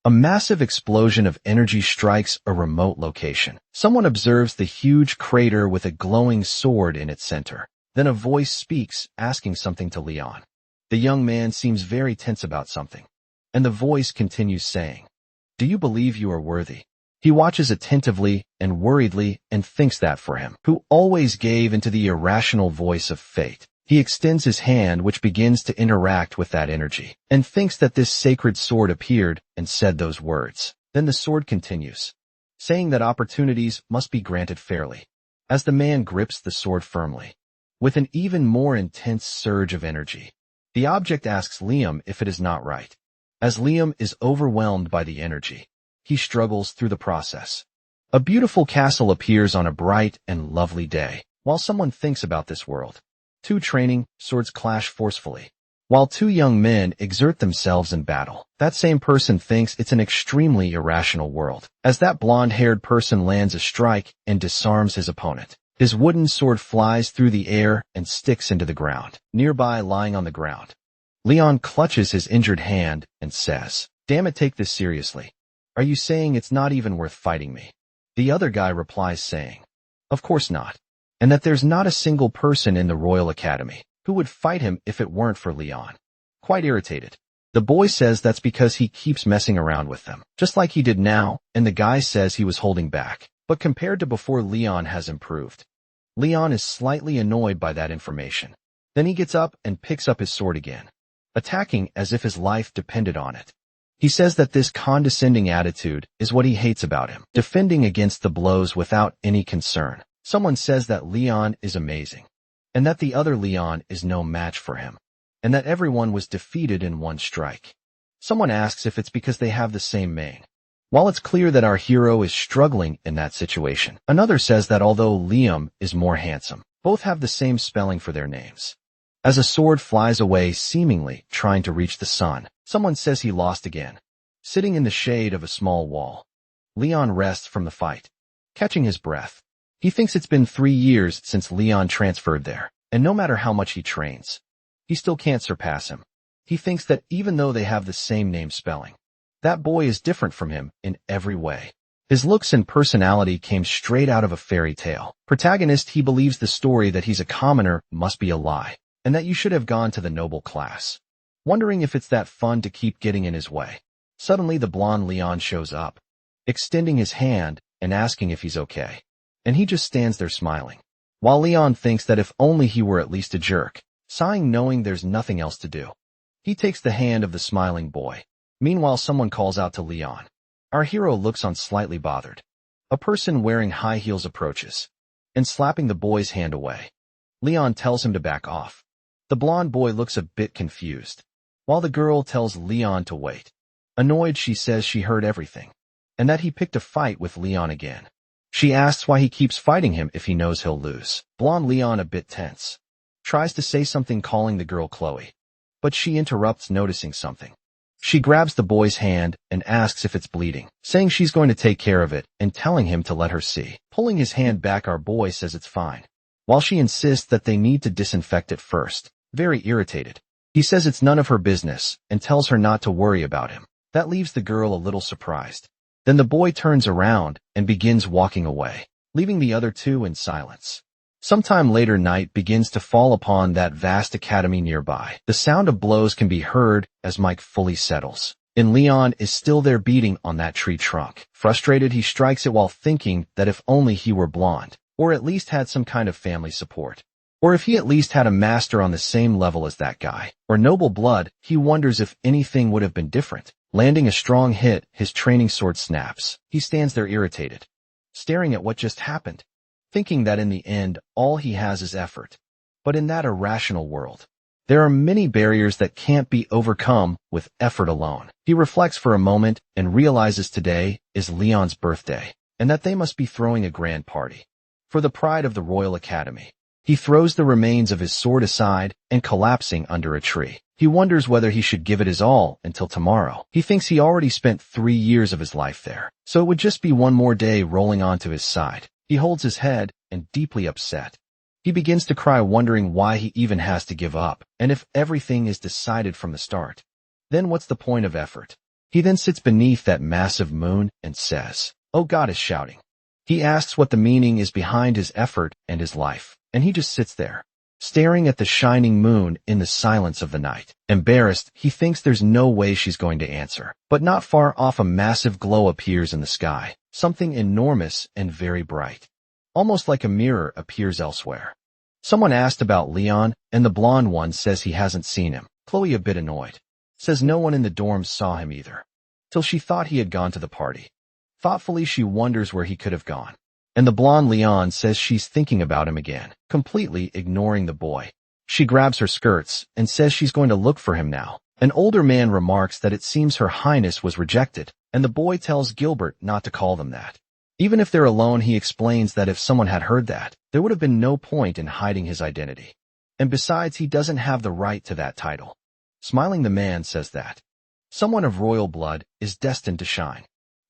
A massive explosion of energy strikes a remote location. Someone observes the huge crater with a glowing sword in its center. Then a voice speaks, asking something to Leon. The young man seems very tense about something. And the voice continues saying, "Do you believe you are worthy?" He watches attentively and worriedly and thinks that for him, who always gave into the irrational voice of fate, he extends his hand which begins to interact with that energy, and thinks that this sacred sword appeared and said those words. Then the sword continues, saying that opportunities must be granted fairly. As the man grips the sword firmly, with an even more intense surge of energy, the object asks Liam if it is not right. As Liam is overwhelmed by the energy, he struggles through the process. A beautiful castle appears on a bright and lovely day. While someone thinks about this world, two training swords clash forcefully. While two young men exert themselves in battle, that same person thinks it's an extremely irrational world. As that blonde-haired person lands a strike and disarms his opponent, his wooden sword flies through the air and sticks into the ground. Nearby, lying on the ground, Leon clutches his injured hand and says, "Damn it, take this seriously. Are you saying it's not even worth fighting me?" The other guy replies saying, "Of course not, and that there's not a single person in the Royal Academy who would fight him if it weren't for Leon." Quite irritated, the boy says that's because he keeps messing around with them, just like he did now, and the guy says he was holding back. But compared to before, Leon has improved. Leon is slightly annoyed by that information. Then he gets up and picks up his sword again, attacking as if his life depended on it. He says that this condescending attitude is what he hates about him, defending against the blows without any concern. Someone says that Leon is amazing, and that the other Leon is no match for him, and that everyone was defeated in one strike. Someone asks if it's because they have the same mane. While it's clear that our hero is struggling in that situation, another says that although Liam is more handsome, both have the same spelling for their names. As a sword flies away, seemingly trying to reach the sun, someone says he lost again. Sitting in the shade of a small wall, Leon rests from the fight, catching his breath. He thinks it's been 3 years since Leon transferred there, and no matter how much he trains, he still can't surpass him. He thinks that even though they have the same name spelling, that boy is different from him in every way. His looks and personality came straight out of a fairy tale. Protagonist, he believes the story that he's a commoner must be a lie, and that you should have gone to the noble class. Wondering if it's that fun to keep getting in his way, suddenly the blonde Leon shows up, extending his hand and asking if he's okay. And he just stands there smiling, while Leon thinks that if only he were at least a jerk, sighing knowing there's nothing else to do. He takes the hand of the smiling boy. Meanwhile, someone calls out to Leon. Our hero looks on slightly bothered. A person wearing high heels approaches, and slapping the boy's hand away. Leon tells him to back off. The blonde boy looks a bit confused, while the girl tells Leon to wait. Annoyed, she says she heard everything, and that he picked a fight with Leon again. She asks why he keeps fighting him if he knows he'll lose. Blonde Leon, a bit tense, tries to say something calling the girl Chloe, but she interrupts, noticing something. She grabs the boy's hand and asks if it's bleeding, saying she's going to take care of it and telling him to let her see. Pulling his hand back, our boy says it's fine, while she insists that they need to disinfect it first. Very irritated, he says it's none of her business and tells her not to worry about him. That leaves the girl a little surprised. Then the boy turns around and begins walking away, leaving the other two in silence. Sometime later, night begins to fall upon that vast academy nearby. The sound of blows can be heard as Mike fully settles, and Leon is still there beating on that tree trunk. Frustrated, he strikes it while thinking that if only he were blonde, or at least had some kind of family support, or if he at least had a master on the same level as that guy, or noble blood, he wonders if anything would have been different. Landing a strong hit, his training sword snaps. He stands there irritated, staring at what just happened, thinking that in the end, all he has is effort. But in that irrational world, there are many barriers that can't be overcome with effort alone. He reflects for a moment and realizes today is Leon's birthday, and that they must be throwing a grand party for the pride of the Royal Academy. He throws the remains of his sword aside and collapsing under a tree. He wonders whether he should give it his all until tomorrow. He thinks he already spent 3 years of his life there, so it would just be one more day rolling onto his side. He holds his head and, deeply upset, he begins to cry, wondering why he even has to give up, and if everything is decided from the start, then what's the point of effort? He then sits beneath that massive moon and says, "Oh God," is shouting. He asks what the meaning is behind his effort and his life, and he just sits there, staring at the shining moon in the silence of the night. Embarrassed, he thinks there's no way she's going to answer. But not far off, a massive glow appears in the sky, something enormous and very bright. Almost like a mirror appears elsewhere. Someone asked about Leon, and the blonde one says he hasn't seen him. Chloe, a bit annoyed, says no one in the dorms saw him either, till she thought he had gone to the party. Thoughtfully, she wonders where he could have gone. And the blonde Leon says she's thinking about him again, completely ignoring the boy. She grabs her skirts and says she's going to look for him now. An older man remarks that it seems Her Highness was rejected, and the boy tells Gilbert not to call them that. Even if they're alone, he explains that if someone had heard that, there would have been no point in hiding his identity. And besides, he doesn't have the right to that title. Smiling, the man says that someone of royal blood is destined to shine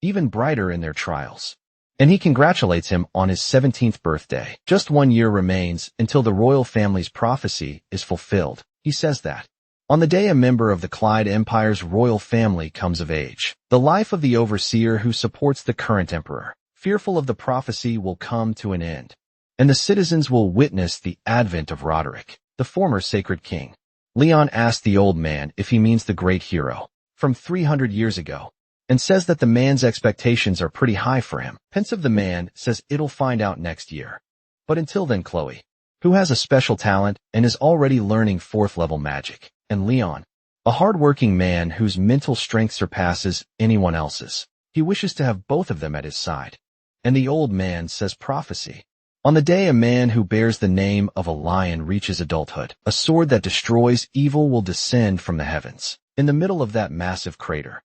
even brighter in their trials. And he congratulates him on his 17th birthday. Just 1 year remains until the royal family's prophecy is fulfilled. He says that on the day a member of the Clyde Empire's royal family comes of age, the life of the overseer who supports the current emperor, fearful of the prophecy, will come to an end, and the citizens will witness the advent of Roderick, the former sacred king. Leon asks the old man if he means the great hero from 300 years ago, and says that the man's expectations are pretty high for him. Pensive, the man says it'll find out next year. But until then, Chloe, who has a special talent and is already learning 4th level magic, and Leon, a hard-working man whose mental strength surpasses anyone else's. He wishes to have both of them at his side. And the old man says prophecy. On the day a man who bears the name of a lion reaches adulthood, a sword that destroys evil will descend from the heavens. In the middle of that massive crater,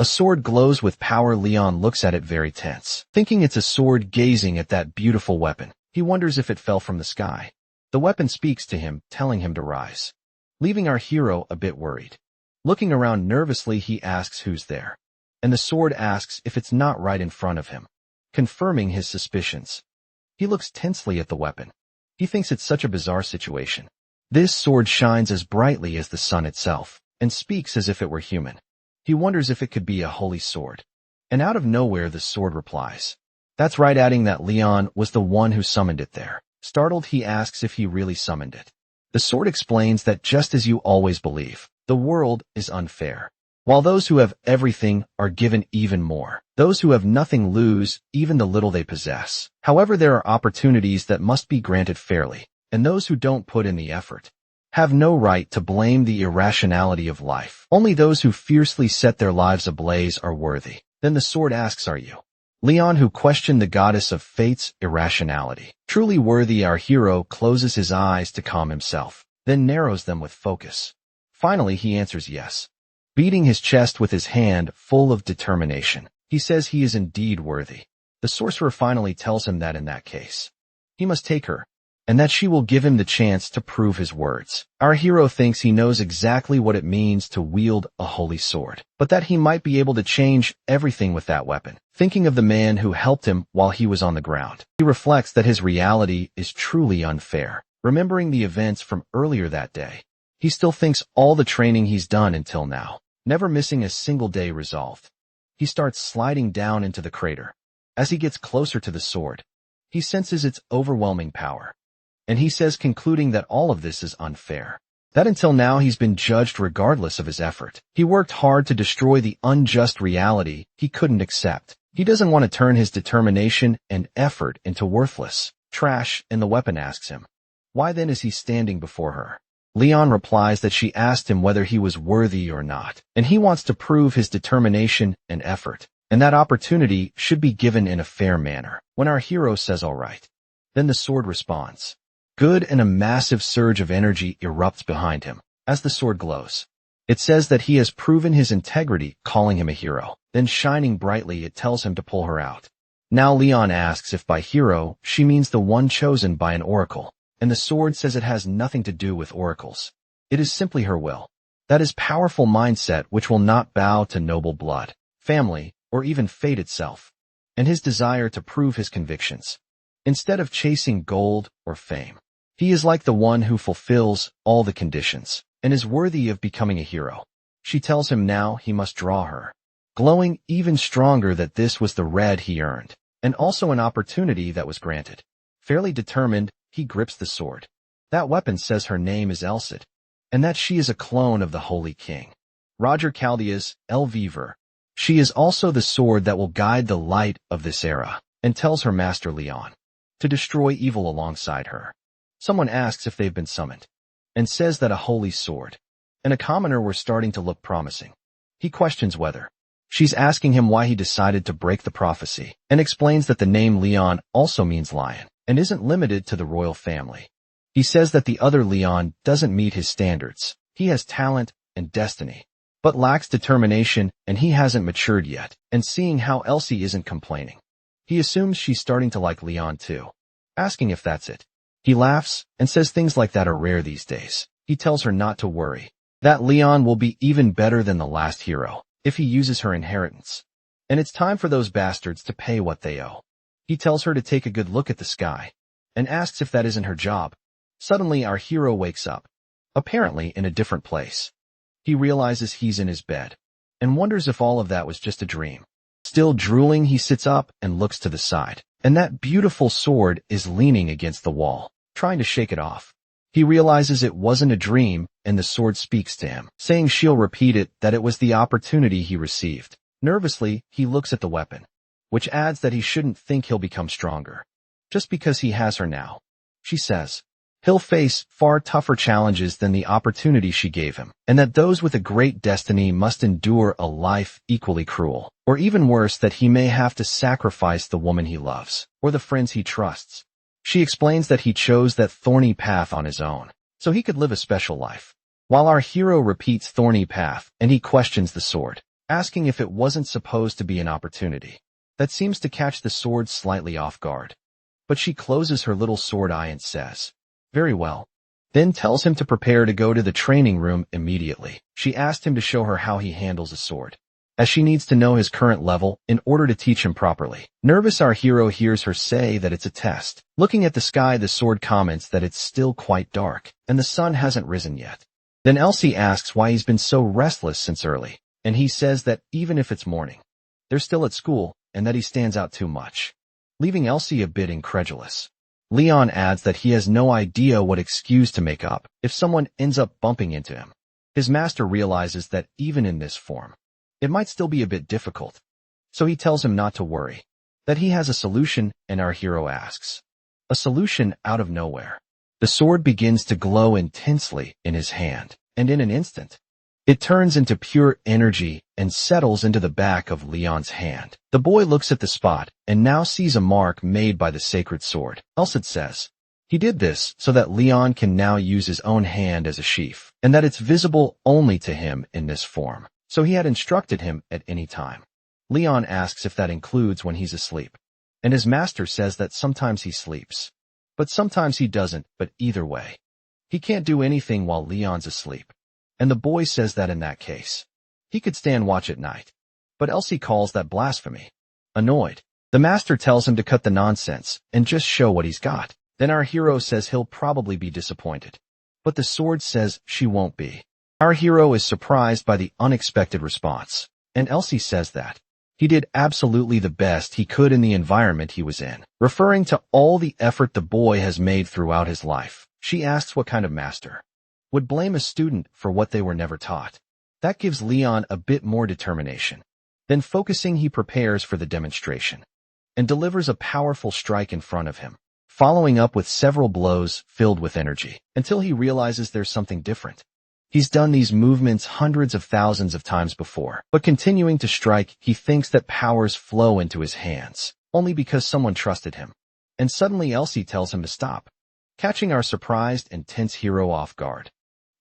a sword glows with power. Leon looks at it very tense, thinking it's a sword. Gazing at that beautiful weapon, he wonders if it fell from the sky. The weapon speaks to him, telling him to rise, leaving our hero a bit worried. Looking around nervously, he asks who's there, and the sword asks if it's not right in front of him, confirming his suspicions. He looks tensely at the weapon. He thinks it's such a bizarre situation. This sword shines as brightly as the sun itself, and speaks as if it were human. He wonders if it could be a holy sword. And out of nowhere, the sword replies, "That's right," adding that Leon was the one who summoned it there. Startled, he asks if he really summoned it. The sword explains that just as you always believe, the world is unfair. While those who have everything are given even more, those who have nothing lose even the little they possess. However, there are opportunities that must be granted fairly, and those who don't put in the effort have no right to blame the irrationality of life. Only those who fiercely set their lives ablaze are worthy. Then the sword asks, "Are you, Leon, who questioned the goddess of fate's irrationality, truly worthy?" Our hero closes his eyes to calm himself, then narrows them with focus. Finally, he answers yes, beating his chest with his hand full of determination. He says he is indeed worthy. The sorcerer finally tells him that in that case, he must take her, and that she will give him the chance to prove his words. Our hero thinks he knows exactly what it means to wield a holy sword, but that he might be able to change everything with that weapon. Thinking of the man who helped him while he was on the ground, he reflects that his reality is truly unfair. Remembering the events from earlier that day, he still thinks all the training he's done until now, never missing a single day, resolved. He starts sliding down into the crater. As he gets closer to the sword, he senses its overwhelming power. And he says, concluding that all of this is unfair, that until now he's been judged regardless of his effort. He worked hard to destroy the unjust reality he couldn't accept. He doesn't want to turn his determination and effort into worthless trash, and the weapon asks him, why then is he standing before her? Leon replies that she asked him whether he was worthy or not, and he wants to prove his determination and effort, and that opportunity should be given in a fair manner. When our hero says all right, then the sword responds, good, and a massive surge of energy erupts behind him as the sword glows. It says that he has proven his integrity, calling him a hero. Then shining brightly, it tells him to pull her out. Now Leon asks if by hero she means the one chosen by an oracle, and the sword says it has nothing to do with oracles. It is simply her will. That is powerful mindset which will not bow to noble blood, family, or even fate itself, and his desire to prove his convictions, instead of chasing gold or fame. He is like the one who fulfills all the conditions, and is worthy of becoming a hero. She tells him now he must draw her, glowing even stronger that this was the red he earned, and also an opportunity that was granted. Fairly determined, he grips the sword. That weapon says her name is Elsid, and that she is a clone of the Holy King, Roger Chaldea's Elviver. She is also the sword that will guide the light of this era, and tells her master Leon to destroy evil alongside her. Someone asks if they've been summoned, and says that a holy sword and a commoner were starting to look promising. He questions whether. She's asking him why he decided to break the prophecy, and explains that the name Leon also means lion, and isn't limited to the royal family. He says that the other Leon doesn't meet his standards. He has talent and destiny, but lacks determination, and he hasn't matured yet. And seeing how Elsie isn't complaining, he assumes she's starting to like Leon too, asking if that's it. He laughs and says things like that are rare these days. He tells her not to worry, that Leon will be even better than the last hero if he uses her inheritance, and it's time for those bastards to pay what they owe. He tells her to take a good look at the sky, and asks if that isn't her job. Suddenly our hero wakes up, apparently in a different place. He realizes he's in his bed, and wonders if all of that was just a dream. Still drooling, he sits up and looks to the side, and that beautiful sword is leaning against the wall, trying to shake it off. He realizes it wasn't a dream, and the sword speaks to him, saying she'll repeat it, that it was the opportunity he received. Nervously, he looks at the weapon, which adds that he shouldn't think he'll become stronger just because he has her now. She says he'll face far tougher challenges than the opportunity she gave him, and that those with a great destiny must endure a life equally cruel, or even worse, that he may have to sacrifice the woman he loves, or the friends he trusts. She explains that he chose that thorny path on his own, so he could live a special life. While our hero repeats thorny path, and he questions the sword, asking if it wasn't supposed to be an opportunity. That seems to catch the sword slightly off guard. But she closes her little sword eye and says, "Very well," then tells him to prepare to go to the training room immediately. She asked him to show her how he handles a sword, as she needs to know his current level in order to teach him properly. Nervous, our hero hears her say that it's a test. Looking at the sky, the sword comments that it's still quite dark, and the sun hasn't risen yet. Then Elsie asks why he's been so restless since early, and he says that even if it's morning, they're still at school, and that he stands out too much, leaving Elsie a bit incredulous. Leon adds that he has no idea what excuse to make up if someone ends up bumping into him. His master realizes that even in this form, it might still be a bit difficult, so he tells him not to worry, that he has a solution, and our hero asks. A solution out of nowhere. The sword begins to glow intensely in his hand, and in an instant, it turns into pure energy and settles into the back of Leon's hand. The boy looks at the spot and now sees a mark made by the sacred sword. Elsid says he did this so that Leon can now use his own hand as a sheath, and that it's visible only to him in this form, so he had instructed him at any time. Leon asks if that includes when he's asleep, and his master says that sometimes he sleeps, but sometimes he doesn't, but either way, he can't do anything while Leon's asleep. And the boy says that in that case, he could stand watch at night. But Elsie calls that blasphemy. Annoyed, the master tells him to cut the nonsense and just show what he's got. Then our hero says he'll probably be disappointed, but the sword says she won't be. Our hero is surprised by the unexpected response, and Elsie says that he did absolutely the best he could in the environment he was in, referring to all the effort the boy has made throughout his life. She asks what kind of master would blame a student for what they were never taught. That gives Leon a bit more determination. Then focusing, he prepares for the demonstration and delivers a powerful strike in front of him, following up with several blows filled with energy, until he realizes there's something different. He's done these movements hundreds of thousands of times before, but continuing to strike, he thinks that powers flow into his hands, only because someone trusted him. And suddenly Elsie tells him to stop, catching our surprised and tense hero off guard.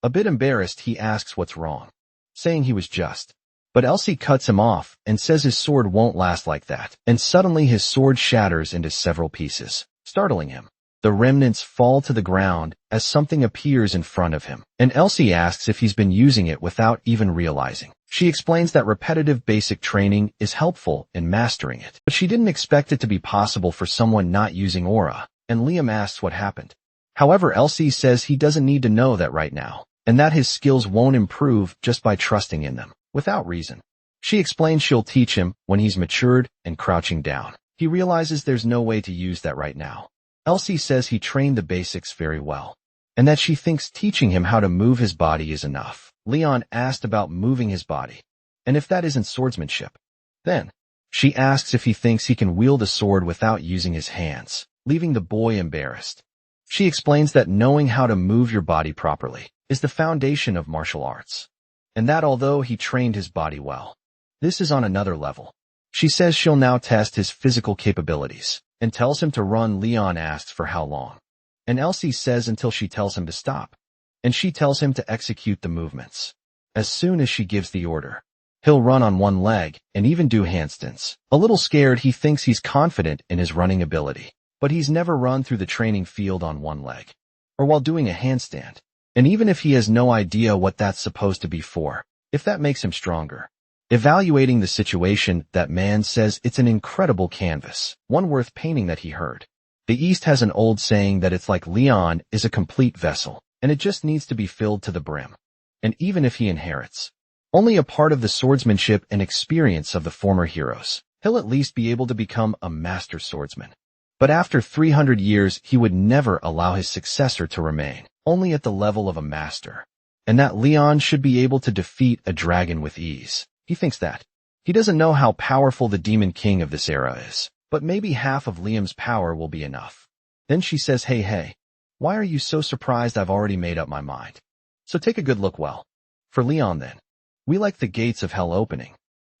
A bit embarrassed, he asks what's wrong, saying he was just. But Elsie cuts him off and says his sword won't last like that, and suddenly his sword shatters into several pieces, startling him. The remnants fall to the ground as something appears in front of him, and Elsie asks if he's been using it without even realizing. She explains that repetitive basic training is helpful in mastering it, but she didn't expect it to be possible for someone not using aura, and Liam asks what happened. However, Elsie says he doesn't need to know that right now, and that his skills won't improve just by trusting in them, without reason. She explains she'll teach him when he's matured and crouching down. He realizes there's no way to use that right now. Elsie says he trained the basics very well, and that she thinks teaching him how to move his body is enough. Leon asked about moving his body, and if that isn't swordsmanship. Then, she asks if he thinks he can wield a sword without using his hands, leaving the boy embarrassed. She explains that knowing how to move your body properly is the foundation of martial arts, and that although he trained his body well, this is on another level. She says she'll now test his physical capabilities, and tells him to run. Leon asks for how long, and Elsie says until she tells him to stop, and she tells him to execute the movements. As soon as she gives the order, he'll run on one leg and even do handstands. A little scared, he thinks he's confident in his running ability, but he's never run through the training field on one leg, or while doing a handstand, and even if he has no idea what that's supposed to be for, if that makes him stronger. Evaluating the situation, that man says it's an incredible canvas, one worth painting that he heard. The East has an old saying that it's like Leon is a complete vessel, and it just needs to be filled to the brim. And even if he inherits only a part of the swordsmanship and experience of the former heroes, he'll at least be able to become a master swordsman. But after 300 years, he would never allow his successor to remain only at the level of a master, and that Leon should be able to defeat a dragon with ease. He thinks that. He doesn't know how powerful the Demon King of this era is, but maybe half of Liam's power will be enough. Then she says, hey, why are you so surprised? I've already made up my mind. So take a good look. Well, for Leon then. We like the gates of hell opening.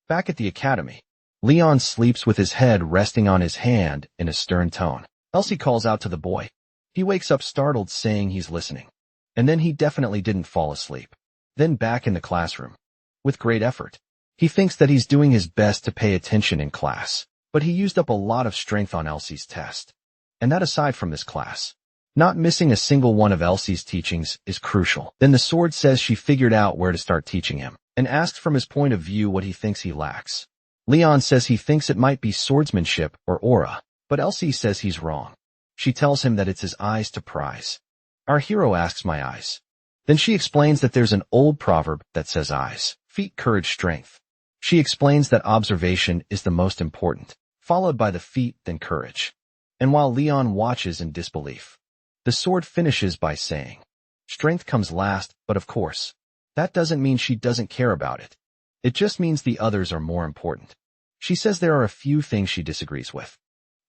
Back at the academy, Leon sleeps with his head resting on his hand in a stern tone. Elsie calls out to the boy. He wakes up startled, saying he's listening. And then he definitely didn't fall asleep. Then back in the classroom, with great effort, he thinks that he's doing his best to pay attention in class, but he used up a lot of strength on Elsie's test. And that aside from this class, not missing a single one of Elsie's teachings is crucial. Then the sword says she figured out where to start teaching him, and asks from his point of view what he thinks he lacks. Leon says he thinks it might be swordsmanship or aura, but Elsie says he's wrong. She tells him that it's his eyes to prize. Our hero asks, my eyes? Then she explains that there's an old proverb that says eyes, feet, courage, strength. She explains that observation is the most important, followed by the feet, then courage. And while Leon watches in disbelief, the sword finishes by saying, strength comes last, but of course, that doesn't mean she doesn't care about it. It just means the others are more important. She says there are a few things she disagrees with,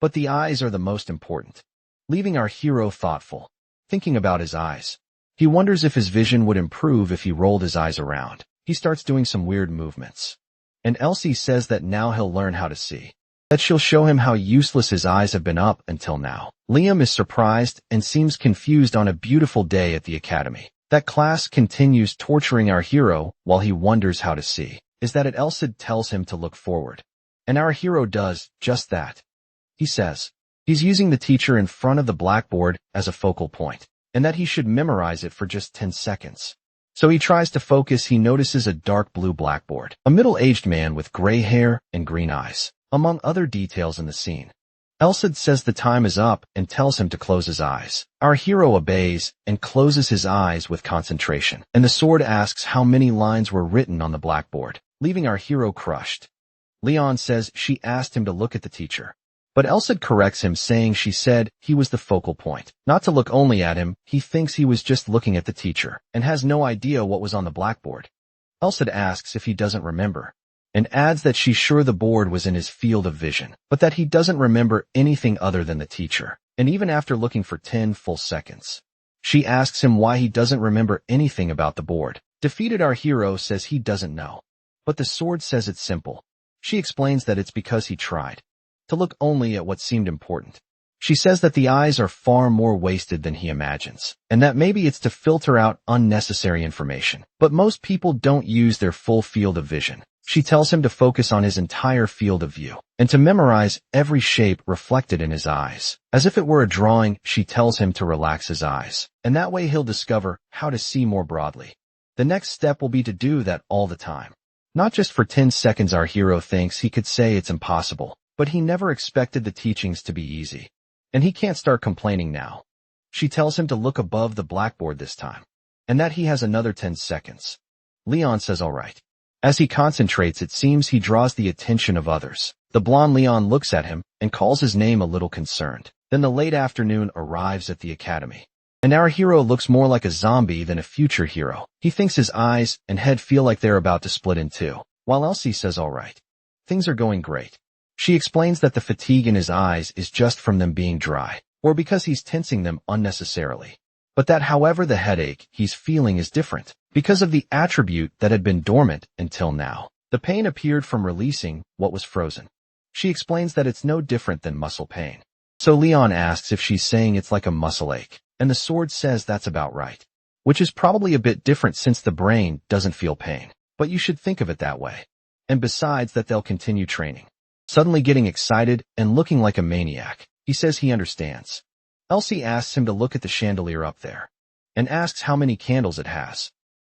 but the eyes are the most important, leaving our hero thoughtful, thinking about his eyes. He wonders if his vision would improve if he rolled his eyes around. He starts doing some weird movements. And Elsie says that now he'll learn how to see, that she'll show him how useless his eyes have been up until now. Liam is surprised and seems confused on a beautiful day at the academy. That class continues torturing our hero while he wonders how to see. Is that it? Elsid tells him to look forward, and our hero does just that. He says he's using the teacher in front of the blackboard as a focal point, and that he should memorize it for just 10 seconds. So he tries to focus. He notices a dark blue blackboard, a middle-aged man with gray hair and green eyes, among other details in the scene. Elsid says the time is up and tells him to close his eyes. Our hero obeys and closes his eyes with concentration, and the sword asks how many lines were written on the blackboard, leaving our hero crushed. Leon says she asked him to look at the teacher, but Elsid corrects him, saying she said he was the focal point, not to look only at him. He thinks he was just looking at the teacher and has no idea what was on the blackboard. Elsid asks if he doesn't remember, and adds that she's sure the board was in his field of vision, but that he doesn't remember anything other than the teacher, and even after looking for 10 full seconds. She asks him why he doesn't remember anything about the board. Defeated, our hero says he doesn't know, but the sword says it's simple. She explains that it's because he tried to look only at what seemed important. She says that the eyes are far more wasted than he imagines, and that maybe it's to filter out unnecessary information. But most people don't use their full field of vision. She tells him to focus on his entire field of view, and to memorize every shape reflected in his eyes. As if it were a drawing, she tells him to relax his eyes, and that way he'll discover how to see more broadly. The next step will be to do that all the time. Not just for 10 seconds. Our hero thinks he could say it's impossible, but he never expected the teachings to be easy. And he can't start complaining now. She tells him to look above the blackboard this time, and that he has another 10 seconds. Leon says all right. As he concentrates, it seems he draws the attention of others. The blonde Leon looks at him and calls his name a little concerned. Then the late afternoon arrives at the academy. And our hero looks more like a zombie than a future hero. He thinks his eyes and head feel like they're about to split in two. While Elsie says all right. Things are going great. She explains that the fatigue in his eyes is just from them being dry, or because he's tensing them unnecessarily. But that however the headache he's feeling is different, because of the attribute that had been dormant until now. The pain appeared from releasing what was frozen. She explains that it's no different than muscle pain. So Leon asks if she's saying it's like a muscle ache, and the sword says that's about right. Which is probably a bit different since the brain doesn't feel pain. But you should think of it that way. And besides that, they'll continue training. Suddenly getting excited and looking like a maniac, he says he understands. Elsie asks him to look at the chandelier up there, and asks how many candles it has.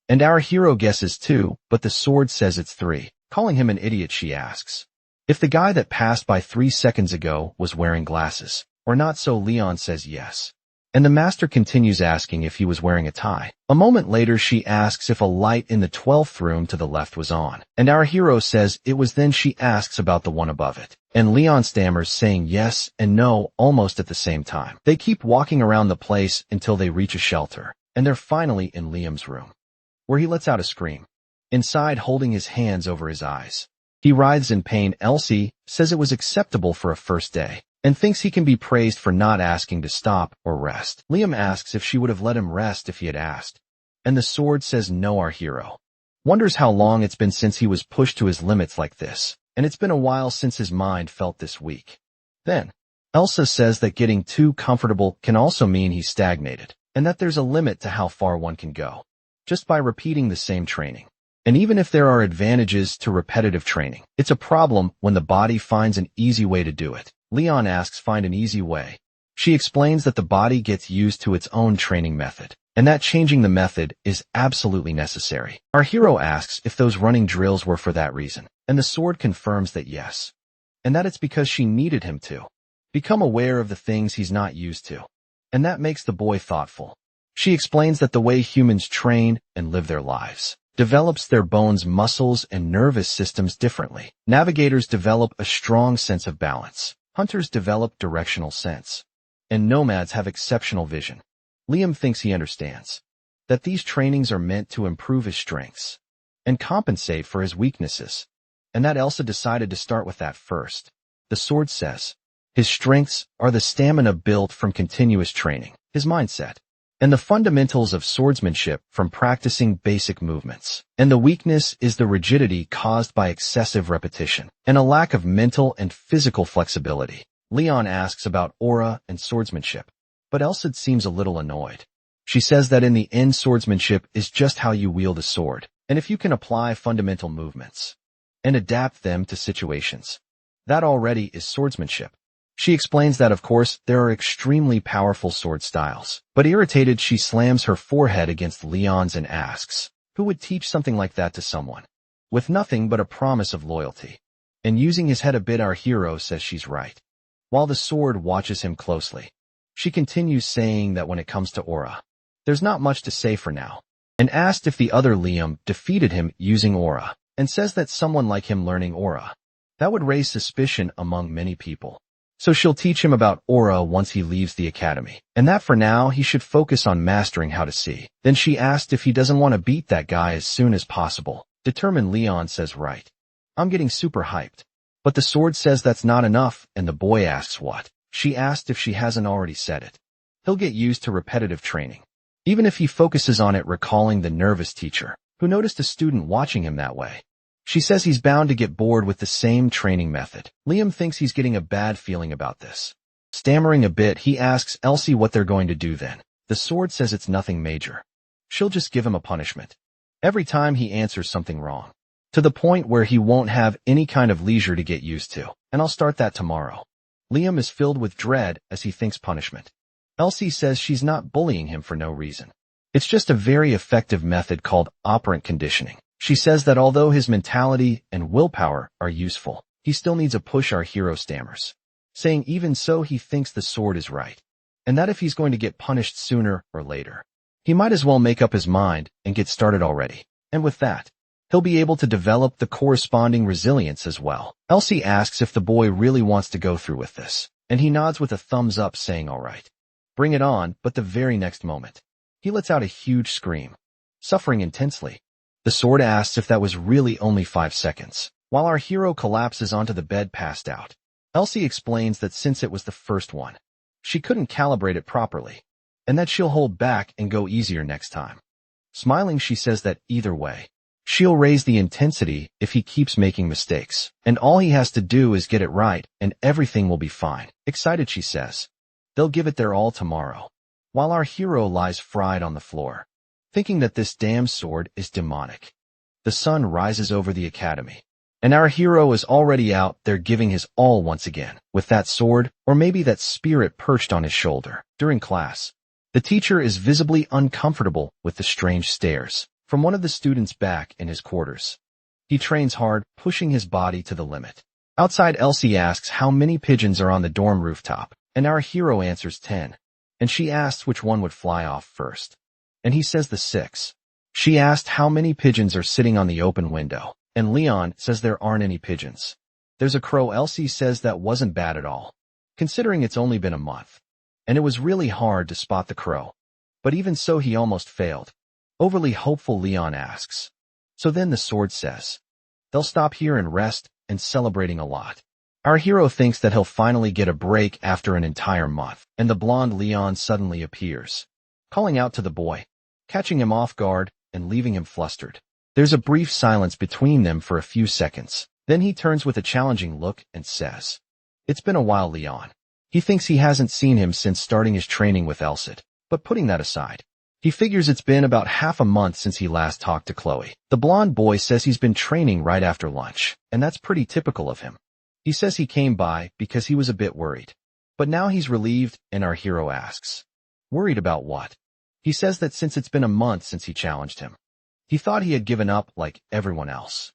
And our hero guesses 2, but the sword says it's 3. Calling him an idiot, she asks if the guy that passed by 3 seconds ago was wearing glasses, or not, so Leon says yes. And the master continues asking if he was wearing a tie. A moment later, she asks if a light in the 12th room to the left was on, and our hero says it was. Then she asks about the one above it, and Leon stammers, saying yes and no almost at the same time. They keep walking around the place until they reach a shelter, and they're finally in Liam's room, where he lets out a scream. Inside, holding his hands over his eyes, he writhes in pain. Elsie says it was acceptable for a first day, and thinks he can be praised for not asking to stop or rest. Liam asks if she would have let him rest if he had asked, and the sword says no. Our hero wonders how long it's been since he was pushed to his limits like this, and it's been a while since his mind felt this weak. Then, Elsa says that getting too comfortable can also mean he's stagnated, and that there's a limit to how far one can go, just by repeating the same training. And even if there are advantages to repetitive training, it's a problem when the body finds an easy way to do it. Leon asks, find an easy way. She explains that the body gets used to its own training method, and that changing the method is absolutely necessary. Our hero asks if those running drills were for that reason, and the sword confirms that yes, and that it's because she needed him to become aware of the things he's not used to, and that makes the boy thoughtful. She explains that the way humans train and live their lives develops their bones, muscles, and nervous systems differently. Navigators develop a strong sense of balance. Hunters develop directional sense. And nomads have exceptional vision. Liam thinks he understands that these trainings are meant to improve his strengths and compensate for his weaknesses, and that Elsa decided to start with that first. The sword says his strengths are the stamina built from continuous training, his mindset, and the fundamentals of swordsmanship from practicing basic movements. And the weakness is the rigidity caused by excessive repetition and a lack of mental and physical flexibility. Leon asks about aura and swordsmanship, but Elsid seems a little annoyed. She says that in the end, swordsmanship is just how you wield a sword, and if you can apply fundamental movements and adapt them to situations, that already is swordsmanship. She explains that, of course, there are extremely powerful sword styles. But irritated, she slams her forehead against Leon's and asks, who would teach something like that to someone with nothing but a promise of loyalty? And using his head a bit, our hero says she's right, while the sword watches him closely. She continues, saying that when it comes to aura, there's not much to say for now, and asked if the other Liam defeated him using aura, and says that someone like him learning aura, that would raise suspicion among many people. So she'll teach him about aura once he leaves the academy, and that for now he should focus on mastering how to see. Then she asked if he doesn't want to beat that guy as soon as possible. Determined, Leon says, right. I'm getting super hyped. But the sword says that's not enough, and the boy asks what. She asked if she hasn't already said it. He'll get used to repetitive training, even if he focuses on it, recalling the nervous teacher, who noticed a student watching him that way. She says he's bound to get bored with the same training method. Liam thinks he's getting a bad feeling about this. Stammering a bit, he asks Elsie what they're going to do then. The sword says it's nothing major. She'll just give him a punishment every time he answers something wrong, to the point where he won't have any kind of leisure to get used to, and I'll start that tomorrow. Liam is filled with dread as he thinks punishment. Elsie says she's not bullying him for no reason. It's just a very effective method called operant conditioning. She says that although his mentality and willpower are useful, he still needs a push. Our hero stammers, saying even so he thinks the sword is right, and that if he's going to get punished sooner or later, he might as well make up his mind and get started already. And with that, He'll be able to develop the corresponding resilience as well. Elsie asks if the boy really wants to go through with this, and he nods with a thumbs up saying all right. Bring it on, but the very next moment, he lets out a huge scream, suffering intensely. The sword asks if that was really only 5 seconds. While our hero collapses onto the bed passed out, Elsie explains that since it was the first one, she couldn't calibrate it properly, and that she'll hold back and go easier next time. Smiling, she says that either way, she'll raise the intensity if he keeps making mistakes, and all he has to do is get it right, and everything will be fine. Excited, she says, they'll give it their all tomorrow. While our hero lies fried on the floor, thinking that this damn sword is demonic, the sun rises over the academy, and our hero is already out there giving his all once again, with that sword, or maybe that spirit perched on his shoulder. During class, the teacher is visibly uncomfortable with the strange stares from one of the students back in his quarters. He trains hard, pushing his body to the limit. Outside, Elsie asks how many pigeons are on the dorm rooftop, and our hero answers 10, and she asks which one would fly off first, and he says the 6. She asked how many pigeons are sitting on the open window, and Leon says there aren't any pigeons. There's a crow. Elsie says that wasn't bad at all, considering it's only been a month, and it was really hard to spot the crow. But even so, he almost failed. Overly hopeful, Leon asks. So then the sword says, they'll stop here and rest, and celebrating a lot. Our hero thinks that he'll finally get a break after an entire month, and the blonde Leon suddenly appears, calling out to the boy, catching him off guard and leaving him flustered. There's a brief silence between them for a few seconds. Then he turns with a challenging look and says, it's been a while, Leon. He thinks he hasn't seen him since starting his training with Elsid, but putting that aside, he figures it's been about half a month since he last talked to Chloe. The blonde boy says he's been training right after lunch, and that's pretty typical of him. He says he came by because he was a bit worried, but now he's relieved, and our hero asks, worried about what? He says that since it's been a month since he challenged him, he thought he had given up like everyone else,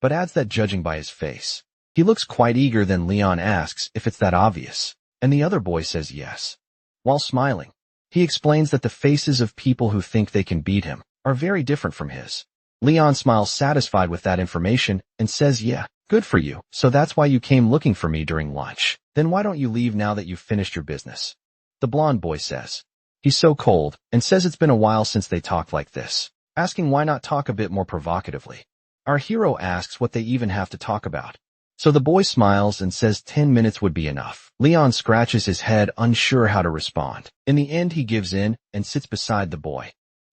but adds that judging by his face, he looks quite eager. Then Leon asks if it's that obvious, and the other boy says yes. While smiling, he explains that the faces of people who think they can beat him are very different from his. Leon smiles satisfied with that information and says, yeah, good for you. So that's why you came looking for me during lunch. Then why don't you leave now that you've finished your business? The blonde boy says. He's so cold and says it's been a while since they talked like this, asking why not talk a bit more provocatively. Our hero asks what they even have to talk about. So the boy smiles and says 10 minutes would be enough. Leon scratches his head, unsure how to respond. In the end, he gives in and sits beside the boy.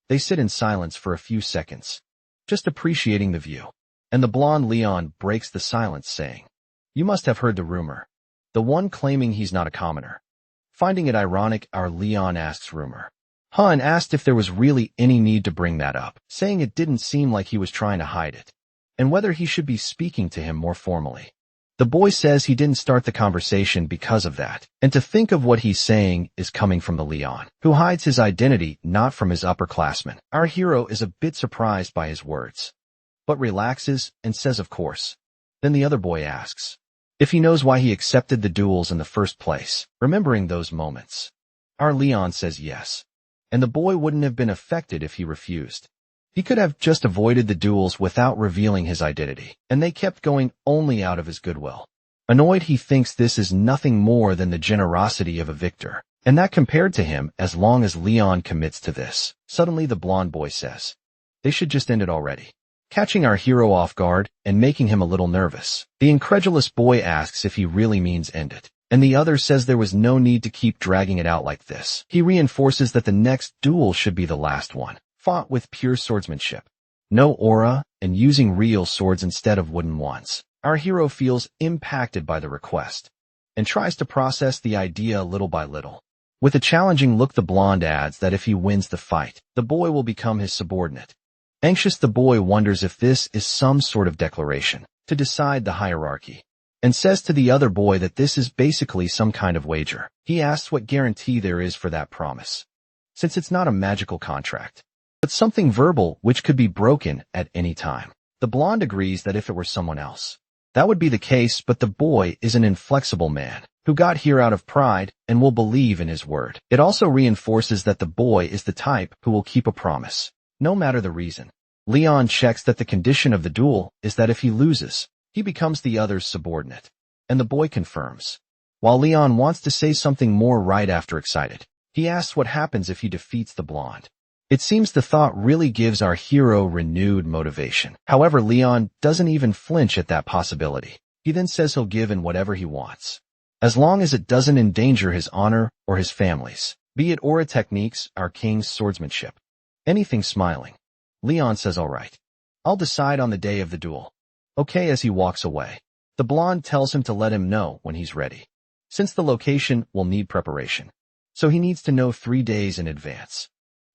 They sit in silence for a few seconds, just appreciating the view. And the blonde Leon breaks the silence, saying, you must have heard the rumor. The one claiming he's not a commoner. Finding it ironic, our Leon asks rumor. And asked if there was really any need to bring that up, saying it didn't seem like he was trying to hide it, and whether he should be speaking to him more formally. The boy says he didn't start the conversation because of that, and to think of what he's saying is coming from the Leon, who hides his identity, not from his upperclassmen. Our hero is a bit surprised by his words, but relaxes and says of course. Then the other boy asks if he knows why he accepted the duels in the first place, remembering those moments. Our Leon says yes, and the boy wouldn't have been affected if he refused. He could have just avoided the duels without revealing his identity, and they kept going only out of his goodwill. Annoyed, he thinks this is nothing more than the generosity of a victor, and that compared to him, as long as Leon commits to this. Suddenly the blonde boy says, they should just end it already, catching our hero off guard and making him a little nervous. The incredulous boy asks if he really means end it, and the other says there was no need to keep dragging it out like this. He reinforces that the next duel should be the last one, fought with pure swordsmanship, no aura, and using real swords instead of wooden ones. Our hero feels impacted by the request and tries to process the idea little by little. With a challenging look, the blonde adds that if he wins the fight, the boy will become his subordinate. Anxious, the boy wonders if this is some sort of declaration to decide the hierarchy, and says to the other boy that this is basically some kind of wager. He asks what guarantee there is for that promise, since it's not a magical contract, but something verbal which could be broken at any time. The blonde agrees that if it were someone else, that would be the case, but the boy is an inflexible man who got here out of pride and will believe in his word. It also reinforces that the boy is the type who will keep a promise, no matter the reason. Leon checks that the condition of the duel is that if he loses, he becomes the other's subordinate. And the boy confirms. While Leon wants to say something more right after excited, he asks what happens if he defeats the blonde. It seems the thought really gives our hero renewed motivation. However, Leon doesn't even flinch at that possibility. He then says he'll give in whatever he wants, as long as it doesn't endanger his honor or his family's. Be it aura techniques, our king's swordsmanship. Anything smiling. Leon says all right. I'll decide on the day of the duel. Okay, as he walks away. The blonde tells him to let him know when he's ready, since the location will need preparation. So he needs to know 3 days in advance.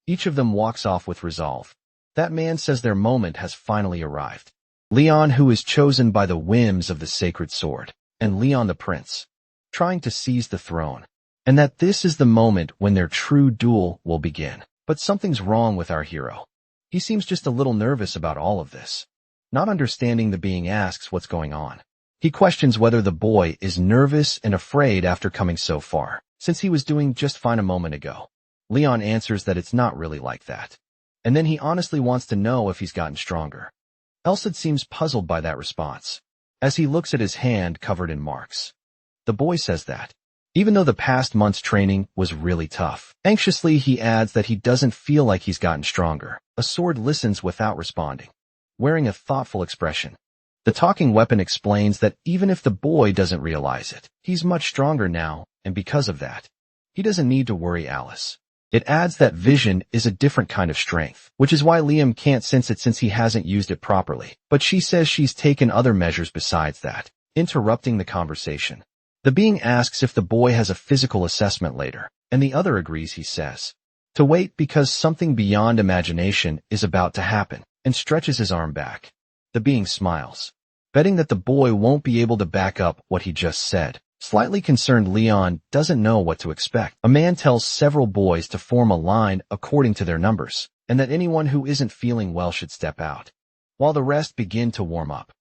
Each of them walks off with resolve. That man says their moment has finally arrived. Leon, who is chosen by the whims of the sacred sword, and Leon the prince, trying to seize the throne, and that this is the moment when their true duel will begin. But something's wrong with our hero. He seems just a little nervous about all of this. Not understanding the being asks what's going on. He questions whether the boy is nervous and afraid after coming so far, since he was doing just fine a moment ago. Leon answers that it's not really like that. And then he honestly wants to know if he's gotten stronger. Elsid seems puzzled by that response, as he looks at his hand covered in marks. The boy says that, even though the past month's training was really tough, anxiously he adds that he doesn't feel like he's gotten stronger. A sword listens without responding, wearing a thoughtful expression. The talking weapon explains that even if the boy doesn't realize it, he's much stronger now, and because of that, he doesn't need to worry Alice. It adds that vision is a different kind of strength, which is why Liam can't sense it since he hasn't used it properly. But she says she's taken other measures besides that, interrupting the conversation. The being asks if the boy has a physical assessment later, and the other agrees, he says. To wait because something beyond imagination is about to happen, and stretches his arm back. The being smiles, betting that the boy won't be able to back up what he just said. Slightly concerned, Leon doesn't know what to expect. A man tells several boys to form a line according to their numbers, and that anyone who isn't feeling well should step out, while the rest begin to warm up.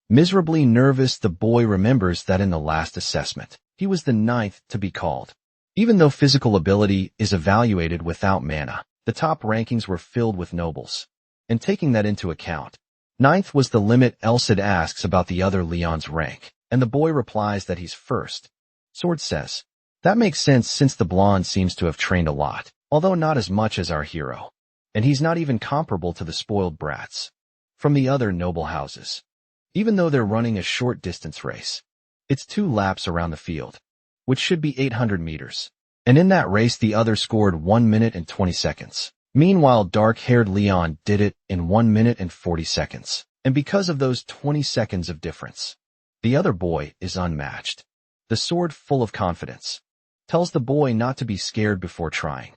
Miserably nervous, the boy remembers that in the last assessment, he was the 9th to be called. Even though physical ability is evaluated without mana, the top rankings were filled with nobles. And taking that into account, 9th was the limit. Elsid asks about the other Leon's rank, and the boy replies that he's first. Sword says, that makes sense since the blonde seems to have trained a lot, although not as much as our hero. And he's not even comparable to the spoiled brats from the other noble houses. Even though they're running a short distance race, it's 2 laps around the field, which should be 800 meters. And in that race, the other scored 1 minute and 20 seconds. Meanwhile, dark-haired Leon did it in 1 minute and 40 seconds. And because of those 20 seconds of difference, the other boy is unmatched. The sword, full of confidence, tells the boy not to be scared before trying.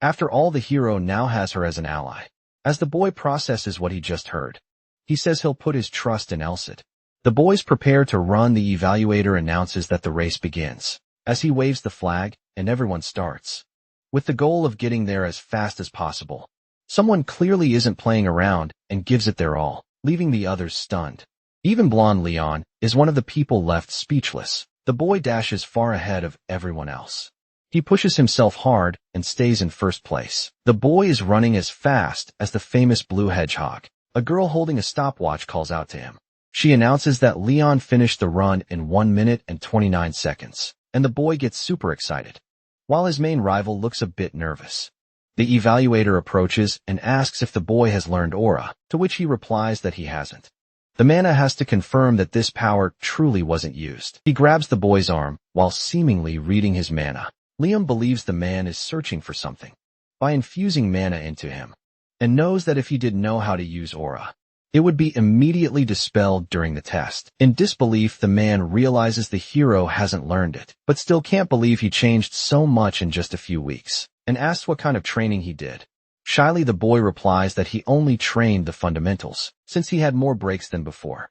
After all, the hero now has her as an ally. As the boy processes what he just heard, he says he'll put his trust in Elsid. The boys prepare to run. The evaluator announces that the race begins, as he waves the flag, and everyone starts, with the goal of getting there as fast as possible. Someone clearly isn't playing around and gives it their all, leaving the others stunned. Even blonde Leon is one of the people left speechless. The boy dashes far ahead of everyone else. He pushes himself hard and stays in first place. The boy is running as fast as the famous blue hedgehog. A girl holding a stopwatch calls out to him. She announces that Leon finished the run in 1 minute and 29 seconds, and the boy gets super excited, while his main rival looks a bit nervous. The evaluator approaches and asks if the boy has learned aura, to which he replies that he hasn't. The mana has to confirm that this power truly wasn't used. He grabs the boy's arm while seemingly reading his mana. Liam believes the man is searching for something by infusing mana into him, and knows that if he didn't know how to use aura, it would be immediately dispelled during the test. In disbelief, the man realizes the hero hasn't learned it, but still can't believe he changed so much in just a few weeks, and asks what kind of training he did. Shyly, the boy replies that he only trained the fundamentals, since he had more breaks than before.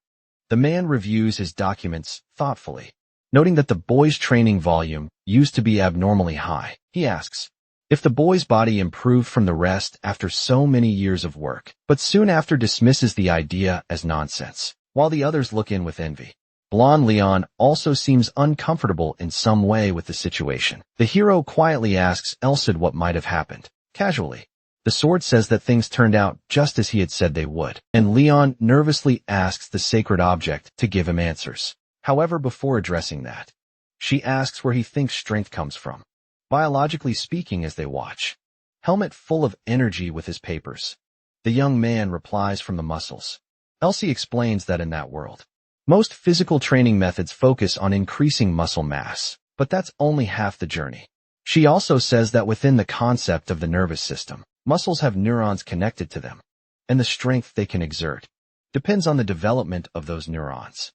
The man reviews his documents thoughtfully, noting that the boy's training volume used to be abnormally high. He asks if the boy's body improved from the rest after so many years of work, but soon after dismisses the idea as nonsense, while the others look in with envy. Blonde Leon also seems uncomfortable in some way with the situation. The hero quietly asks Elsid what might have happened, casually, The sword says that things turned out just as he had said they would, and Leon nervously asks the sacred object to give him answers. However, before addressing that, she asks where he thinks strength comes from. Biologically speaking, as they watch. Helmet full of energy with his papers. The young man replies from the muscles. Elsie explains that in that world, most physical training methods focus on increasing muscle mass, but that's only half the journey. She also says that within the concept of the nervous system, muscles have neurons connected to them, and the strength they can exert depends on the development of those neurons.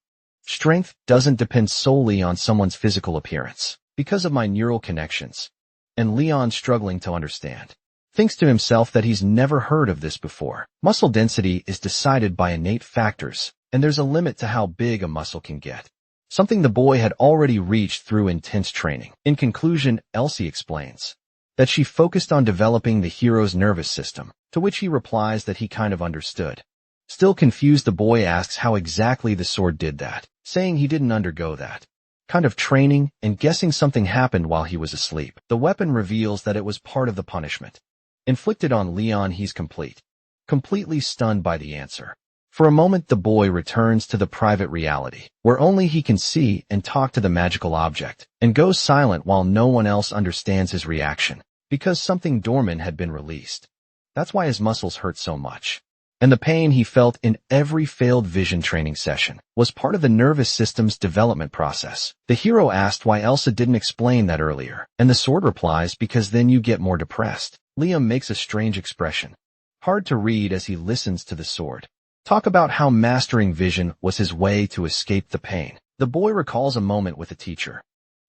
Strength doesn't depend solely on someone's physical appearance, because of my neural connections. And Leon, struggling to understand, thinks to himself that he's never heard of this before. Muscle density is decided by innate factors, and there's a limit to how big a muscle can get. Something the boy had already reached through intense training. In conclusion, Elsie explains that she focused on developing the hero's nervous system, to which he replies that he kind of understood. Still confused, the boy asks how exactly the sword did that, saying he didn't undergo that kind of training and guessing something happened while he was asleep. The weapon reveals that it was part of the punishment inflicted on Leon. He's completely stunned by the answer. For a moment, the boy returns to the private reality, where only he can see and talk to the magical object, and goes silent while no one else understands his reaction, because something dormant had been released. That's why his muscles hurt so much. And the pain he felt in every failed vision training session was part of the nervous system's development process. The hero asked why Elsa didn't explain that earlier, and the sword replies, because then you get more depressed. Liam makes a strange expression, hard to read as he listens to the sword talk about how mastering vision was his way to escape the pain. The boy recalls a moment with a teacher.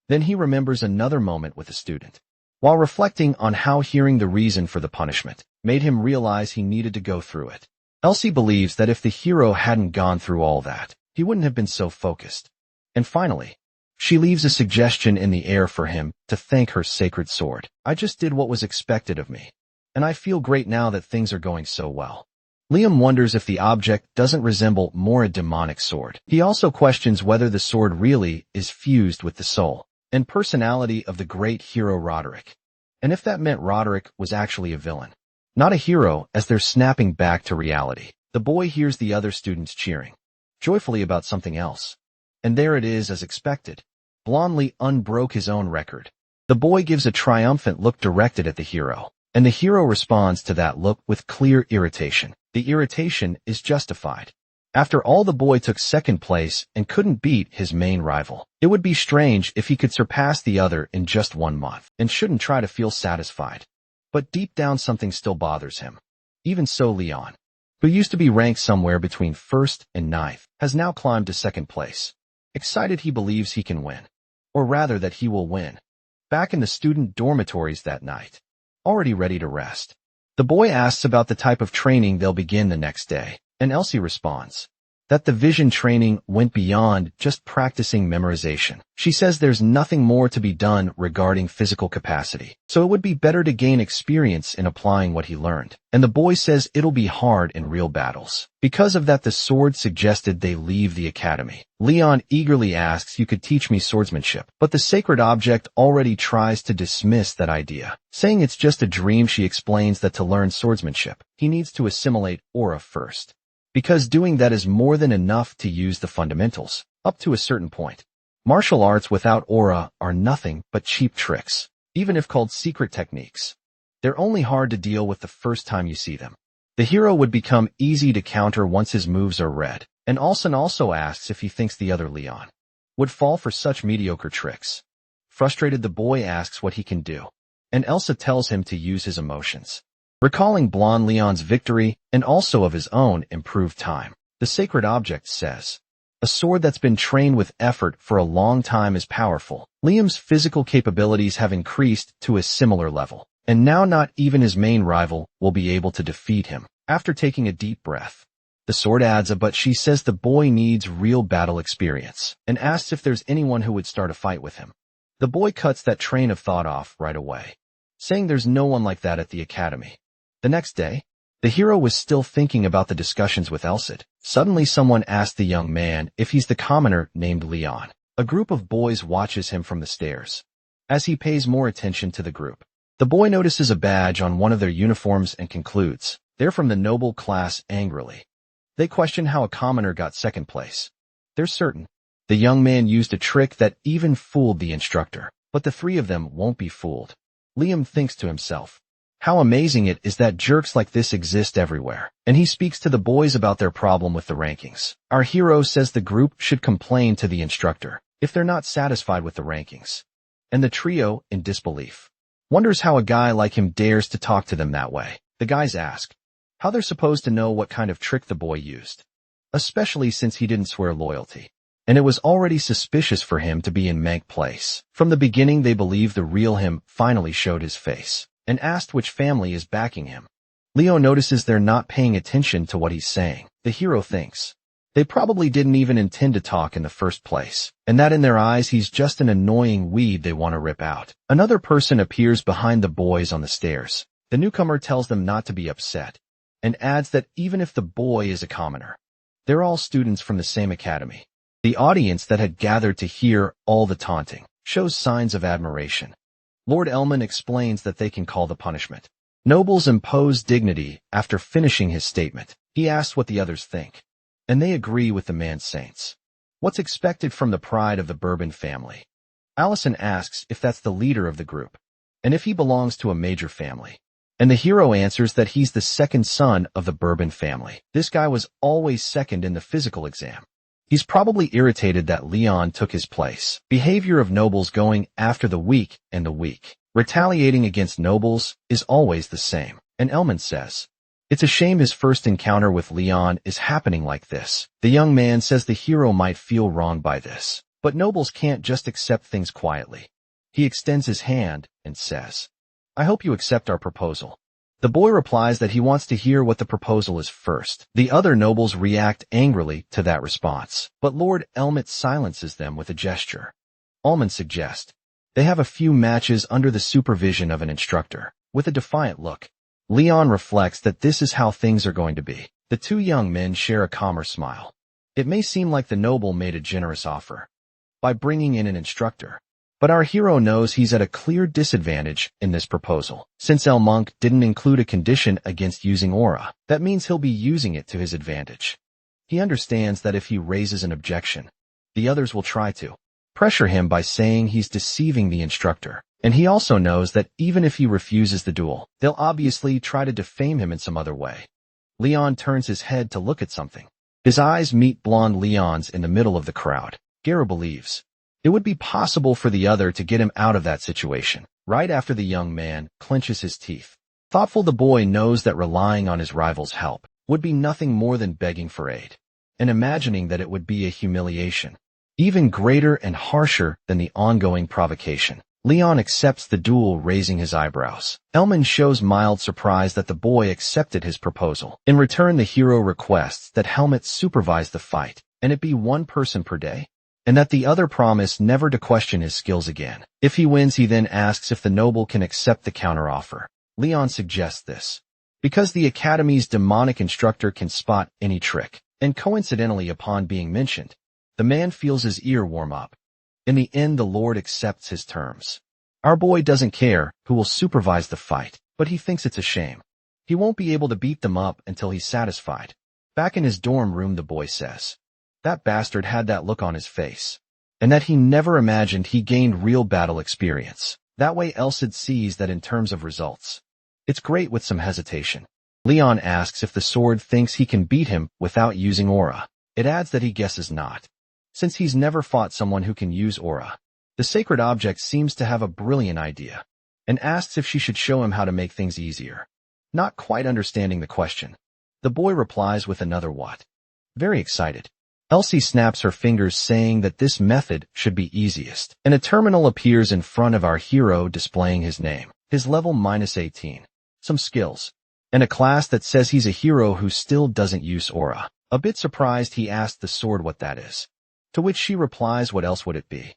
Then he remembers another moment with a student, while reflecting on how hearing the reason for the punishment made him realize he needed to go through it. Elsie believes that if the hero hadn't gone through all that, he wouldn't have been so focused. And finally, she leaves a suggestion in the air for him to thank her sacred sword. I just did what was expected of me, and I feel great now that things are going so well. Liam wonders if the object doesn't resemble more a demonic sword. He also questions whether the sword really is fused with the soul and personality of the great hero Roderick, and if that meant Roderick was actually a villain, not a hero. As they're snapping back to reality, the boy hears the other students cheering joyfully about something else. And there it is, as expected. Blondly unbroke his own record. The boy gives a triumphant look directed at the hero, and the hero responds to that look with clear irritation. The irritation is justified. After all, the boy took second place and couldn't beat his main rival. It would be strange if he could surpass the other in just 1 month, and shouldn't try to feel satisfied. But deep down, something still bothers him. Even so, Leon, who used to be ranked somewhere between 1st and 9th, has now climbed to 2nd place. Excited, he believes he can win. Or rather, that he will win. Back in the student dormitories that night, already ready to rest, the boy asks about the type of training they'll begin the next day, and Elsie responds that the vision training went beyond just practicing memorization. She says there's nothing more to be done regarding physical capacity, so it would be better to gain experience in applying what he learned. And the boy says it'll be hard in real battles. Because of that, the sword suggested they leave the academy. Leon eagerly asks, you could teach me swordsmanship, but the sacred object already tries to dismiss that idea, saying it's just a dream. She explains that to learn swordsmanship, he needs to assimilate aura first, because doing that is more than enough to use the fundamentals, up to a certain point. Martial arts without aura are nothing but cheap tricks, even if called secret techniques. They're only hard to deal with the first time you see them. The hero would become easy to counter once his moves are read, and Olsen also asks if he thinks the other Leon would fall for such mediocre tricks. Frustrated, the boy asks what he can do, and Elsa tells him to use his emotions, recalling blonde Leon's victory and also of his own improved time. The sacred object says, a sword that's been trained with effort for a long time is powerful. Liam's physical capabilities have increased to a similar level, and now not even his main rival will be able to defeat him. After taking a deep breath, the sword adds a but. She says the boy needs real battle experience, and asks if there's anyone who would start a fight with him. The boy cuts that train of thought off right away, saying there's no one like that at the academy. The next day, the hero was still thinking about the discussions with Elsid. Suddenly someone asked the young man if he's the commoner named Leon. A group of boys watches him from the stairs, as he pays more attention to the group. The boy notices a badge on one of their uniforms and concludes, they're from the noble class angrily. They question how a commoner got second place. They're certain. The young man used a trick that even fooled the instructor, but the three of them won't be fooled. Liam thinks to himself, how amazing it is that jerks like this exist everywhere, and he speaks to the boys about their problem with the rankings. Our hero says the group should complain to the instructor if they're not satisfied with the rankings. And the trio, in disbelief, wonders how a guy like him dares to talk to them that way. The guys ask how they're supposed to know what kind of trick the boy used, especially since he didn't swear loyalty. And it was already suspicious for him to be in Mank place. From the beginning they believed the real him finally showed his face and asked which family is backing him. Leo notices they're not paying attention to what he's saying. The hero thinks they probably didn't even intend to talk in the first place, and that in their eyes he's just an annoying weed they want to rip out. Another person appears behind the boys on the stairs. The newcomer tells them not to be upset, and adds that even if the boy is a commoner, they're all students from the same academy. The audience that had gathered to hear all the taunting shows signs of admiration. Lord Elman explains that they can call the punishment. Nobles impose dignity. After finishing his statement, he asks what the others think, and they agree with the man's saints. What's expected from the pride of the Bourbon family? Allison asks if that's the leader of the group, and if he belongs to a major family. And the hero answers that he's the second son of the Bourbon family. This guy was always second in the physical exam. He's probably irritated that Leon took his place. Behavior of nobles going after the weak and the weak, retaliating against nobles, is always the same. And Elman says, it's a shame his first encounter with Leon is happening like this. The young man says the hero might feel wronged by this, but nobles can't just accept things quietly. He extends his hand and says, I hope you accept our proposal. The boy replies that he wants to hear what the proposal is first. The other nobles react angrily to that response, but Lord Elmet silences them with a gesture. Almond suggests they have a few matches under the supervision of an instructor. With a defiant look, Leon reflects that this is how things are going to be. The two young men share a calmer smile. It may seem like the noble made a generous offer by bringing in an instructor, but our hero knows he's at a clear disadvantage in this proposal. Since El Monk didn't include a condition against using aura, that means he'll be using it to his advantage. He understands that if he raises an objection, the others will try to pressure him by saying he's deceiving the instructor. And he also knows that even if he refuses the duel, they'll obviously try to defame him in some other way. Leon turns his head to look at something. His eyes meet blonde Leon's in the middle of the crowd. Gera believes it would be possible for the other to get him out of that situation. Right after the young man clenches his teeth. Thoughtful, the boy knows that relying on his rival's help would be nothing more than begging for aid, and imagining that it would be a humiliation, even greater and harsher than the ongoing provocation. Leon accepts the duel, raising his eyebrows. Elman shows mild surprise that the boy accepted his proposal. In return, the hero requests that Helmet supervise the fight, and it be one person per day, and that the other promise never to question his skills again. If he wins, he then asks if the noble can accept the counteroffer. Leon suggests this because the Academy's demonic instructor can spot any trick, and coincidentally, upon being mentioned, the man feels his ear warm up. In the end, the Lord accepts his terms. Our boy doesn't care who will supervise the fight, but he thinks it's a shame. He won't be able to beat them up until he's satisfied. Back in his dorm room, the boy says that bastard had that look on his face, and that he never imagined he gained real battle experience. That way Elsid sees that in terms of results, it's great with some hesitation. Leon asks if the sword thinks he can beat him without using aura. It adds that he guesses not, since he's never fought someone who can use aura. The sacred object seems to have a brilliant idea, and asks if she should show him how to make things easier. Not quite understanding the question, the boy replies with another what. Very excited, Elsie snaps her fingers, saying that this method should be easiest, and a terminal appears in front of our hero displaying his name, his level -18, some skills, and a class that says he's a hero who still doesn't use aura. A bit surprised, he asks the sword what that is, to which she replies, what else would it be?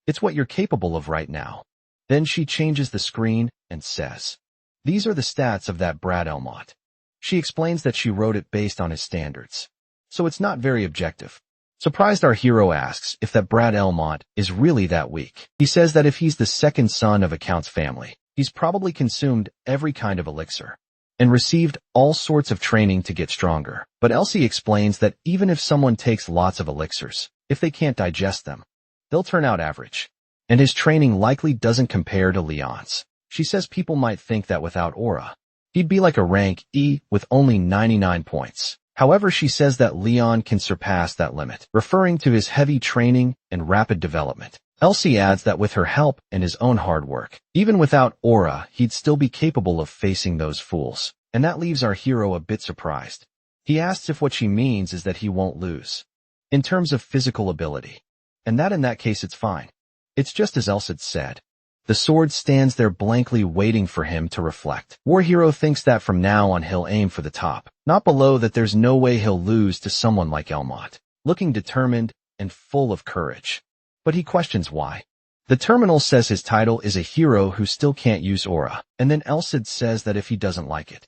It's what you're capable of right now. Then she changes the screen and says, these are the stats of that Brad Elmont. She explains that she wrote it based on his standards, so it's not very objective. Surprised, our hero asks if that Brad Elmont is really that weak. He says that if he's the second son of a count's family, He's probably consumed every kind of elixir and received all sorts of training to get stronger. But Elsie explains that even if someone takes lots of elixirs, if they can't digest them, they'll turn out average. And his training likely doesn't compare to Leon's. She says people might think that without aura, he'd be like a rank E with only 99 points. However, she says that Leon can surpass that limit, referring to his heavy training and rapid development. Elsie adds that with her help and his own hard work, even without aura, he'd still be capable of facing those fools. And that leaves our hero a bit surprised. He asks if what she means is that he won't lose in terms of physical ability. And that in that case it's fine. It's just as Elsid said. The sword stands there blankly waiting for him to reflect. War hero thinks that from now on he'll aim for the top, not below, that there's no way he'll lose to someone like Elmont, looking determined and full of courage. But he questions why. The terminal says his title is a hero who still can't use aura, and then Elsid says that if he doesn't like it,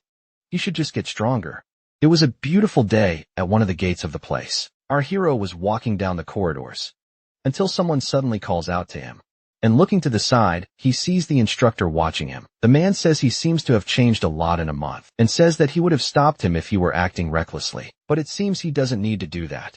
he should just get stronger. It was a beautiful day at one of the gates of the place. Our hero was walking down the corridors until someone suddenly calls out to him. And looking to the side, he sees the instructor watching him. The man says he seems to have changed a lot in a month, and says that he would have stopped him if he were acting recklessly. But it seems he doesn't need to do that.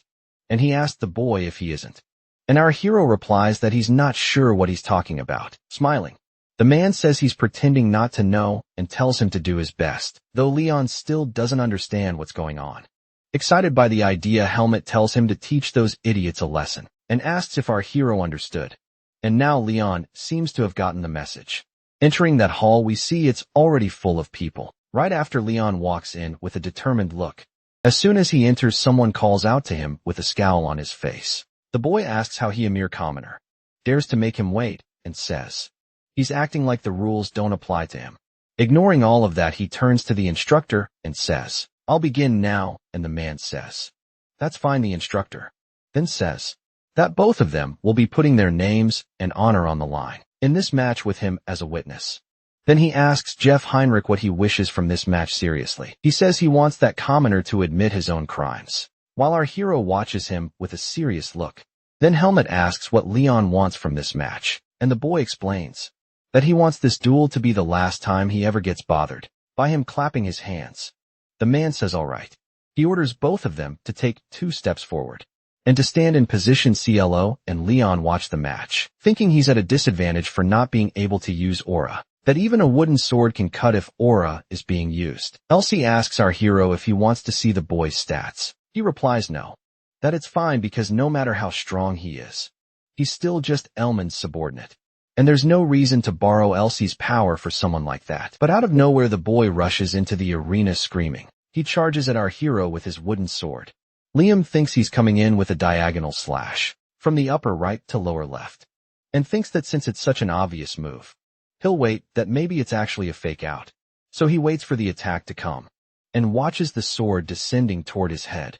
And he asked the boy if he isn't. And our hero replies that he's not sure what he's talking about, smiling. The man says he's pretending not to know and tells him to do his best, though Leon still doesn't understand what's going on. Excited by the idea, Helmet tells him to teach those idiots a lesson, and asks if our hero understood. And now Leon seems to have gotten the message. Entering that hall, we see it's already full of people. Right after Leon walks in with a determined look. As soon as he enters, someone calls out to him with a scowl on his face. The boy asks how he, a mere commoner, dares to make him wait, and says he's acting like the rules don't apply to him. Ignoring all of that, he turns to the instructor and says, "I'll begin now," and the man says, "That's fine." The instructor then says that both of them will be putting their names and honor on the line in this match with him as a witness. Then he asks Jeff Heinrich what he wishes from this match. Seriously, he says he wants that commoner to admit his own crimes, while our hero watches him with a serious look. Then Helmet asks what Leon wants from this match, and the boy explains that he wants this duel to be the last time he ever gets bothered by him clapping his hands. The man says all right. He orders both of them to take 2 steps forward and to stand in position. CLO and Leon watch the match, thinking he's at a disadvantage for not being able to use aura, that even a wooden sword can cut if aura is being used. Elsie asks our hero if he wants to see the boy's stats. He replies no, that it's fine because no matter how strong he is, he's still just Elman's subordinate. And there's no reason to borrow Elsie's power for someone like that. But out of nowhere, the boy rushes into the arena screaming. He charges at our hero with his wooden sword. Liam thinks he's coming in with a diagonal slash from the upper right to lower left, and thinks that since it's such an obvious move, he'll wait, that maybe it's actually a fake out. So he waits for the attack to come and watches the sword descending toward his head.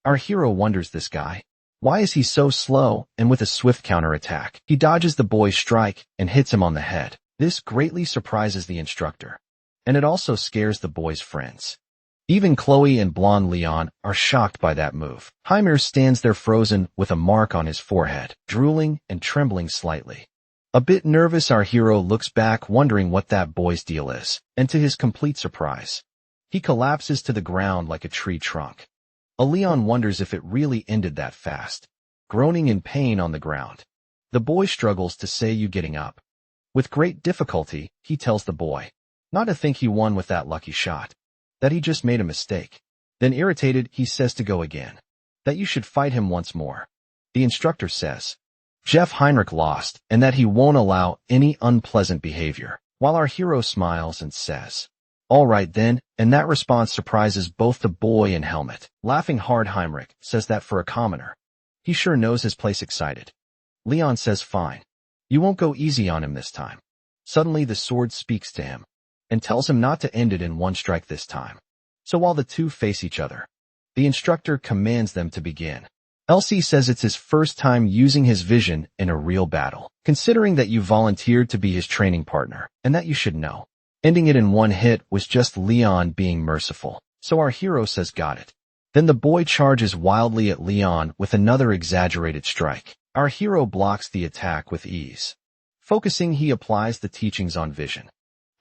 Our hero wonders, this guy, why is he so slow? And with a swift counterattack, he dodges the boy's strike and hits him on the head. This greatly surprises the instructor, and it also scares the boy's friends. Even Chloe and blonde Leon are shocked by that move. Heimer stands there frozen with a mark on his forehead, drooling and trembling slightly. A bit nervous, our hero looks back, wondering what that boy's deal is, and to his complete surprise, he collapses to the ground like a tree trunk. Leon wonders if it really ended that fast, groaning in pain on the ground. The boy struggles to say you getting up. With great difficulty, he tells the boy not to think he won with that lucky shot, that he just made a mistake. Then irritated, he says to go again, that you should fight him once more. The instructor says Jeff Heinrich lost, and that he won't allow any unpleasant behavior, while our hero smiles and says, "All right then," and that response surprises both the boy and Helmet. Laughing hard, Heinrich says that for a commoner, he sure knows his place. Excited, Leon says, "Fine. You won't go easy on him this time." Suddenly the sword speaks to him and tells him not to end it in one strike this time. So while the two face each other, the instructor commands them to begin. Elsie says it's his first time using his vision in a real battle, considering that you volunteered to be his training partner, and that you should know. Ending it in one hit was just Leon being merciful. So our hero says got it. Then the boy charges wildly at Leon with another exaggerated strike. Our hero blocks the attack with ease. Focusing, he applies the teachings on vision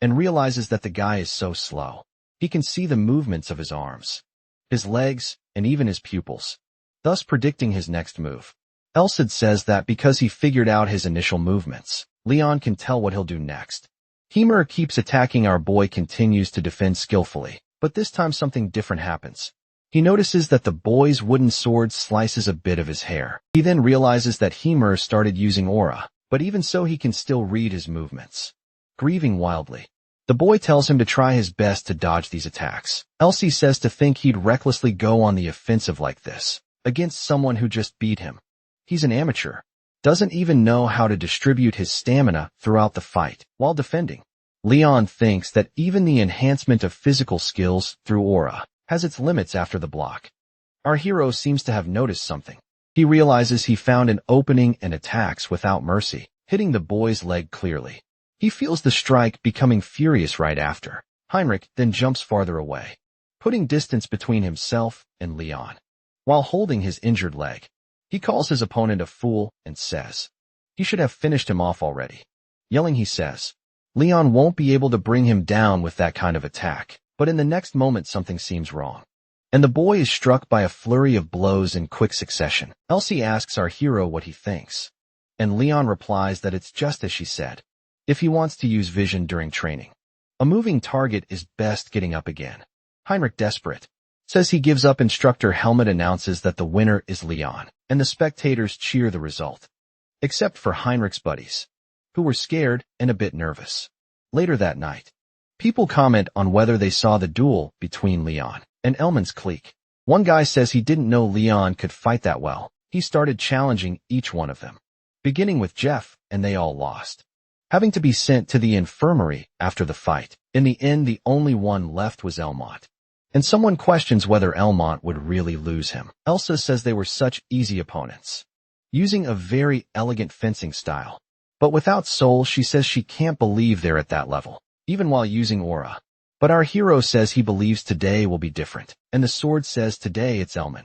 and realizes that the guy is so slow. He can see the movements of his arms, his legs, and even his pupils, thus predicting his next move. Elsid says that because he figured out his initial movements, Leon can tell what he'll do next. Hemur keeps attacking. Our boy continues to defend skillfully, but this time something different happens. He notices that the boy's wooden sword slices a bit of his hair. He then realizes that Hemur started using aura, but even so he can still read his movements. Grieving wildly, the boy tells him to try his best to dodge these attacks. Elsie says to think he'd recklessly go on the offensive like this, against someone who just beat him. He's an amateur, doesn't even know how to distribute his stamina throughout the fight while defending. Leon thinks that even the enhancement of physical skills through aura has its limits after the block. Our hero seems to have noticed something. He realizes he found an opening and attacks without mercy, hitting the boy's leg clearly. He feels the strike, becoming furious right after. Heinrich then jumps farther away, putting distance between himself and Leon. While holding his injured leg, he calls his opponent a fool and says he should have finished him off already. Yelling, he says Leon won't be able to bring him down with that kind of attack, but in the next moment something seems wrong, and the boy is struck by a flurry of blows in quick succession. Elsie asks our hero what he thinks, and Leon replies that it's just as she said. If he wants to use vision during training, a moving target is best getting up again. Heinrich, desperate, says he gives up. Instructor Helmut announces that the winner is Leon, and the spectators cheer the result, except for Heinrich's buddies, who were scared and a bit nervous. Later that night, people comment on whether they saw the duel between Leon and Elman's clique. One guy says he didn't know Leon could fight that well. He started challenging each one of them, beginning with Jeff, and they all lost, having to be sent to the infirmary after the fight. In the end, the only one left was Elmont, and someone questions whether Elmont would really lose him. Elsa says they were such easy opponents, using a very elegant fencing style, but without soul. She says she can't believe they're at that level, even while using aura. But our hero says he believes today will be different, and the sword says today it's Elman,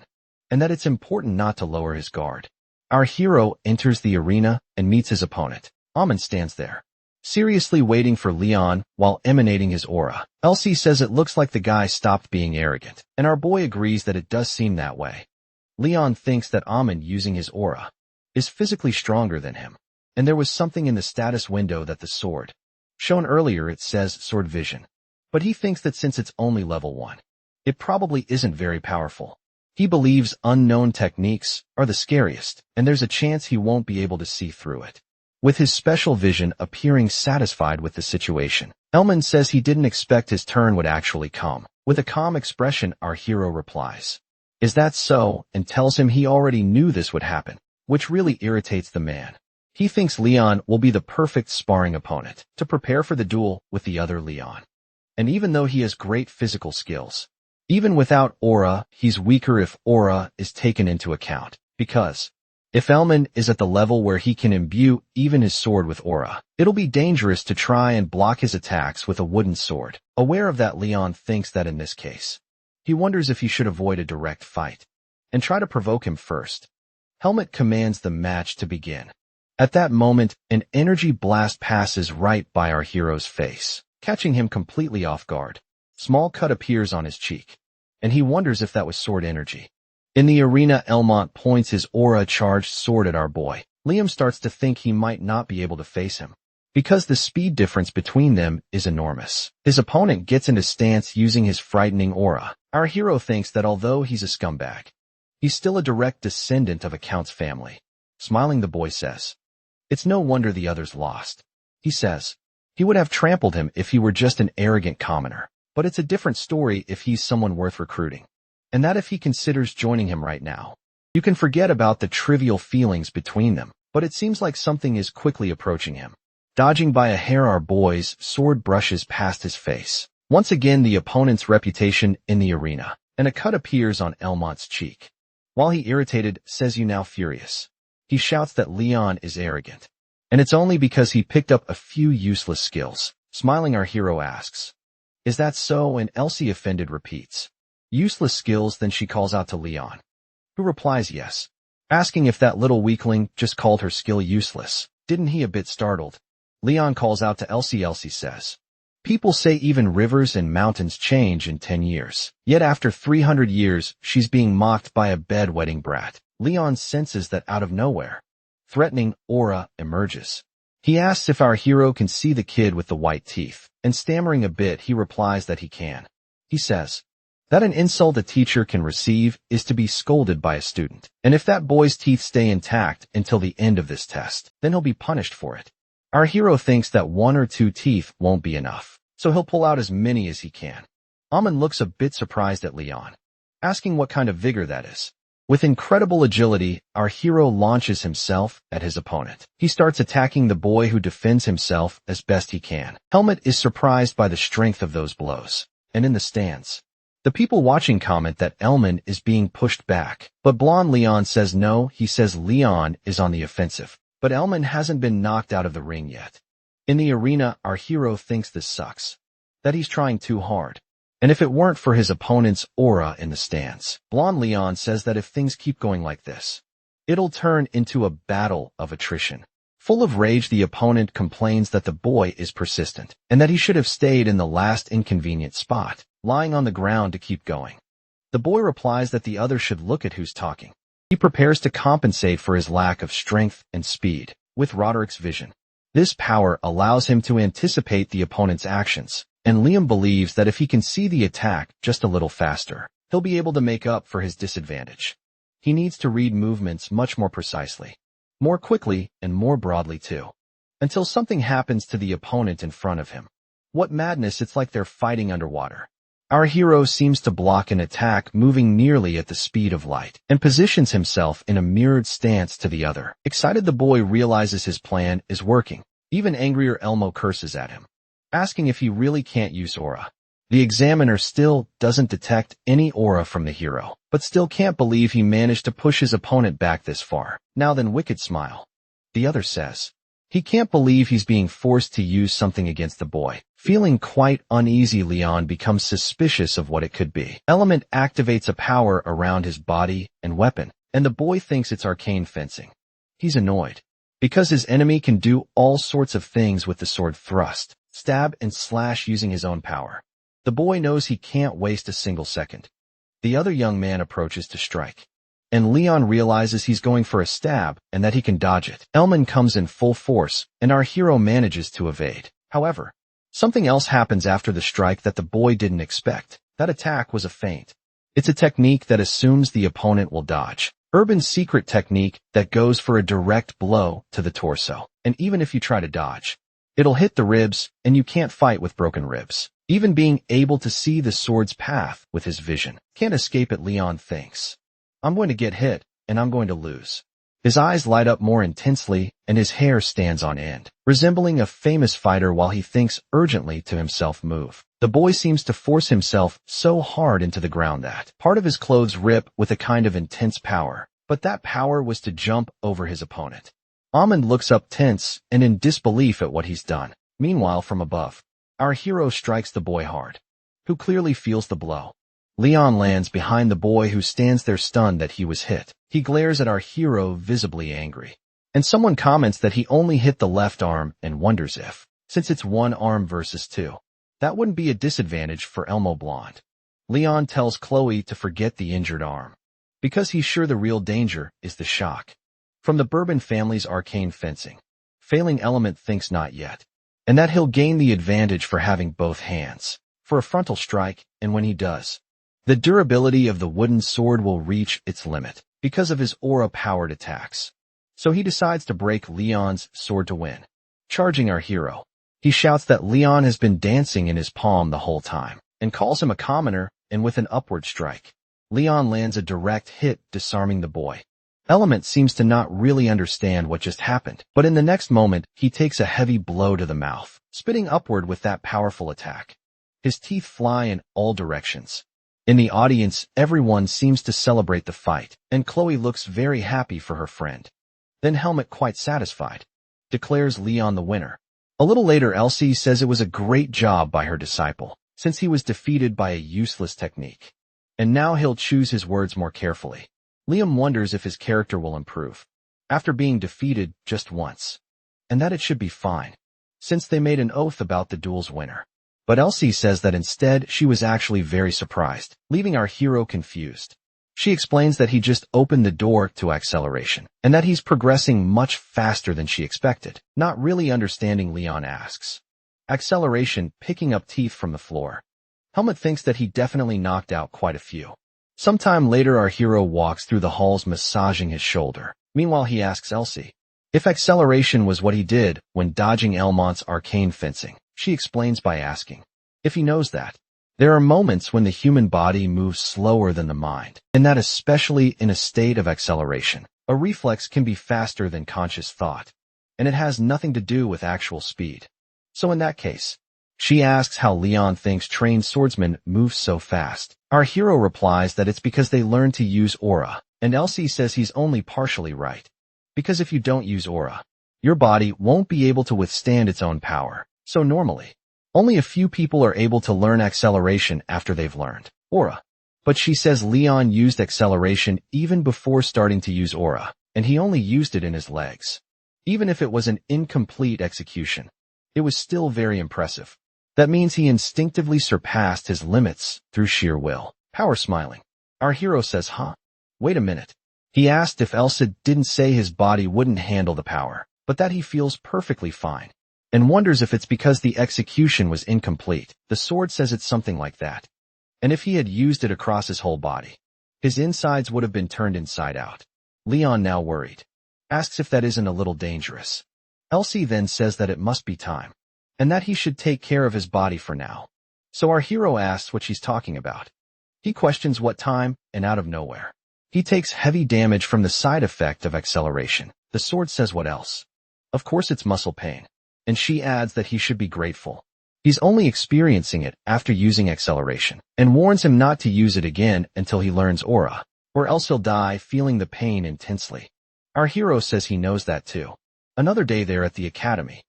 and that it's important not to lower his guard. Our hero enters the arena and meets his opponent. Amon stands there, seriously waiting for Leon while emanating his aura. Elsie says it looks like the guy stopped being arrogant, and our boy agrees that it does seem that way. Leon thinks that Amon, using his aura, is physically stronger than him, and there was something in the status window that the sword shown earlier, it says sword vision, but he thinks that since it's only level 1, it probably isn't very powerful. He believes unknown techniques are the scariest, and there's a chance he won't be able to see through it. With his special vision appearing satisfied with the situation, Elman says he didn't expect his turn would actually come. With a calm expression, our hero replies, "Is that so?" and tells him he already knew this would happen, which really irritates the man. He thinks Leon will be the perfect sparring opponent to prepare for the duel with the other Leon. And even though he has great physical skills, even without aura, he's weaker if aura is taken into account, because if Elman is at the level where he can imbue even his sword with aura, it'll be dangerous to try and block his attacks with a wooden sword. Aware of that, Leon thinks that in this case, he wonders if he should avoid a direct fight and try to provoke him first. Helmut commands the match to begin. At that moment, an energy blast passes right by our hero's face, catching him completely off guard. Small cut appears on his cheek, and he wonders if that was sword energy. In the arena, Elmont points his aura-charged sword at our boy. Liam starts to think he might not be able to face him, because the speed difference between them is enormous. His opponent gets into stance using his frightening aura. Our hero thinks that although he's a scumbag, he's still a direct descendant of a count's family. Smiling, the boy says, "It's no wonder the others lost." He says he would have trampled him if he were just an arrogant commoner, but it's a different story if he's someone worth recruiting, and that if he considers joining him right now. You can forget about the trivial feelings between them, but it seems like something is quickly approaching him. Dodging by a hair, our boy's sword brushes past his face. Once again, the opponent's reputation in the arena, and a cut appears on Elmont's cheek. While he, irritated, says, "You now furious?" He shouts that Leon is arrogant, and it's only because he picked up a few useless skills. Smiling, our hero asks, "Is that so?" and Elsie, offended, repeats, "Useless skills?" Then she calls out to Leon, who replies yes, asking if that little weakling just called her skill useless. Didn't he? A bit startled, Leon calls out to Elsie. Elsie says, People say even rivers and mountains change in 10 years. Yet after 300 years, she's being mocked by a bedwetting brat. Leon senses that out of nowhere. Threatening aura emerges. He asks if our hero can see the kid with the white teeth, and stammering a bit, he replies that he can. He says that an insult a teacher can receive is to be scolded by a student, and if that boy's teeth stay intact until the end of this test, then he'll be punished for it. Our hero thinks that 1 or 2 teeth won't be enough, so he'll pull out as many as he can. Amon looks a bit surprised at Leon, asking what kind of vigor that is. With incredible agility, our hero launches himself at his opponent. He starts attacking the boy, who defends himself as best he can. Helmet is surprised by the strength of those blows. And in the stands, the people watching comment that Elman is being pushed back. But blonde Leon says no. He says Leon is on the offensive. But Elman hasn't been knocked out of the ring yet. In the arena, our hero thinks this sucks, that he's trying too hard. And if it weren't for his opponent's aura in the stands, blonde Leon says that if things keep going like this, it'll turn into a battle of attrition. Full of rage, the opponent complains that the boy is persistent, and that he should have stayed in the last inconvenient spot, lying on the ground to keep going. The boy replies that the other should look at who's talking. He prepares to compensate for his lack of strength and speed with Roderick's vision. This power allows him to anticipate the opponent's actions, and Liam believes that if he can see the attack just a little faster, he'll be able to make up for his disadvantage. He needs to read movements much more precisely, more quickly, and more broadly too, until something happens to the opponent in front of him. What madness, it's like they're fighting underwater. Our hero seems to block an attack, moving nearly at the speed of light, and positions himself in a mirrored stance to the other. Excited, the boy realizes his plan is working. Even angrier, Elmo curses at him, asking if he really can't use aura. The examiner still doesn't detect any aura from the hero, but still can't believe he managed to push his opponent back this far. Now then, wicked smile. The other says he can't believe he's being forced to use something against the boy. Feeling quite uneasy, Leon becomes suspicious of what it could be. Element activates a power around his body and weapon, and the boy thinks it's arcane fencing. He's annoyed because his enemy can do all sorts of things with the sword thrust, stab, and slash using his own power. The boy knows he can't waste a single second. The other young man approaches to strike, and Leon realizes he's going for a stab and that he can dodge it. Elman comes in full force, and our hero manages to evade. However, something else happens after the strike that the boy didn't expect. That attack was a feint. It's a technique that assumes the opponent will dodge. Urban's secret technique that goes for a direct blow to the torso. And even if you try to dodge, it'll hit the ribs, and you can't fight with broken ribs. Even being able to see the sword's path with his vision can't escape it, Leon thinks. I'm going to get hit, and I'm going to lose. His eyes light up more intensely, and his hair stands on end, resembling a famous fighter while he thinks urgently to himself, move. The boy seems to force himself so hard into the ground that part of his clothes rip with a kind of intense power, but that power was to jump over his opponent. Amon looks up tense and in disbelief at what he's done. Meanwhile, from above, our hero strikes the boy hard, who clearly feels the blow. Leon lands behind the boy, who stands there stunned that he was hit. He glares at our hero, visibly angry. And someone comments that he only hit the left arm and wonders if, since it's 1 arm versus 2, that wouldn't be a disadvantage for Elmo Blonde. Leon tells Chloe to forget the injured arm, because he's sure the real danger is the shock from the Bourbon family's arcane fencing. Failing Element thinks not yet, and that he'll gain the advantage for having both hands for a frontal strike, and when he does, the durability of the wooden sword will reach its limit because of his aura-powered attacks. So he decides to break Leon's sword to win. Charging our hero, he shouts that Leon has been dancing in his palm the whole time, and calls him a commoner, and with an upward strike, Leon lands a direct hit, disarming the boy. Element seems to not really understand what just happened, but in the next moment, he takes a heavy blow to the mouth, spitting upward with that powerful attack. His teeth fly in all directions. In the audience, everyone seems to celebrate the fight, and Chloe looks very happy for her friend. Then Helmet, quite satisfied, declares Leon the winner. A little later, Elsie says it was a great job by her disciple, since he was defeated by a useless technique. And now he'll choose his words more carefully. Liam wonders if his character will improve after being defeated just once, and that it should be fine, since they made an oath about the duel's winner. But Elsie says that instead she was actually very surprised, leaving our hero confused. She explains that he just opened the door to acceleration, and that he's progressing much faster than she expected. Not really understanding, Leon asks. Acceleration, picking up teeth from the floor. Helmut thinks that he definitely knocked out quite a few. Sometime later our hero walks through the halls massaging his shoulder. Meanwhile he asks Elsie if acceleration was what he did when dodging Elmont's arcane fencing. She explains by asking if he knows that. There are moments when the human body moves slower than the mind, and that especially in a state of acceleration. A reflex can be faster than conscious thought, and it has nothing to do with actual speed. So in that case, she asks how Leon thinks trained swordsmen move so fast. Our hero replies that it's because they learn to use aura, and Elsie says he's only partially right. Because if you don't use aura, your body won't be able to withstand its own power. So normally, only a few people are able to learn acceleration after they've learned aura. But she says Leon used acceleration even before starting to use aura, and he only used it in his legs. Even if it was an incomplete execution, it was still very impressive. That means he instinctively surpassed his limits through sheer will. Power. Smiling, our hero says, huh? Wait a minute. He asked if Elsid didn't say his body wouldn't handle the power, but that he feels perfectly fine, and wonders if it's because the execution was incomplete. The sword says it's something like that. And if he had used it across his whole body, his insides would have been turned inside out. Leon, now worried, asks if that isn't a little dangerous. Elsie then says that it must be time, and that he should take care of his body for now. So our hero asks what she's talking about. He questions what time, and out of nowhere, he takes heavy damage from the side effect of acceleration. The sword says what else? Of course it's muscle pain. And she adds that he should be grateful. He's only experiencing it after using acceleration, and warns him not to use it again until he learns aura, or else he'll die feeling the pain intensely. Our hero says he knows that too. Another day there at the academy,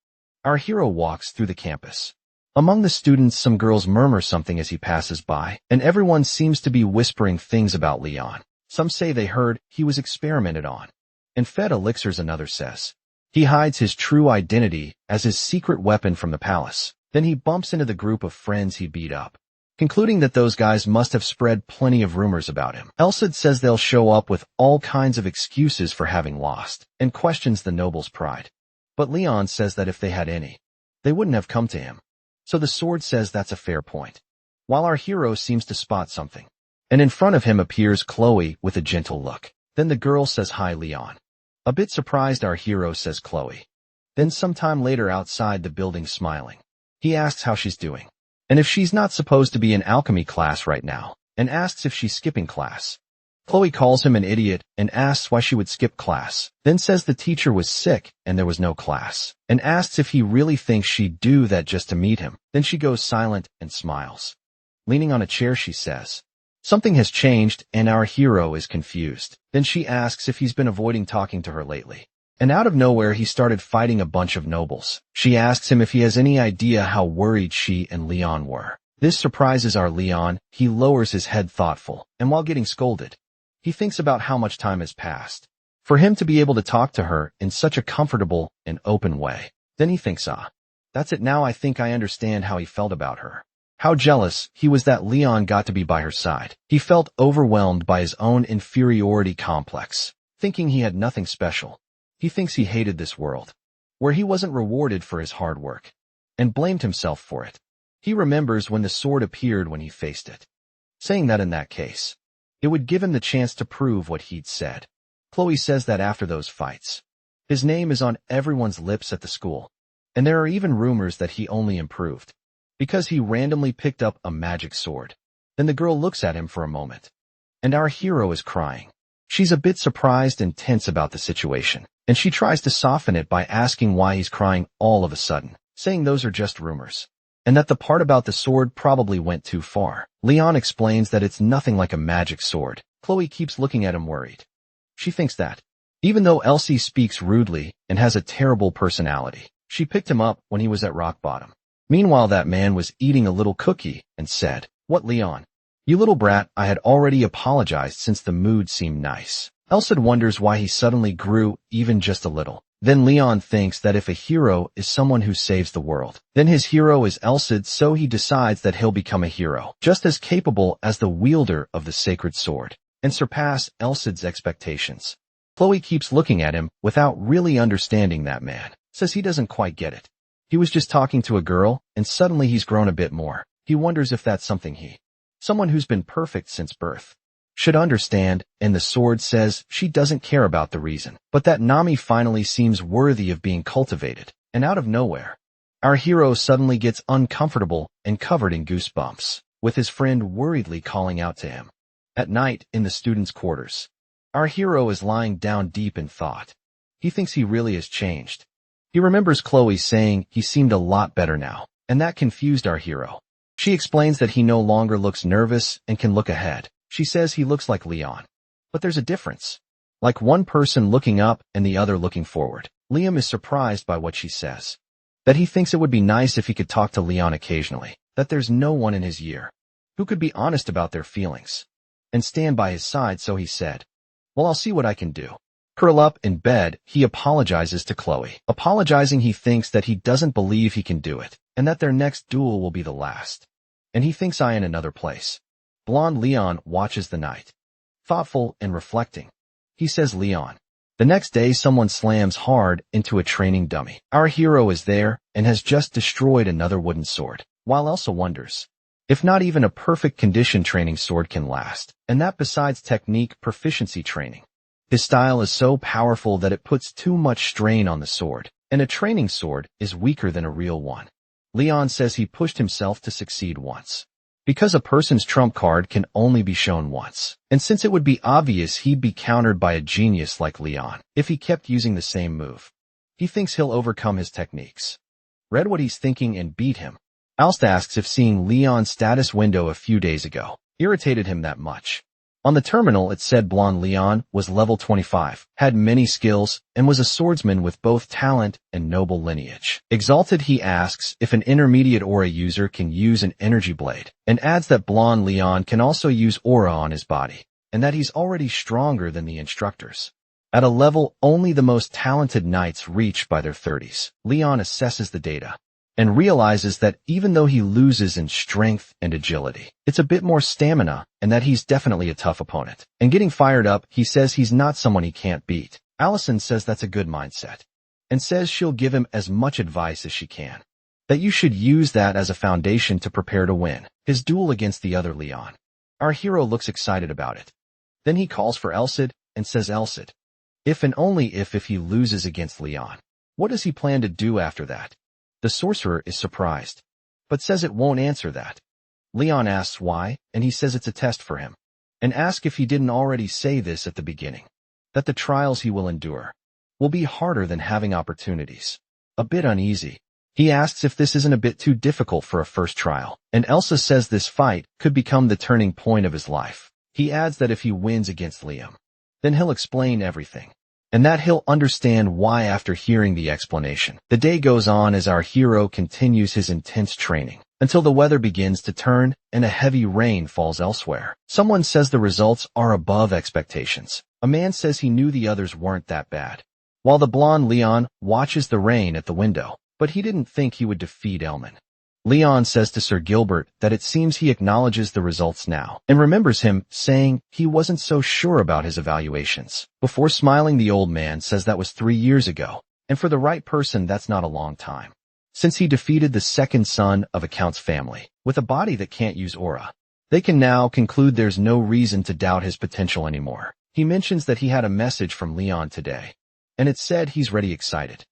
our hero walks through the campus. Among the students, some girls murmur something as he passes by, and everyone seems to be whispering things about Leon. Some say they heard he was experimented on and fed elixirs. Another says he hides his true identity as his secret weapon from the palace. Then he bumps into the group of friends he beat up, concluding that those guys must have spread plenty of rumors about him. Elsid says they'll show up with all kinds of excuses for having lost, and questions the noble's pride. But Leon says that if they had any, they wouldn't have come to him. So the sword says that's a fair point. While our hero seems to spot something, and in front of him appears Chloe with a gentle look. Then the girl says, "Hi, Leon." A bit surprised, our hero says Chloe. Then sometime later outside the building, smiling, he asks how she's doing, and if she's not supposed to be in alchemy class right now, and asks if she's skipping class. Chloe calls him an idiot and asks why she would skip class, then says the teacher was sick and there was no class, and asks if he really thinks she'd do that just to meet him. Then she goes silent and smiles. Leaning on a chair, she says something has changed, and our hero is confused. Then she asks if he's been avoiding talking to her lately. And out of nowhere he started fighting a bunch of nobles. She asks him if he has any idea how worried she and Leon were. This surprises our Leon. He lowers his head thoughtful, and while getting scolded, he thinks about how much time has passed for him to be able to talk to her in such a comfortable and open way. Then he thinks, that's it now. I think I understand how he felt about her. How jealous he was that Leon got to be by her side. He felt overwhelmed by his own inferiority complex, thinking he had nothing special. He thinks he hated this world, where he wasn't rewarded for his hard work, and blamed himself for it. He remembers when the sword appeared when he faced it, saying that in that case, it would give him the chance to prove what he'd said. Chloe says that after those fights, his name is on everyone's lips at the school, and there are even rumors that he only improved because he randomly picked up a magic sword. Then the girl looks at him for a moment, and our hero is crying. She's a bit surprised and tense about the situation, and she tries to soften it by asking why he's crying all of a sudden, saying those are just rumors, and that the part about the sword probably went too far. Leon explains that it's nothing like a magic sword. Chloe keeps looking at him worried. She thinks that, even though Elsie speaks rudely and has a terrible personality, she picked him up when he was at rock bottom. Meanwhile, that man was eating a little cookie and said, "What, Leon? You little brat." I had already apologized since the mood seemed nice. Elsid wonders why he suddenly grew even just a little. Then Leon thinks that if a hero is someone who saves the world, then his hero is Elsid, so he decides that he'll become a hero, just as capable as the wielder of the sacred sword, and surpass Elsid's expectations. Chloe keeps looking at him without really understanding that man, says he doesn't quite get it. He was just talking to a girl, and suddenly he's grown a bit more. He wonders if that's something someone who's been perfect since birth, should understand, and the sword says she doesn't care about the reason, but that NgocMy finally seems worthy of being cultivated, and out of nowhere, our hero suddenly gets uncomfortable and covered in goosebumps, with his friend worriedly calling out to him. At night, in the students' quarters, our hero is lying down deep in thought. He thinks he really has changed. He remembers Chloe saying he seemed a lot better now, and that confused our hero. She explains that he no longer looks nervous and can look ahead. She says he looks like Leon. But there's a difference. Like one person looking up and the other looking forward. Liam is surprised by what she says. That he thinks it would be nice if he could talk to Leon occasionally. That there's no one in his year who could be honest about their feelings and stand by his side, so he said, "Well, I'll see what I can do." Curl up in bed, he apologizes to Chloe. Apologizing, he thinks that he doesn't believe he can do it, and that their next duel will be the last. And he thinks in another place. Blonde Leon watches the night, thoughtful and reflecting. He says, "Leon." The next day, someone slams hard into a training dummy. Our hero is there and has just destroyed another wooden sword, while Elsa wonders if not even a perfect condition training sword can last, and that besides technique proficiency training. His style is so powerful that it puts too much strain on the sword, and a training sword is weaker than a real one. Leon says he pushed himself to succeed once. Because a person's trump card can only be shown once, and since it would be obvious he'd be countered by a genius like Leon if he kept using the same move. He thinks he'll overcome his techniques. Read what he's thinking and beat him. Alst asks if seeing Leon's status window a few days ago irritated him that much. On the terminal it said blonde Leon was level 25, had many skills, and was a swordsman with both talent and noble lineage. Exalted, he asks if an intermediate aura user can use an energy blade, and adds that blonde Leon can also use aura on his body, and that he's already stronger than the instructors. At a level only the most talented knights reach by their 30s, Leon assesses the data and realizes that even though he loses in strength and agility, it's a bit more stamina, and that he's definitely a tough opponent. And getting fired up, he says he's not someone he can't beat. Allison says that's a good mindset, and says she'll give him as much advice as she can. That you should use that as a foundation to prepare to win his duel against the other Leon. Our hero looks excited about it. Then he calls for Elsid and says, "Elsid, if and only if he loses against Leon, what does he plan to do after that?" The sorcerer is surprised, but says it won't answer that. Leon asks why, and he says it's a test for him, and asks if he didn't already say this at the beginning, that the trials he will endure will be harder than having opportunities. A bit uneasy, he asks if this isn't a bit too difficult for a first trial, and Elsa says this fight could become the turning point of his life. He adds that if he wins against Liam, then he'll explain everything, and that he'll understand why after hearing the explanation. The day goes on as our hero continues his intense training, until the weather begins to turn and a heavy rain falls elsewhere. Someone says the results are above expectations. A man says he knew the others weren't that bad. While the blonde Leon watches the rain at the window, but he didn't think he would defeat Elman. Leon says to Sir Gilbert that it seems he acknowledges the results now, and remembers him saying he wasn't so sure about his evaluations. Before smiling, the old man says that was 3 years ago, and for the right person that's not a long time, since he defeated the second son of a count's family, with a body that can't use aura. They can now conclude there's no reason to doubt his potential anymore. He mentions that he had a message from Leon today, and it said he's ready excited.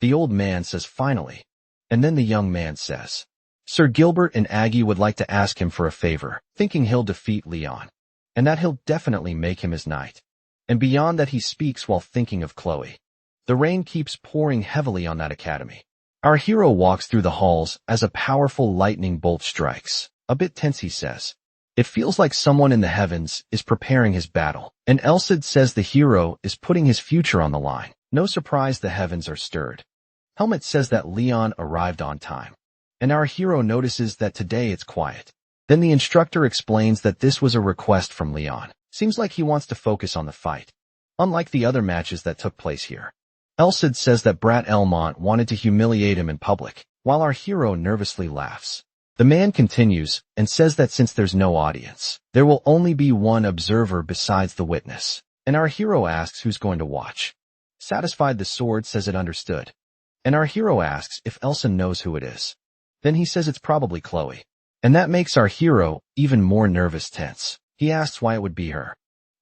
The old man says finally, and then the young man says, Sir Gilbert and Aggie would like to ask him for a favor, thinking he'll defeat Leon, and that he'll definitely make him his knight. And beyond that, he speaks while thinking of Chloe. The rain keeps pouring heavily on that academy. Our hero walks through the halls as a powerful lightning bolt strikes. A bit tense, he says. It feels like someone in the heavens is preparing his battle, and Elsid says the hero is putting his future on the line. No surprise the heavens are stirred. Helmet says that Leon arrived on time, and our hero notices that today it's quiet. Then the instructor explains that this was a request from Leon. Seems like he wants to focus on the fight, unlike the other matches that took place here. Elsid says that Brat Elmont wanted to humiliate him in public, while our hero nervously laughs. The man continues and says that since there's no audience, there will only be one observer besides the witness, and our hero asks who's going to watch. Satisfied, the sword says it understood, and our hero asks if Elsid knows who it is. Then he says it's probably Chloe, and that makes our hero even more nervous, tense. He asks why it would be her.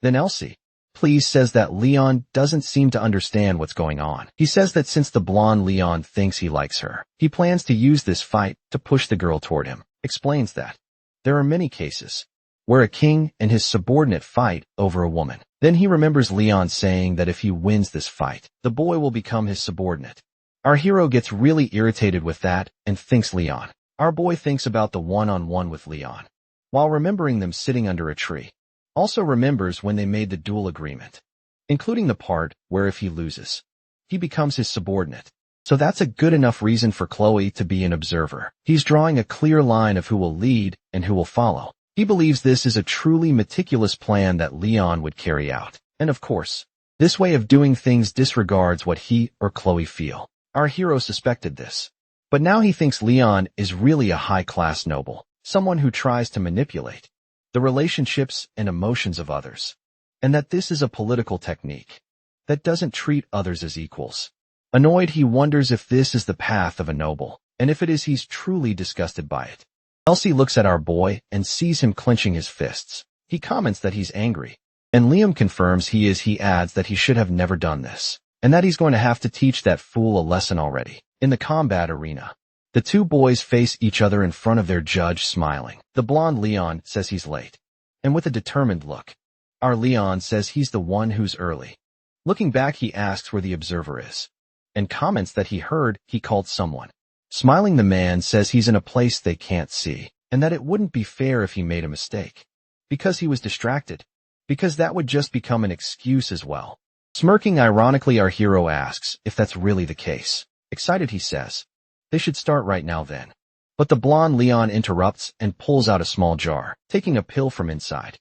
Then Elsie, please, says that Leon doesn't seem to understand what's going on. He says that since the blonde Leon thinks he likes her, he plans to use this fight to push the girl toward him. Explains that there are many cases where a king and his subordinate fight over a woman. Then he remembers Leon saying that if he wins this fight, the boy will become his subordinate. Our hero gets really irritated with that and thinks Leon. Our boy thinks about the one-on-one with Leon, while remembering them sitting under a tree. Also remembers when they made the duel agreement, including the part where if he loses, he becomes his subordinate. So that's a good enough reason for Chloe to be an observer. He's drawing a clear line of who will lead and who will follow. He believes this is a truly meticulous plan that Leon would carry out. And of course, this way of doing things disregards what he or Chloe feel. Our hero suspected this, but now he thinks Leon is really a high-class noble, someone who tries to manipulate the relationships and emotions of others, and that this is a political technique that doesn't treat others as equals. Annoyed, he wonders if this is the path of a noble, and if it is, he's truly disgusted by it. Elsie looks at our boy and sees him clenching his fists. He comments that he's angry, and Liam confirms he is. He adds that he should have never done this, and that he's going to have to teach that fool a lesson already. In the combat arena, the two boys face each other in front of their judge, smiling. The blonde Leon says he's late, and with a determined look, our Leon says he's the one who's early. Looking back, he asks where the observer is, and comments that he heard he called someone. Smiling, the man says he's in a place they can't see, and that it wouldn't be fair if he made a mistake, because he was distracted, because that would just become an excuse as well. Smirking ironically, our hero asks if that's really the case. Excited, he says they should start right now then. But the blonde Leon interrupts and pulls out a small jar, taking a pill from inside.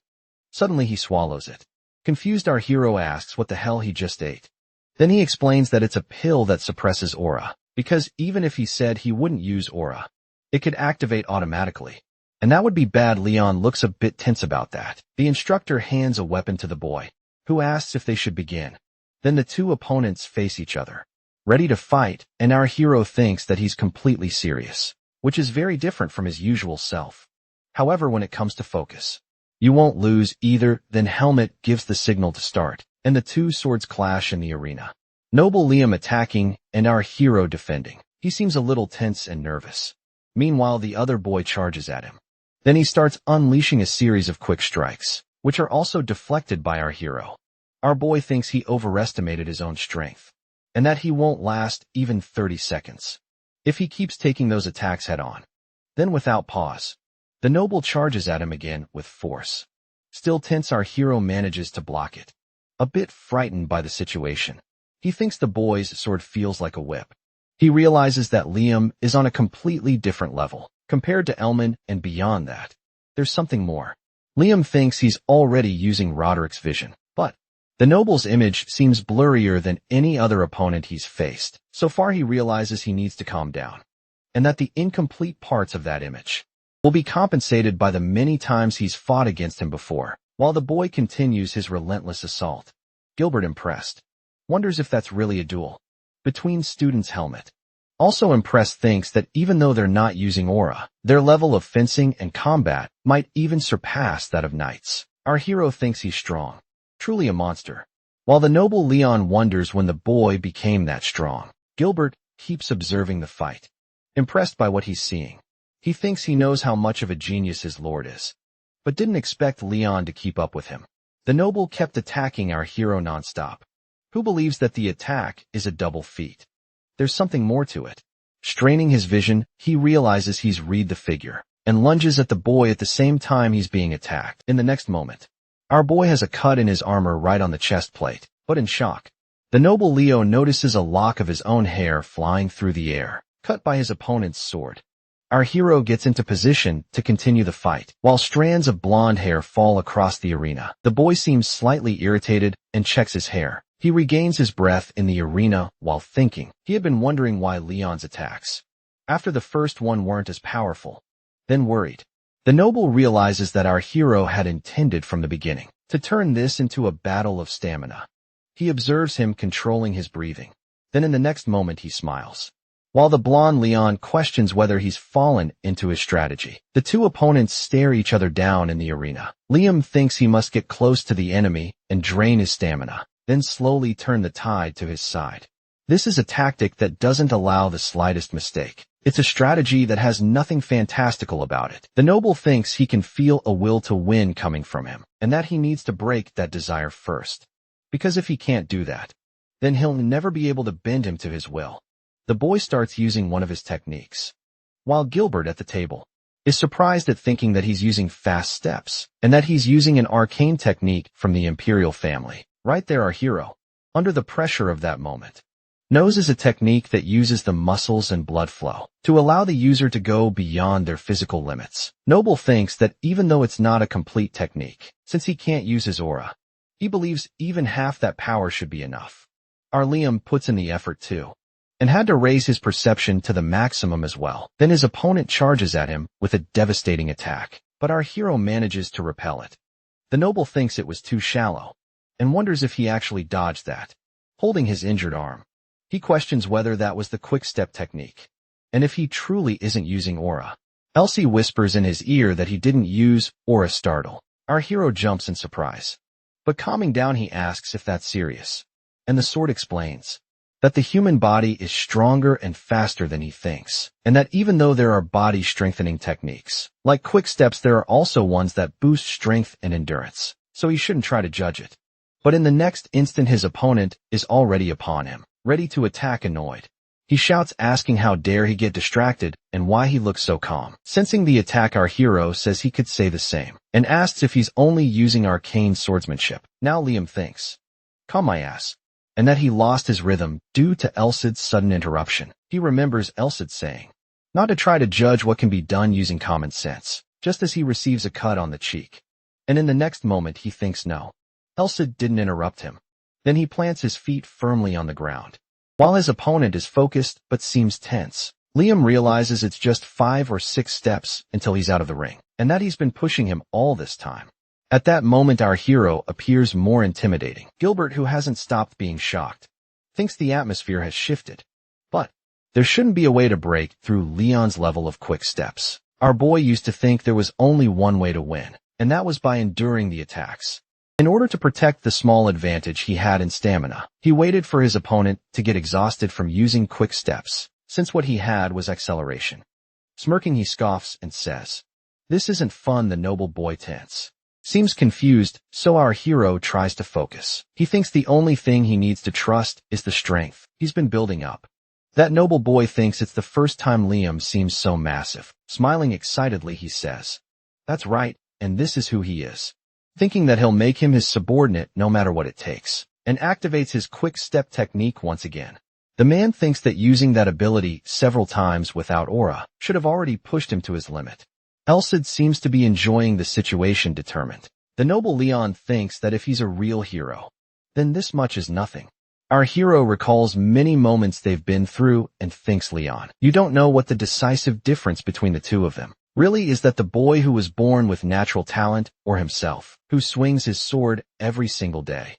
Suddenly he swallows it. Confused, our hero asks what the hell he just ate. Then he explains that it's a pill that suppresses aura, because even if he said he wouldn't use aura, it could activate automatically, and that would be bad. Leon looks a bit tense about that. The instructor hands a weapon to the boy, who asks if they should begin. Then the two opponents face each other, ready to fight, and our hero thinks that he's completely serious, which is very different from his usual self. However, when it comes to focus, you won't lose either. Then Helmet gives the signal to start, and the two swords clash in the arena. Noble Liam attacking and our hero defending. He seems a little tense and nervous. Meanwhile, the other boy charges at him. Then he starts unleashing a series of quick strikes, which are also deflected by our hero. Our boy thinks he overestimated his own strength, and that he won't last even 30 seconds if he keeps taking those attacks head on. Then without pause, the noble charges at him again with force. Still tense, our hero manages to block it. A bit frightened by the situation, he thinks the boy's sword feels like a whip. He realizes that Liam is on a completely different level compared to Elman, and beyond that, there's something more. Liam thinks he's already using Roderick's vision, but the noble's image seems blurrier than any other opponent he's faced. So far, he realizes he needs to calm down, and that the incomplete parts of that image will be compensated by the many times he's fought against him before. While the boy continues his relentless assault, Gilbert, impressed, wonders if that's really a duel between students. Helmet, also impressed, thinks that even though they're not using aura, their level of fencing and combat might even surpass that of knights. Our hero thinks he's strong, truly a monster. While the noble Leon wonders when the boy became that strong, Gilbert keeps observing the fight, impressed by what he's seeing. He thinks he knows how much of a genius his lord is, but didn't expect Leon to keep up with him. The noble kept attacking our hero nonstop, who believes that the attack is a double feat. There's something more to it. Straining his vision, he realizes he's read the figure, and lunges at the boy at the same time he's being attacked. In the next moment, our boy has a cut in his armor right on the chest plate, but in shock, the noble Leo notices a lock of his own hair flying through the air, cut by his opponent's sword. Our hero gets into position to continue the fight, while strands of blonde hair fall across the arena. The boy seems slightly irritated and checks his hair. He regains his breath in the arena while thinking. He had been wondering why Leon's attacks, after the first one, weren't as powerful. Then worried. The noble realizes that our hero had intended from the beginning to turn this into a battle of stamina. He observes him controlling his breathing. Then in the next moment he smiles. While the blonde Leon questions whether he's fallen into his strategy, the two opponents stare each other down in the arena. Liam thinks he must get close to the enemy and drain his stamina, then slowly turn the tide to his side. This is a tactic that doesn't allow the slightest mistake. It's a strategy that has nothing fantastical about it. The noble thinks he can feel a will to win coming from him, and that he needs to break that desire first. Because if he can't do that, then he'll never be able to bend him to his will. The boy starts using one of his techniques, while Gilbert at the table is surprised at thinking that he's using fast steps, and that he's using an arcane technique from the Imperial family. Right there, our hero, under the pressure of that moment, knows is a technique that uses the muscles and blood flow to allow the user to go beyond their physical limits. Noble thinks that even though it's not a complete technique, since he can't use his aura, he believes even half that power should be enough. Our Liam puts in the effort too, and had to raise his perception to the maximum as well. Then his opponent charges at him with a devastating attack, but our hero manages to repel it. The noble thinks it was too shallow, and wonders if he actually dodged that. Holding his injured arm, he questions whether that was the quick-step technique, and if he truly isn't using aura. Elsid whispers in his ear that he didn't use aura startle. Our hero jumps in surprise, but calming down he asks if that's serious, and the sword explains that the human body is stronger and faster than he thinks, and that even though there are body-strengthening techniques, like quick steps, there are also ones that boost strength and endurance, so he shouldn't try to judge it. But in the next instant his opponent is already upon him, ready to attack. Annoyed, he shouts, asking how dare he get distracted and why he looks so calm. Sensing the attack, our hero says he could say the same, and asks if he's only using arcane swordsmanship. Now Liam thinks, calm my ass, and that he lost his rhythm due to Elsid's sudden interruption. He remembers Elsid saying not to try to judge what can be done using common sense, just as he receives a cut on the cheek. And in the next moment he thinks no, Elsid didn't interrupt him. Then he plants his feet firmly on the ground. While his opponent is focused but seems tense, Liam realizes it's just 5 or 6 steps until he's out of the ring, and that he's been pushing him all this time. At that moment our hero appears more intimidating. Gilbert, who hasn't stopped being shocked, thinks the atmosphere has shifted. But there shouldn't be a way to break through Leon's level of quick steps. Our boy used to think there was only one way to win, and that was by enduring the attacks. In order to protect the small advantage he had in stamina, he waited for his opponent to get exhausted from using quick steps, since what he had was acceleration. Smirking, he scoffs and says, "This isn't fun." The noble boy seems confused, so our hero tries to focus. He thinks the only thing he needs to trust is the strength he's been building up. That noble boy thinks it's the first time Liam seems so massive. Smiling excitedly, he says, "That's right, and this is who he is," thinking that he'll make him his subordinate no matter what it takes, and activates his quick step technique once again. The man thinks that using that ability several times without aura should have already pushed him to his limit. Elsid seems to be enjoying the situation, determined. The noble Leon thinks that if he's a real hero, then this much is nothing. Our hero recalls many moments they've been through and thinks, Leon, you don't know what the decisive difference between the two of them really is, that the boy who was born with natural talent, or himself, who swings his sword every single day.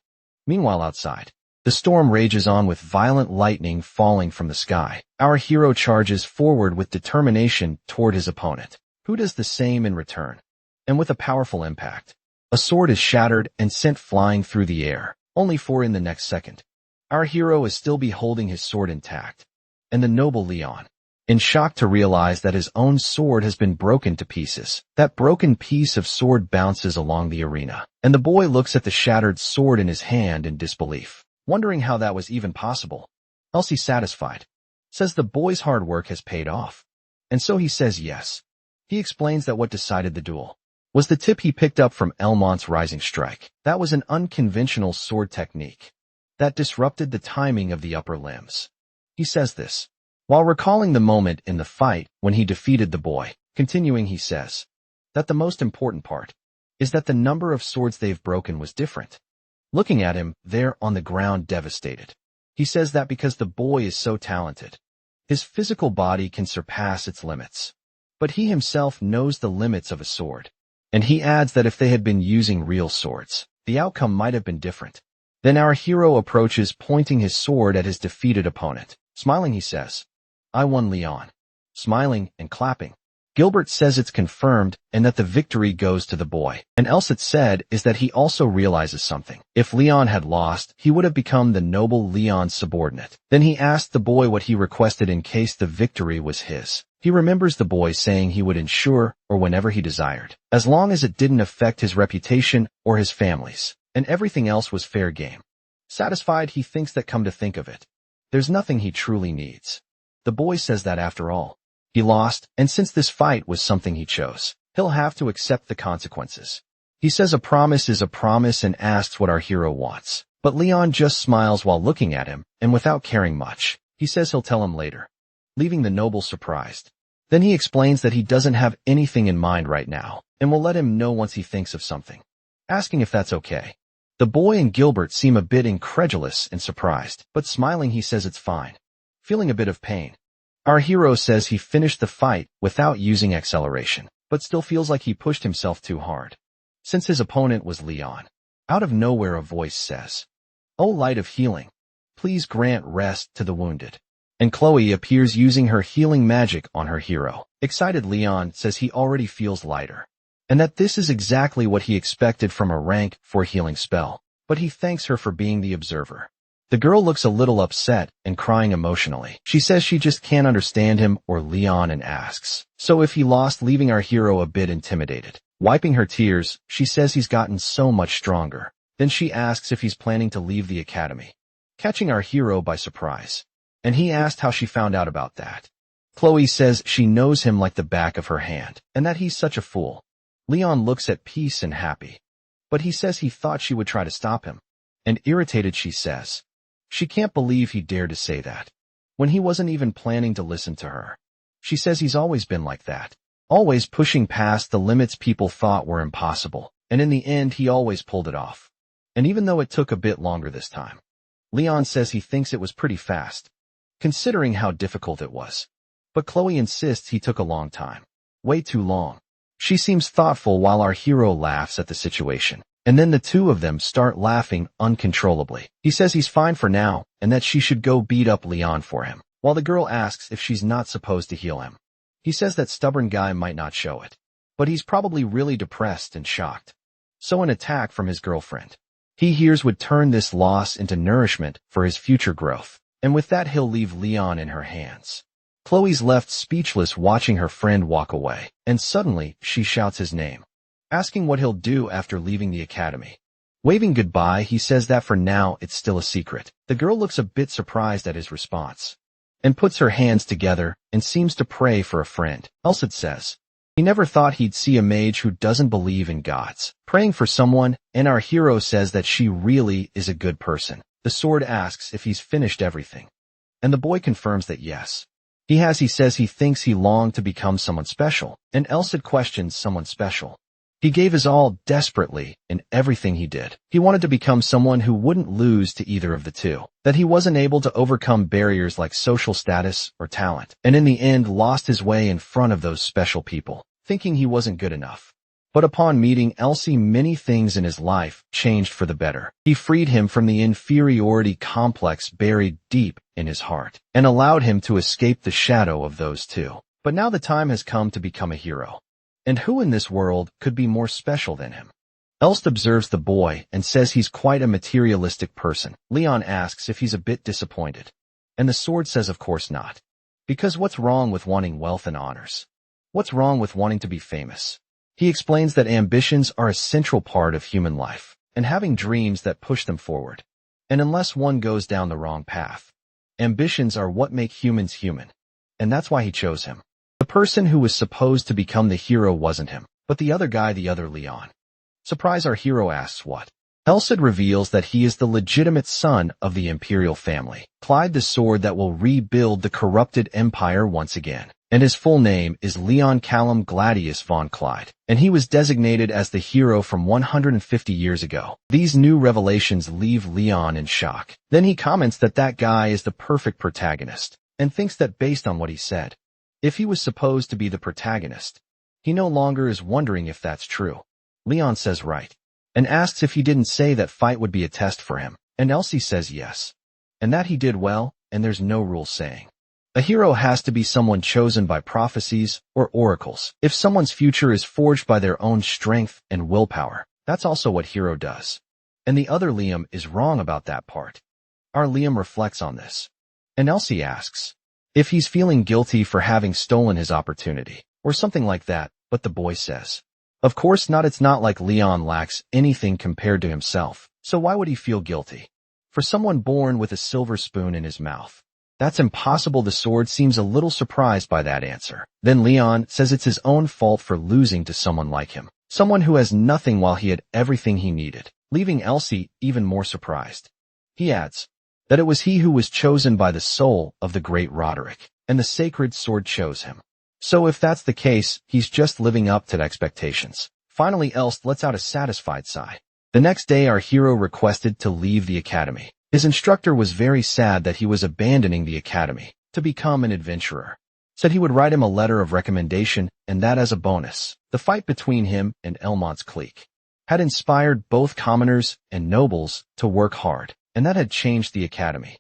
Meanwhile outside, the storm rages on with violent lightning falling from the sky. Our hero charges forward with determination toward his opponent, who does the same in return. And with a powerful impact, a sword is shattered and sent flying through the air, only for in the next second, our hero is still holding his sword intact, and the noble Leon, in shock to realize that his own sword has been broken to pieces. That broken piece of sword bounces along the arena, and the boy looks at the shattered sword in his hand in disbelief, wondering how that was even possible. Elsid, satisfied, says the boy's hard work has paid off, and so he says yes. He explains that what decided the duel was the tip he picked up from Elmont's rising strike. That was an unconventional sword technique that disrupted the timing of the upper limbs. He says this while recalling the moment in the fight when he defeated the boy. Continuing, he says that the most important part is that the number of swords they've broken was different. looking at him there on the ground devastated. He says that because the boy is so talented, his physical body can surpass its limits. But he himself knows the limits of a sword. And he adds that if they had been using real swords, the outcome might have been different. Then our hero approaches, pointing his sword at his defeated opponent. Smiling, he says, "I won, Leon." Smiling and clapping. Gilbert says it's confirmed and that the victory goes to the boy. And Elsid said is that he also realizes something. If Leon had lost, he would have become the noble Leon's subordinate. Then he asked the boy what he requested in case the victory was his. He remembers the boy saying he would ensure or whenever he desired, as long as it didn't affect his reputation or his family's, and everything else was fair game. Satisfied, he thinks that come to think of it, there's nothing he truly needs. The boy says that after all, he lost, and since this fight was something he chose, he'll have to accept the consequences. He says a promise is a promise and asks what our hero wants. But Leon just smiles while looking at him, and without caring much, he says he'll tell him later, leaving the noble surprised. Then he explains that he doesn't have anything in mind right now, and will let him know once he thinks of something, asking if that's okay. The boy and Gilbert seem a bit incredulous and surprised, but smiling he says it's fine, feeling a bit of pain. Our hero says he finished the fight without using acceleration, but still feels like he pushed himself too hard, since his opponent was Leon. Out of nowhere a voice says, "O light of healing, please grant rest to the wounded." And Chloe appears using her healing magic on her hero. Excited Leon says he already feels lighter, and that this is exactly what he expected from a rank 4 healing spell, but he thanks her for being the observer. The girl looks a little upset and crying emotionally. She says she just can't understand him or Leon and asks, so if he lost, leaving our hero a bit intimidated. Wiping her tears, she says he's gotten so much stronger. Then she asks if he's planning to leave the academy, catching our hero by surprise. And he asked how she found out about that. Chloe says she knows him like the back of her hand, and that he's such a fool. Leon looks at peace and happy, but he says he thought she would try to stop him. And irritated she says she can't believe he dared to say that, when he wasn't even planning to listen to her. She says he's always been like that, always pushing past the limits people thought were impossible, and in the end he always pulled it off. And even though it took a bit longer this time, Leon says he thinks it was pretty fast, considering how difficult it was. But Chloe insists he took a long time. Way too long. She seems thoughtful while our hero laughs at the situation. And then the two of them start laughing uncontrollably. He says he's fine for now, and that she should go beat up Leon for him, while the girl asks if she's not supposed to heal him. He says that stubborn guy might not show it, but he's probably really depressed and shocked. So an attack from his girlfriend he hears would turn this loss into nourishment for his future growth. And with that he'll leave Leon in her hands. Chloe's left speechless watching her friend walk away, and suddenly she shouts his name, asking what he'll do after leaving the academy. Waving goodbye, he says that for now it's still a secret. The girl looks a bit surprised at his response, and puts her hands together and seems to pray for a friend. Elsid says he never thought he'd see a mage who doesn't believe in gods praying for someone, and our hero says that she really is a good person. The sword asks if he's finished everything, and the boy confirms that yes, he has. He says he thinks he longed to become someone special, and Elsid questions someone special. He gave his all desperately in everything he did. He wanted to become someone who wouldn't lose to either of the two, that he wasn't able to overcome barriers like social status or talent, and in the end lost his way in front of those special people, thinking he wasn't good enough. But upon meeting Elsie, many things in his life changed for the better. He freed him from the inferiority complex buried deep in his heart, and allowed him to escape the shadow of those two. But now the time has come to become a hero. And who in this world could be more special than him? Elst observes the boy and says he's quite a materialistic person. Leon asks if he's a bit disappointed, and the sword says of course not. Because what's wrong with wanting wealth and honors? What's wrong with wanting to be famous? He explains that ambitions are a central part of human life, and having dreams that push them forward. And unless one goes down the wrong path, ambitions are what make humans human. And that's why he chose him. The person who was supposed to become the hero wasn't him, but the other guy, the other Leon. Surprise, our hero asks what? Elsid reveals that he is the legitimate son of the imperial family, Clyde, the sword that will rebuild the corrupted empire once again. and his full name is Leon Callum Gladius von Clyde, and he was designated as the hero from 150 years ago. These new revelations leave Leon in shock. Then he comments that that guy is the perfect protagonist, and thinks that based on what he said, if he was supposed to be the protagonist, he no longer is wondering if that's true. Leon says right, and asks if he didn't say that fight would be a test for him, and Elsie says yes, and that he did well, and there's no rule saying. A hero has to be someone chosen by prophecies or oracles. If someone's future is forged by their own strength and willpower, that's also what hero does. And the other Liam is wrong about that part. Our Liam reflects on this, and Elsie asks if he's feeling guilty for having stolen his opportunity, or something like that, but the boy says, of course not. It's not like Leon lacks anything compared to himself, so why would he feel guilty? For someone born with a silver spoon in his mouth, that's impossible. The sword seems a little surprised by that answer. Then Leon says it's his own fault for losing to someone like him, someone who has nothing while he had everything he needed, leaving Elsie even more surprised. He adds that it was he who was chosen by the soul of the great Roderick, and the sacred sword chose him. So if that's the case, he's just living up to the expectations. Finally, Elsid lets out a satisfied sigh. The next day, our hero requested to leave the academy. His instructor was very sad that he was abandoning the academy to become an adventurer. Said he would write him a letter of recommendation, and that as a bonus. The fight between him and Elmont's clique had inspired both commoners and nobles to work hard, and that had changed the academy.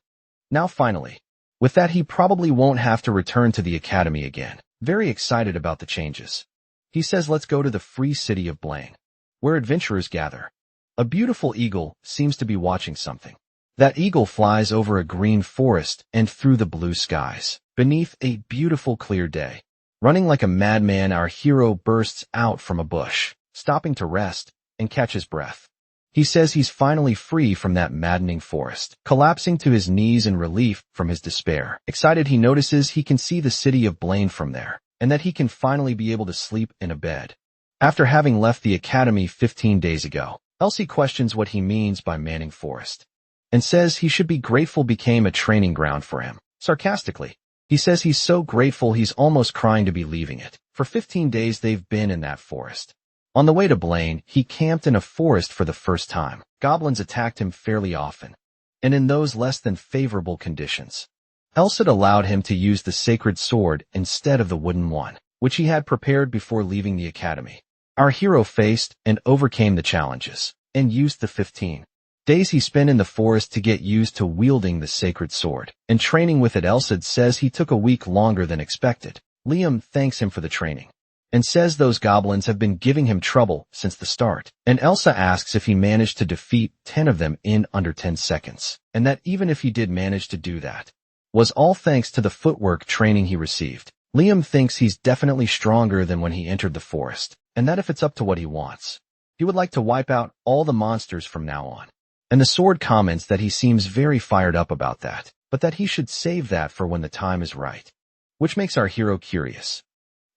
Now finally, with that, he probably won't have to return to the academy again. Very excited about the changes. He says let's go to the free city of Blaine, where adventurers gather. A beautiful eagle seems to be watching something. That eagle flies over a green forest and through the blue skies, beneath a beautiful clear day. Running like a madman, our hero bursts out from a bush, stopping to rest and catch his breath. He says he's finally free from that maddening forest, collapsing to his knees in relief from his despair. Excited, he notices he can see the city of Blaine from there, and that he can finally be able to sleep in a bed. After having left the academy 15 days ago, Elsie questions what he means by Manning Forest, and says he should be grateful became a training ground for him. Sarcastically, he says he's so grateful he's almost crying to be leaving it. For 15 days they've been in that forest. On the way to Blaine, he camped in a forest for the first time. Goblins attacked him fairly often, and in those less than favorable conditions. Elsid allowed him to use the sacred sword instead of the wooden one, which he had prepared before leaving the academy. Our hero faced and overcame the challenges, and used the 15 days he spent in the forest to get used to wielding the sacred sword, and training with it. Elsid says he took a week longer than expected. Liam thanks him for the training, and says those goblins have been giving him trouble since the start. And Elsa asks if he managed to defeat 10 of them in under 10 seconds, and that even if he did manage to do that, was all thanks to the footwork training he received. Liam thinks he's definitely stronger than when he entered the forest, and that if it's up to what he wants, he would like to wipe out all the monsters from now on. And the sword comments that he seems very fired up about that, but that he should save that for when the time is right, which makes our hero curious.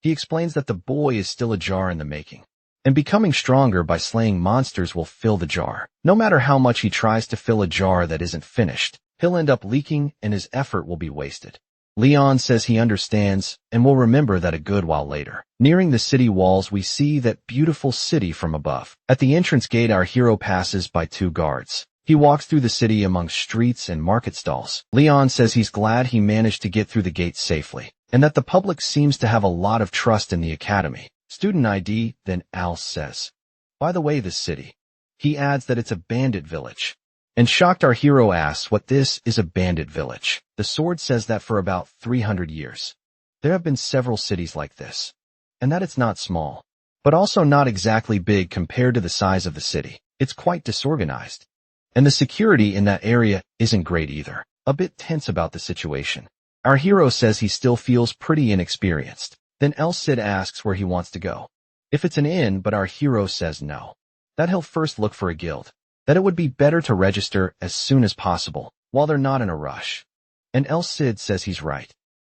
He explains that the boy is still a jar in the making, and becoming stronger by slaying monsters will fill the jar. No matter how much he tries to fill a jar that isn't finished, he'll end up leaking and his effort will be wasted. Leon says he understands and will remember that a good while later. Nearing the city walls, we see that beautiful city from above. At the entrance gate, our hero passes by 2 guards. He walks through the city among streets and market stalls. Leon says he's glad he managed to get through the gate safely, and that the public seems to have a lot of trust in the academy. Student ID, then Al says, by the way, this city. He adds that it's a bandit village. And shocked, our hero asks what this is. A bandit village. The sword says that for about 300 years, there have been several cities like this, and that it's not small, but also not exactly big compared to the size of the city. It's quite disorganized, and the security in that area isn't great either. A bit tense about the situation. Our hero says he still feels pretty inexperienced. Then Elsid asks where he wants to go. If it's an inn, but our hero says no, that he'll first look for a guild, that it would be better to register as soon as possible, while they're not in a rush. And Elsid says he's right,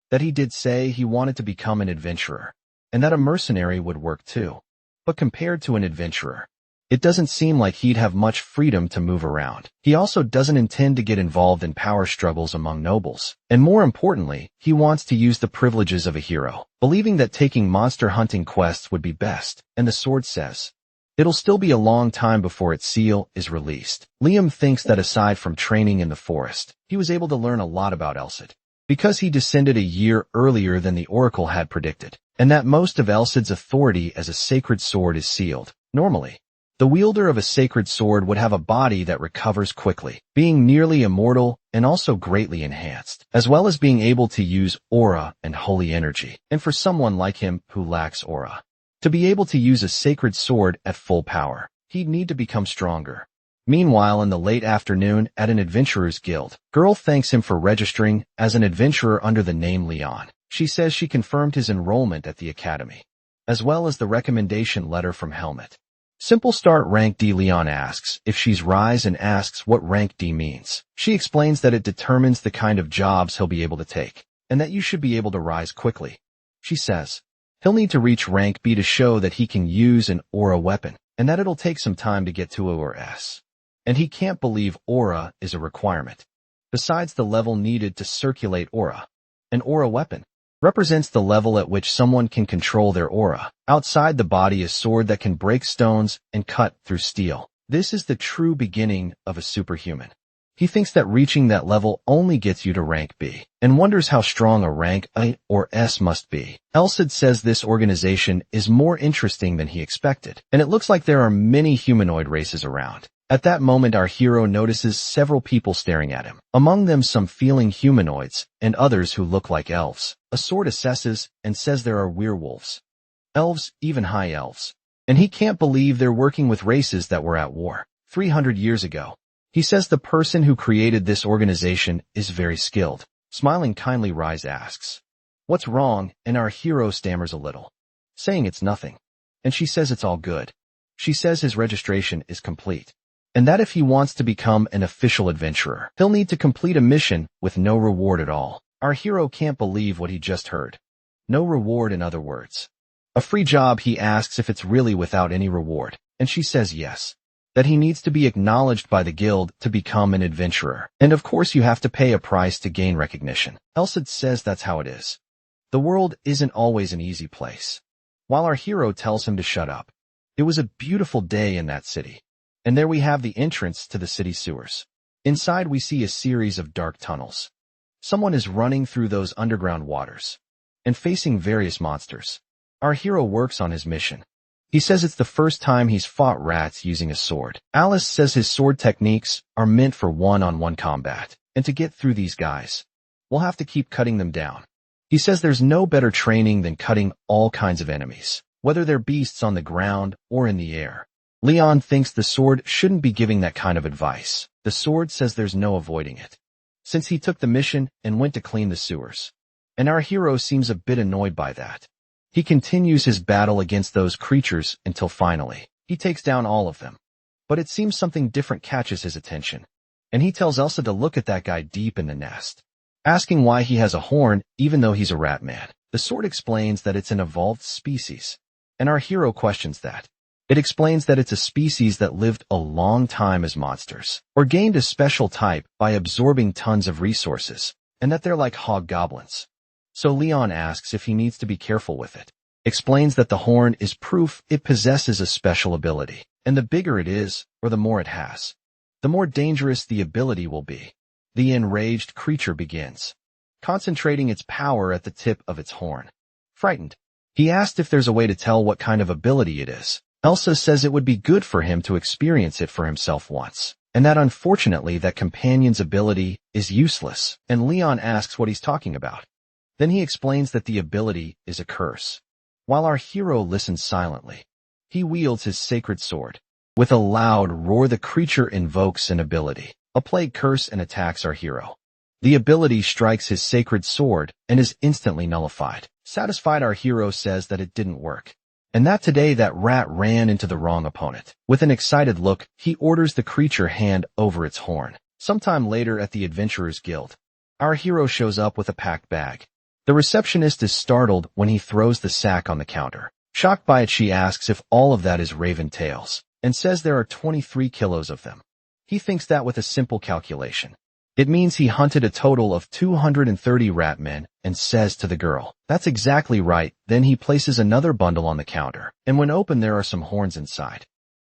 that he did say he wanted to become an adventurer, and that a mercenary would work too. But compared to an adventurer, It doesn't seem like he'd have much freedom to move around. He also doesn't intend to get involved in power struggles among nobles. And more importantly, he wants to use the privileges of a hero, believing that taking monster hunting quests would be best. And the sword says, it'll still be a long time before its seal is released. Liam thinks that aside from training in the forest, he was able to learn a lot about Elsid, because he descended a year earlier than the Oracle had predicted, and that most of Elsid's authority as a sacred sword is sealed. Normally, the wielder of a sacred sword would have a body that recovers quickly, being nearly immortal and also greatly enhanced, as well as being able to use aura and holy energy. And for someone like him who lacks aura, to be able to use a sacred sword at full power, he'd need to become stronger. Meanwhile, in the late afternoon at an adventurer's guild, Girl thanks him for registering as an adventurer under the name Leon. She says she confirmed his enrollment at the academy, as well as the recommendation letter from Helmet. Simple start rank D. Leon asks if she's Rise and asks what rank D means. She explains that it determines the kind of jobs he'll be able to take, and that you should be able to rise quickly. She says he'll need to reach rank B to show that he can use an aura weapon, and that it'll take some time to get to aura S. And he can't believe aura is a requirement. Besides the level needed to circulate aura, an aura weapon represents the level at which someone can control their aura. Outside the body, a sword that can break stones and cut through steel. This is the true beginning of a superhuman. He thinks that reaching that level only gets you to rank B, and wonders how strong a rank A or S must be. Elsid says this organization is more interesting than he expected, and it looks like there are many humanoid races around. At that moment, our hero notices several people staring at him, among them some feeling humanoids and others who look like elves. A sword assesses and says there are werewolves, elves, even high elves. And he can't believe they're working with races that were at war 300 years ago. He says the person who created this organization is very skilled. Smiling kindly, Rise asks, "What's wrong?" And our hero stammers a little, saying it's nothing. And she says it's all good. She says his registration is complete, and that if he wants to become an official adventurer, he'll need to complete a mission with no reward at all. Our hero can't believe what he just heard. No reward, in other words. A free job. He asks if it's really without any reward, and she says yes, that he needs to be acknowledged by the guild to become an adventurer. And of course you have to pay a price to gain recognition. Elsid says that's how it is. The world isn't always an easy place. While our hero tells him to shut up. It was a beautiful day in that city. And there we have the entrance to the city sewers. Inside we see a series of dark tunnels. Someone is running through those underground waters and facing various monsters. Our hero works on his mission. He says it's the first time he's fought rats using a sword. Alice says his sword techniques are meant for one-on-one combat, and to get through these guys, we'll have to keep cutting them down. He says there's no better training than cutting all kinds of enemies, whether they're beasts on the ground or in the air. Leon thinks the sword shouldn't be giving that kind of advice. The sword says there's no avoiding it, since he took the mission and went to clean the sewers. And our hero seems a bit annoyed by that. He continues his battle against those creatures until finally, he takes down all of them. But it seems something different catches his attention, and he tells Elsa to look at that guy deep in the nest, asking why he has a horn even though he's a rat man. The sword explains that it's an evolved species, and our hero questions that. It explains that it's a species that lived a long time as monsters, or gained a special type by absorbing tons of resources, and that they're like hobgoblins. So Leon asks if he needs to be careful with it. Explains that the horn is proof it possesses a special ability, and the bigger it is, or the more it has, the more dangerous the ability will be. The enraged creature begins, concentrating its power at the tip of its horn. Frightened, he asked if there's a way to tell what kind of ability it is. Elsa says it would be good for him to experience it for himself once, and that unfortunately that companion's ability is useless, and Leon asks what he's talking about. Then he explains that the ability is a curse. While our hero listens silently, he wields his sacred sword. With a loud roar, the creature invokes an ability, a plague curse, and attacks our hero. The ability strikes his sacred sword and is instantly nullified. Satisfied, our hero says that it didn't work, and that today that rat ran into the wrong opponent. With an excited look, he orders the creature hand over its horn. Sometime later at the Adventurers Guild, our hero shows up with a packed bag. The receptionist is startled when he throws the sack on the counter. Shocked by it, she asks if all of that is raven tails, and says there are 23 kilos of them. He thinks that with a simple calculation, it means he hunted a total of 230 rat men and says to the girl, "That's exactly right." Then he places another bundle on the counter, and when opened there are some horns inside.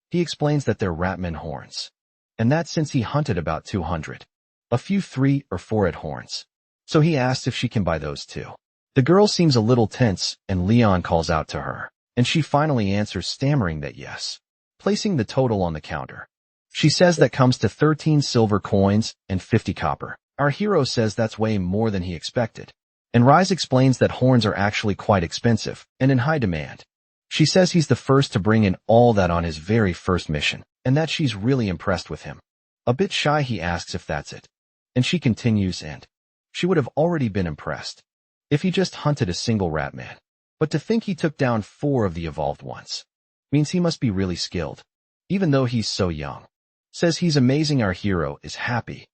He explains that they're ratman horns, and that since he hunted about 200, a few 3 or 4 at horns. So he asks if she can buy those too. The girl seems a little tense, and Leon calls out to her, and she finally answers, stammering that yes, placing the total on the counter. She says that comes to 13 silver coins and 50 copper. Our hero says that's way more than he expected. And Rise explains that horns are actually quite expensive and in high demand. She says he's the first to bring in all that on his very first mission, and that she's really impressed with him. A bit shy, he asks if that's it. And she continues, and she would have already been impressed if he just hunted a single rat man. But to think he took down 4 of the evolved ones means he must be really skilled, even though he's so young. Says he's amazing. Our hero is happy,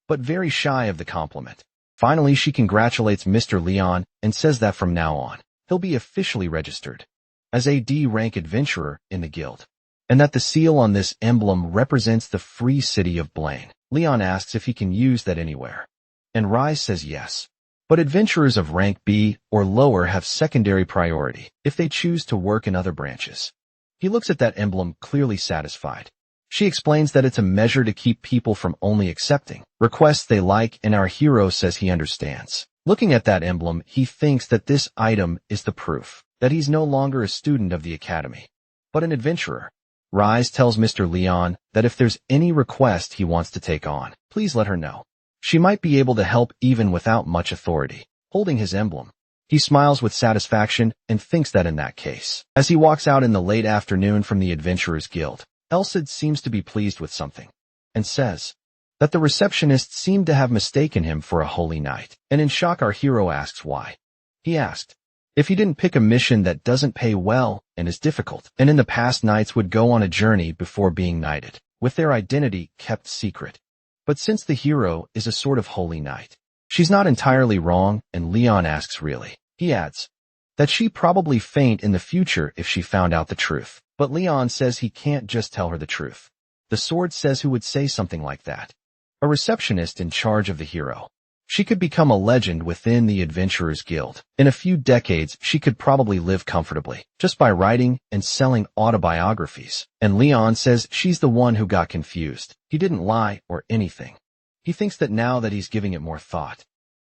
but very shy of the compliment. Finally, she congratulates Mr. Leon and says that from now on, he'll be officially registered as a D-rank adventurer in the guild, and that the seal on this emblem represents the free city of Blaine. Leon asks if he can use that anywhere, and Rise says yes. But adventurers of rank B or lower have secondary priority if they choose to work in other branches. He looks at that emblem, clearly satisfied. She explains that it's a measure to keep people from only accepting requests they like, and our hero says he understands. Looking at that emblem, he thinks that this item is the proof that he's no longer a student of the academy, but an adventurer. Rise tells Mr. Leon that if there's any request he wants to take on, please let her know. She might be able to help even without much authority. Holding his emblem, he smiles with satisfaction and thinks that in that case, as he walks out in the late afternoon from the Adventurers Guild, Elsid seems to be pleased with something, and says that the receptionist seemed to have mistaken him for a holy knight, and in shock our hero asks why. He asked if he didn't pick a mission that doesn't pay well and is difficult, and in the past knights would go on a journey before being knighted, with their identity kept secret. But since the hero is a sort of holy knight, she's not entirely wrong, and Leon asks really. He adds that she'd probably faint in the future if she found out the truth. But Leon says he can't just tell her the truth. The sword says who would say something like that? A receptionist in charge of the hero. She could become a legend within the Adventurers Guild. In a few decades, she could probably live comfortably, just by writing and selling autobiographies. And Leon says she's the one who got confused. He didn't lie or anything. He thinks that now that he's giving it more thought,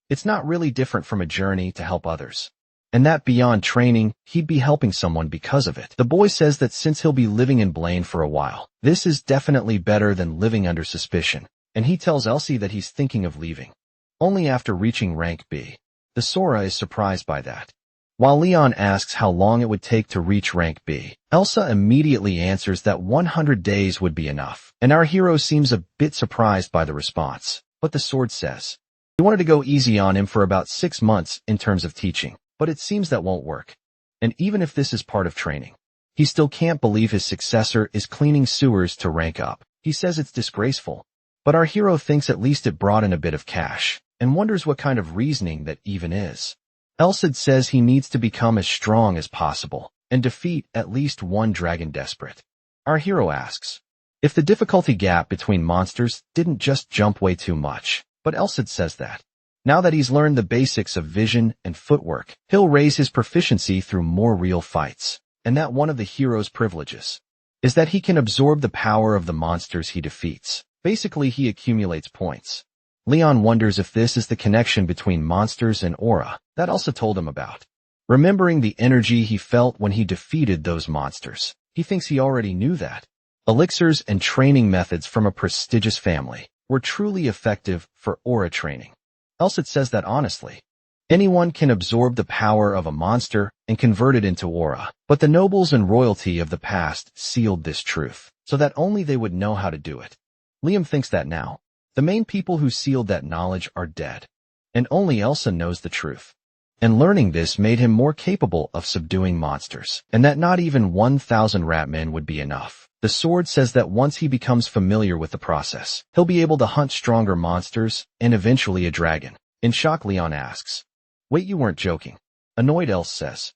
it's not really different from a journey to help others, and that beyond training, he'd be helping someone because of it. The boy says that since he'll be living in Blaine for a while, this is definitely better than living under suspicion, and he tells Elsie that he's thinking of leaving only after reaching rank B. The Sora is surprised by that. While Leon asks how long it would take to reach rank B, Elsa immediately answers that 100 days would be enough, and our hero seems a bit surprised by the response. But the sword says he wanted to go easy on him for about 6 months in terms of teaching. But it seems that won't work. And even if this is part of training, he still can't believe his successor is cleaning sewers to rank up. He says it's disgraceful. But our hero thinks at least it brought in a bit of cash, and wonders what kind of reasoning that even is. Elsid says he needs to become as strong as possible, and defeat at least one dragon desperate. Our hero asks if the difficulty gap between monsters didn't just jump way too much, but Elsid says that now that he's learned the basics of vision and footwork, he'll raise his proficiency through more real fights, and that one of the hero's privileges is that he can absorb the power of the monsters he defeats. Basically, he accumulates points. Leon wonders if this is the connection between monsters and aura that Elsa told him about. Remembering the energy he felt when he defeated those monsters, he thinks he already knew that. Elixirs and training methods from a prestigious family were truly effective for aura training. Elsid says that honestly, anyone can absorb the power of a monster and convert it into aura, but the nobles and royalty of the past sealed this truth, so that only they would know how to do it. Liam thinks that now, the main people who sealed that knowledge are dead, and only Elsa knows the truth. And learning this made him more capable of subduing monsters, and that not even 1,000 ratmen would be enough. The sword says that once he becomes familiar with the process, he'll be able to hunt stronger monsters and eventually a dragon. In shock, Leon asks, "Wait, you weren't joking?" Annoyed, Else says,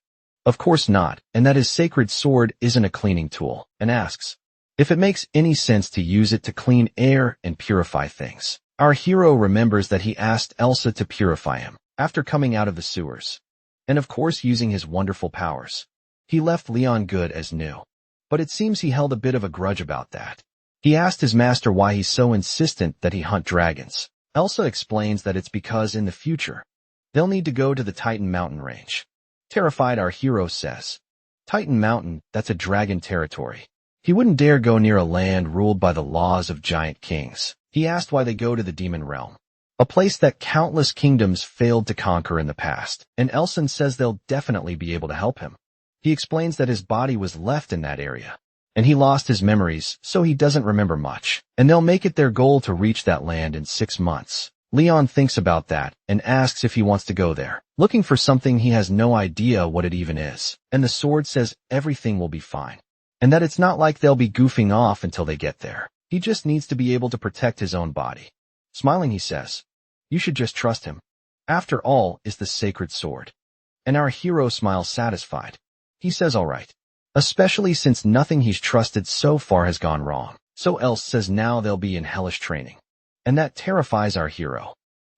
"Of course not, and that his sacred sword isn't a cleaning tool," and asks, if it makes any sense to use it to clean air and purify things. Our hero remembers that he asked Elsid to purify him after coming out of the sewers, and of course using his wonderful powers. He left Leon good as new, but it seems he held a bit of a grudge about that. He asked his master why he's so insistent that he hunt dragons. Elsa explains that it's because in the future, they'll need to go to the Titan mountain range. Terrified, our hero says, Titan Mountain, that's a dragon territory. He wouldn't dare go near a land ruled by the laws of giant kings. He asked why they go to the demon realm, a place that countless kingdoms failed to conquer in the past, and Elsid says they'll definitely be able to help him. He explains that his body was left in that area, and he lost his memories, so he doesn't remember much, and they'll make it their goal to reach that land in 6 months. Leon thinks about that and asks if he wants to go there, looking for something he has no idea what it even is, and the sword says everything will be fine, and that it's not like they'll be goofing off until they get there. He just needs to be able to protect his own body. Smiling, he says, "You should just trust him. After all, is the sacred sword." And our hero smiles satisfied. He says all right, especially since nothing he's trusted so far has gone wrong. So Elsid says now they'll be in hellish training, and that terrifies our hero.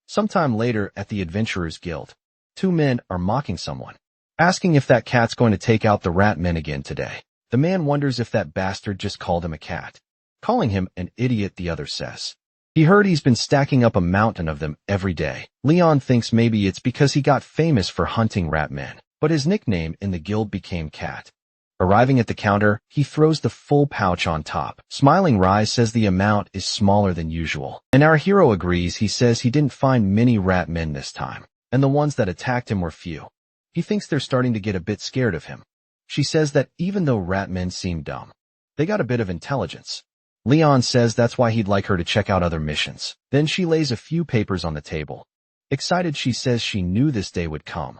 Sometime later at the Adventurers Guild, 2 men are mocking someone, asking if that cat's going to take out the rat men again today. The man wonders if that bastard just called him a cat. Calling him an idiot, the other says. He heard he's been stacking up a mountain of them every day. Leon thinks maybe it's because he got famous for hunting rat men, but his nickname in the guild became Cat. Arriving at the counter, he throws the full pouch on top. Smiling, Rise says the amount is smaller than usual, and our hero agrees. He says he didn't find many rat men this time, and the ones that attacked him were few. He thinks they're starting to get a bit scared of him. She says that even though rat men seem dumb, they got a bit of intelligence. Leon says that's why he'd like her to check out other missions. Then she lays a few papers on the table. Excited, she says she knew this day would come,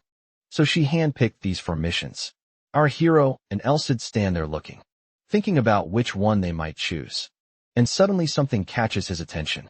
so she handpicked these for missions. Our hero and Elsid stand there looking, thinking about which one they might choose. And suddenly something catches his attention.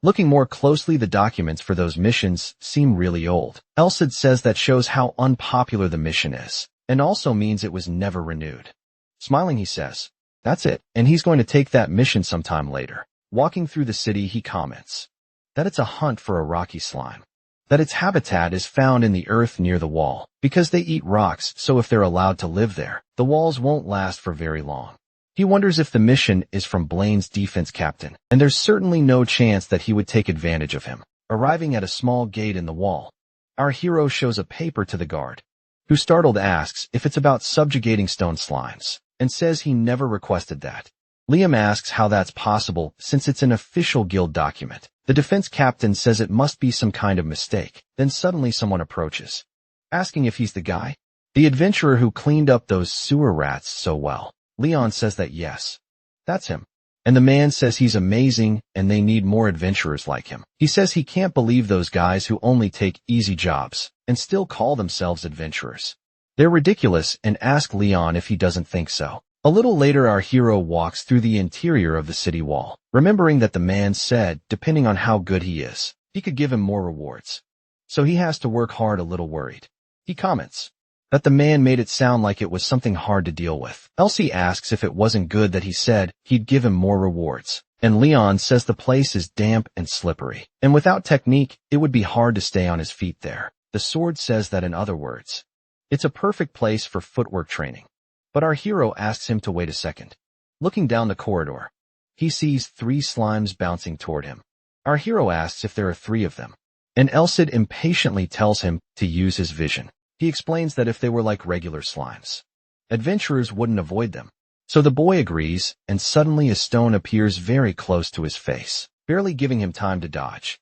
Looking more closely, the documents for those missions seem really old. Elsid says that shows how unpopular the mission is, and also means it was never renewed. Smiling, he says, "That's it, and he's going to take that mission sometime later." Walking through the city, he comments that it's a hunt for a rocky slime, that its habitat is found in the earth near the wall, because they eat rocks, so if they're allowed to live there, the walls won't last for very long. He wonders if the mission is from Blaine's defense captain, and there's certainly no chance that he would take advantage of him. Arriving at a small gate in the wall, our hero shows a paper to the guard, who startled asks if it's about subjugating stone slimes, and says he never requested that. Liam asks how that's possible since it's an official guild document. The defense captain says it must be some kind of mistake. Then suddenly someone approaches, asking if he's the guy, the adventurer who cleaned up those sewer rats so well. Leon says that yes, that's him. And the man says he's amazing and they need more adventurers like him. He says he can't believe those guys who only take easy jobs and still call themselves adventurers. They're ridiculous, and ask Leon if he doesn't think so. A little later, our hero walks through the interior of the city wall, remembering that the man said, depending on how good he is, he could give him more rewards. So he has to work hard. A little worried, he comments that the man made it sound like it was something hard to deal with. Elsie asks if it wasn't good that he said he'd give him more rewards, and Leon says the place is damp and slippery, and without technique, it would be hard to stay on his feet there. The sword says that, in other words, it's a perfect place for footwork training. But our hero asks him to wait a second. Looking down the corridor, he sees 3 slimes bouncing toward him. Our hero asks if there are 3 of them, and Elsid impatiently tells him to use his vision. He explains that if they were like regular slimes, adventurers wouldn't avoid them. So the boy agrees, and suddenly a stone appears very close to his face, barely giving him time to dodge.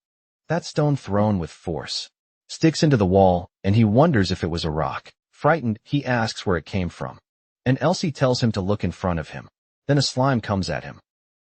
That stone, thrown with force, sticks into the wall, and he wonders if it was a rock. Frightened, he asks where it came from, and Elsie tells him to look in front of him. Then a slime comes at him.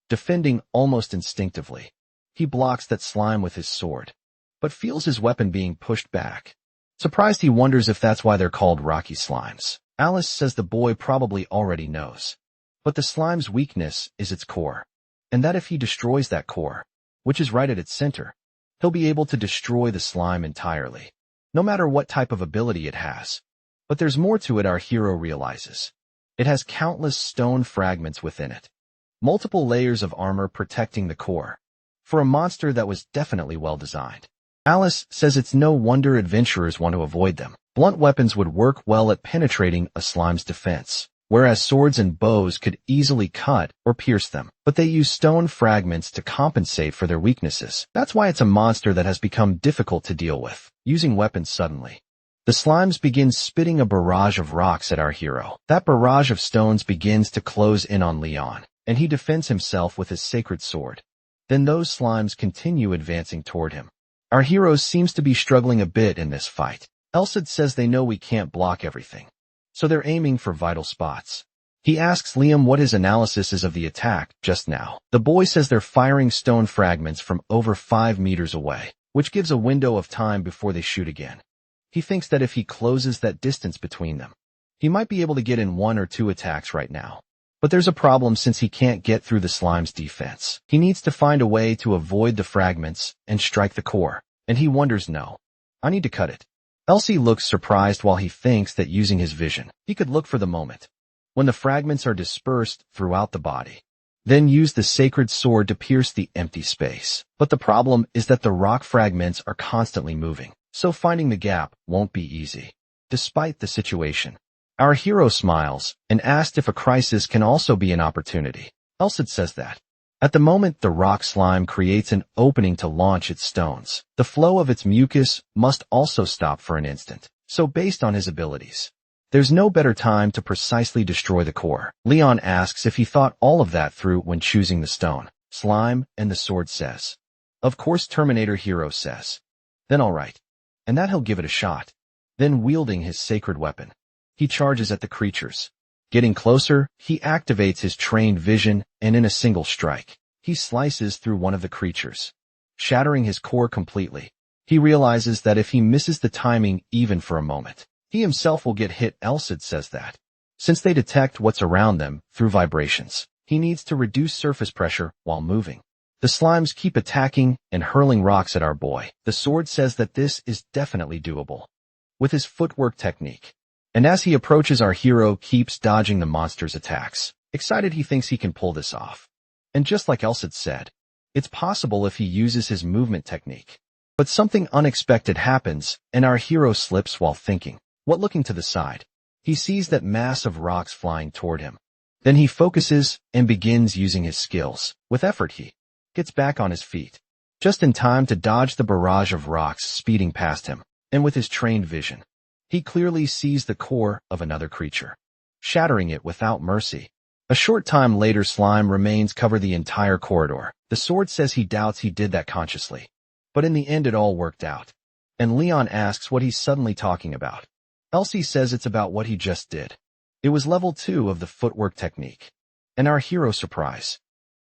Defending almost instinctively, he blocks that slime with his sword, but feels his weapon being pushed back. Surprised, he wonders if that's why they're called rocky slimes. Alice says the boy probably already knows, but the slime's weakness is its core, and that if he destroys that core, which is right at its center, he'll be able to destroy the slime entirely, no matter what type of ability it has. But there's more to it, our hero realizes. It has countless stone fragments within it, multiple layers of armor protecting the core. For a monster that was definitely well designed. Alice says it's no wonder adventurers want to avoid them. Blunt weapons would work well at penetrating a slime's defense, whereas swords and bows could easily cut or pierce them. But they use stone fragments to compensate for their weaknesses. That's why it's a monster that has become difficult to deal with, using weapons suddenly. The slimes begin spitting a barrage of rocks at our hero. That barrage of stones begins to close in on Leon, and he defends himself with his sacred sword. Then those slimes continue advancing toward him. Our hero seems to be struggling a bit in this fight. Elsid says they know we can't block everything, so they're aiming for vital spots. He asks Liam what his analysis is of the attack just now. The boy says they're firing stone fragments from over 5 meters away, which gives a window of time before they shoot again. He thinks that if he closes that distance between them, he might be able to get in 1 or 2 attacks right now. But there's a problem since he can't get through the slime's defense. He needs to find a way to avoid the fragments and strike the core. And he wonders, no, I need to cut it. Elsie looks surprised while he thinks that using his vision, he could look for the moment when the fragments are dispersed throughout the body. Then use the sacred sword to pierce the empty space. But the problem is that the rock fragments are constantly moving, so finding the gap won't be easy. Despite the situation, our hero smiles and asks if a crisis can also be an opportunity. Elsid says that. At the moment, the rock slime creates an opening to launch its stones. The flow of its mucus must also stop for an instant. So based on his abilities, there's no better time to precisely destroy the core. Leon asks if he thought all of that through when choosing the stone, slime, and the sword says. Of course, Terminator Hero says. Then all right. And that he'll give it a shot. Then wielding his sacred weapon, he charges at the creatures. Getting closer, he activates his trained vision, and in a single strike, he slices through one of the creatures, shattering his core completely. He realizes that if he misses the timing even for a moment, he himself will get hit. Elsid says that, since they detect what's around them through vibrations, he needs to reduce surface pressure while moving. The slimes keep attacking and hurling rocks at our boy. The sword says that this is definitely doable with his footwork technique. And as he approaches, our hero keeps dodging the monster's attacks. Excited, he thinks he can pull this off. And just like Elsid said, it's possible if he uses his movement technique. But something unexpected happens, and our hero slips while thinking. What? Looking to the side, he sees that mass of rocks flying toward him. Then he focuses and begins using his skills. With effort, he gets back on his feet, just in time to dodge the barrage of rocks speeding past him. And with his trained vision, he clearly sees the core of another creature, shattering it without mercy. A short time later, slime remains cover the entire corridor. The sword says he doubts he did that consciously, but in the end it all worked out. And Leon asks what he's suddenly talking about. Elsie says it's about what he just did. It was level 2 of the footwork technique. And our hero, surprise,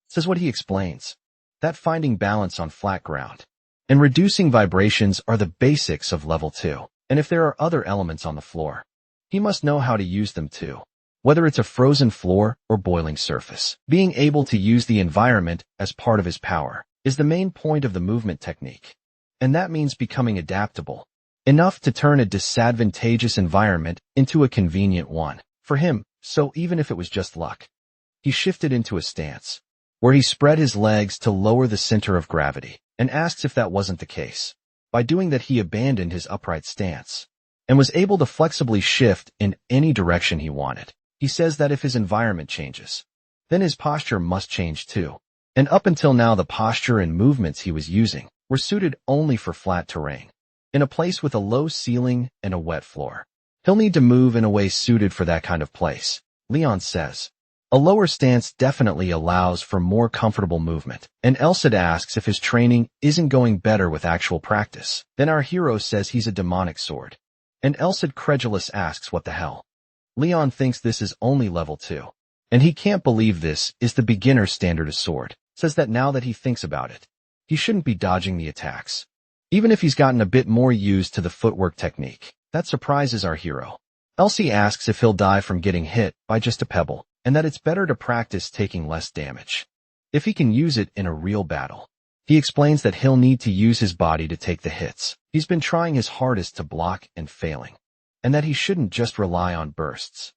says what he explains, that finding balance on flat ground and reducing vibrations are the basics of level 2. And if there are other elements on the floor, he must know how to use them too. Whether it's a frozen floor or boiling surface, being able to use the environment as part of his power is the main point of the movement technique. And that means becoming adaptable, enough to turn a disadvantageous environment into a convenient one for him. So even if it was just luck, he shifted into a stance where he spread his legs to lower the center of gravity, and asks if that wasn't the case. By doing that, he abandoned his upright stance and was able to flexibly shift in any direction he wanted. He says that if his environment changes, then his posture must change too. And up until now, the posture and movements he was using were suited only for flat terrain. In a place with a low ceiling and a wet floor, he'll need to move in a way suited for that kind of place. Leon says, a lower stance definitely allows for more comfortable movement, and Elsid asks if his training isn't going better with actual practice. Then our hero says he's a demonic sword, and Elsid, credulous, asks what the hell. Leon thinks this is only level 2, and he can't believe this is the beginner standard of sword. Says that now that he thinks about it, he shouldn't be dodging the attacks, even if he's gotten a bit more used to the footwork technique. That surprises our hero. Elsie asks if he'll die from getting hit by just a pebble, and that it's better to practice taking less damage if he can use it in a real battle. He explains that he'll need to use his body to take the hits. He's been trying his hardest to block and failing, and that he shouldn't just rely on bursts.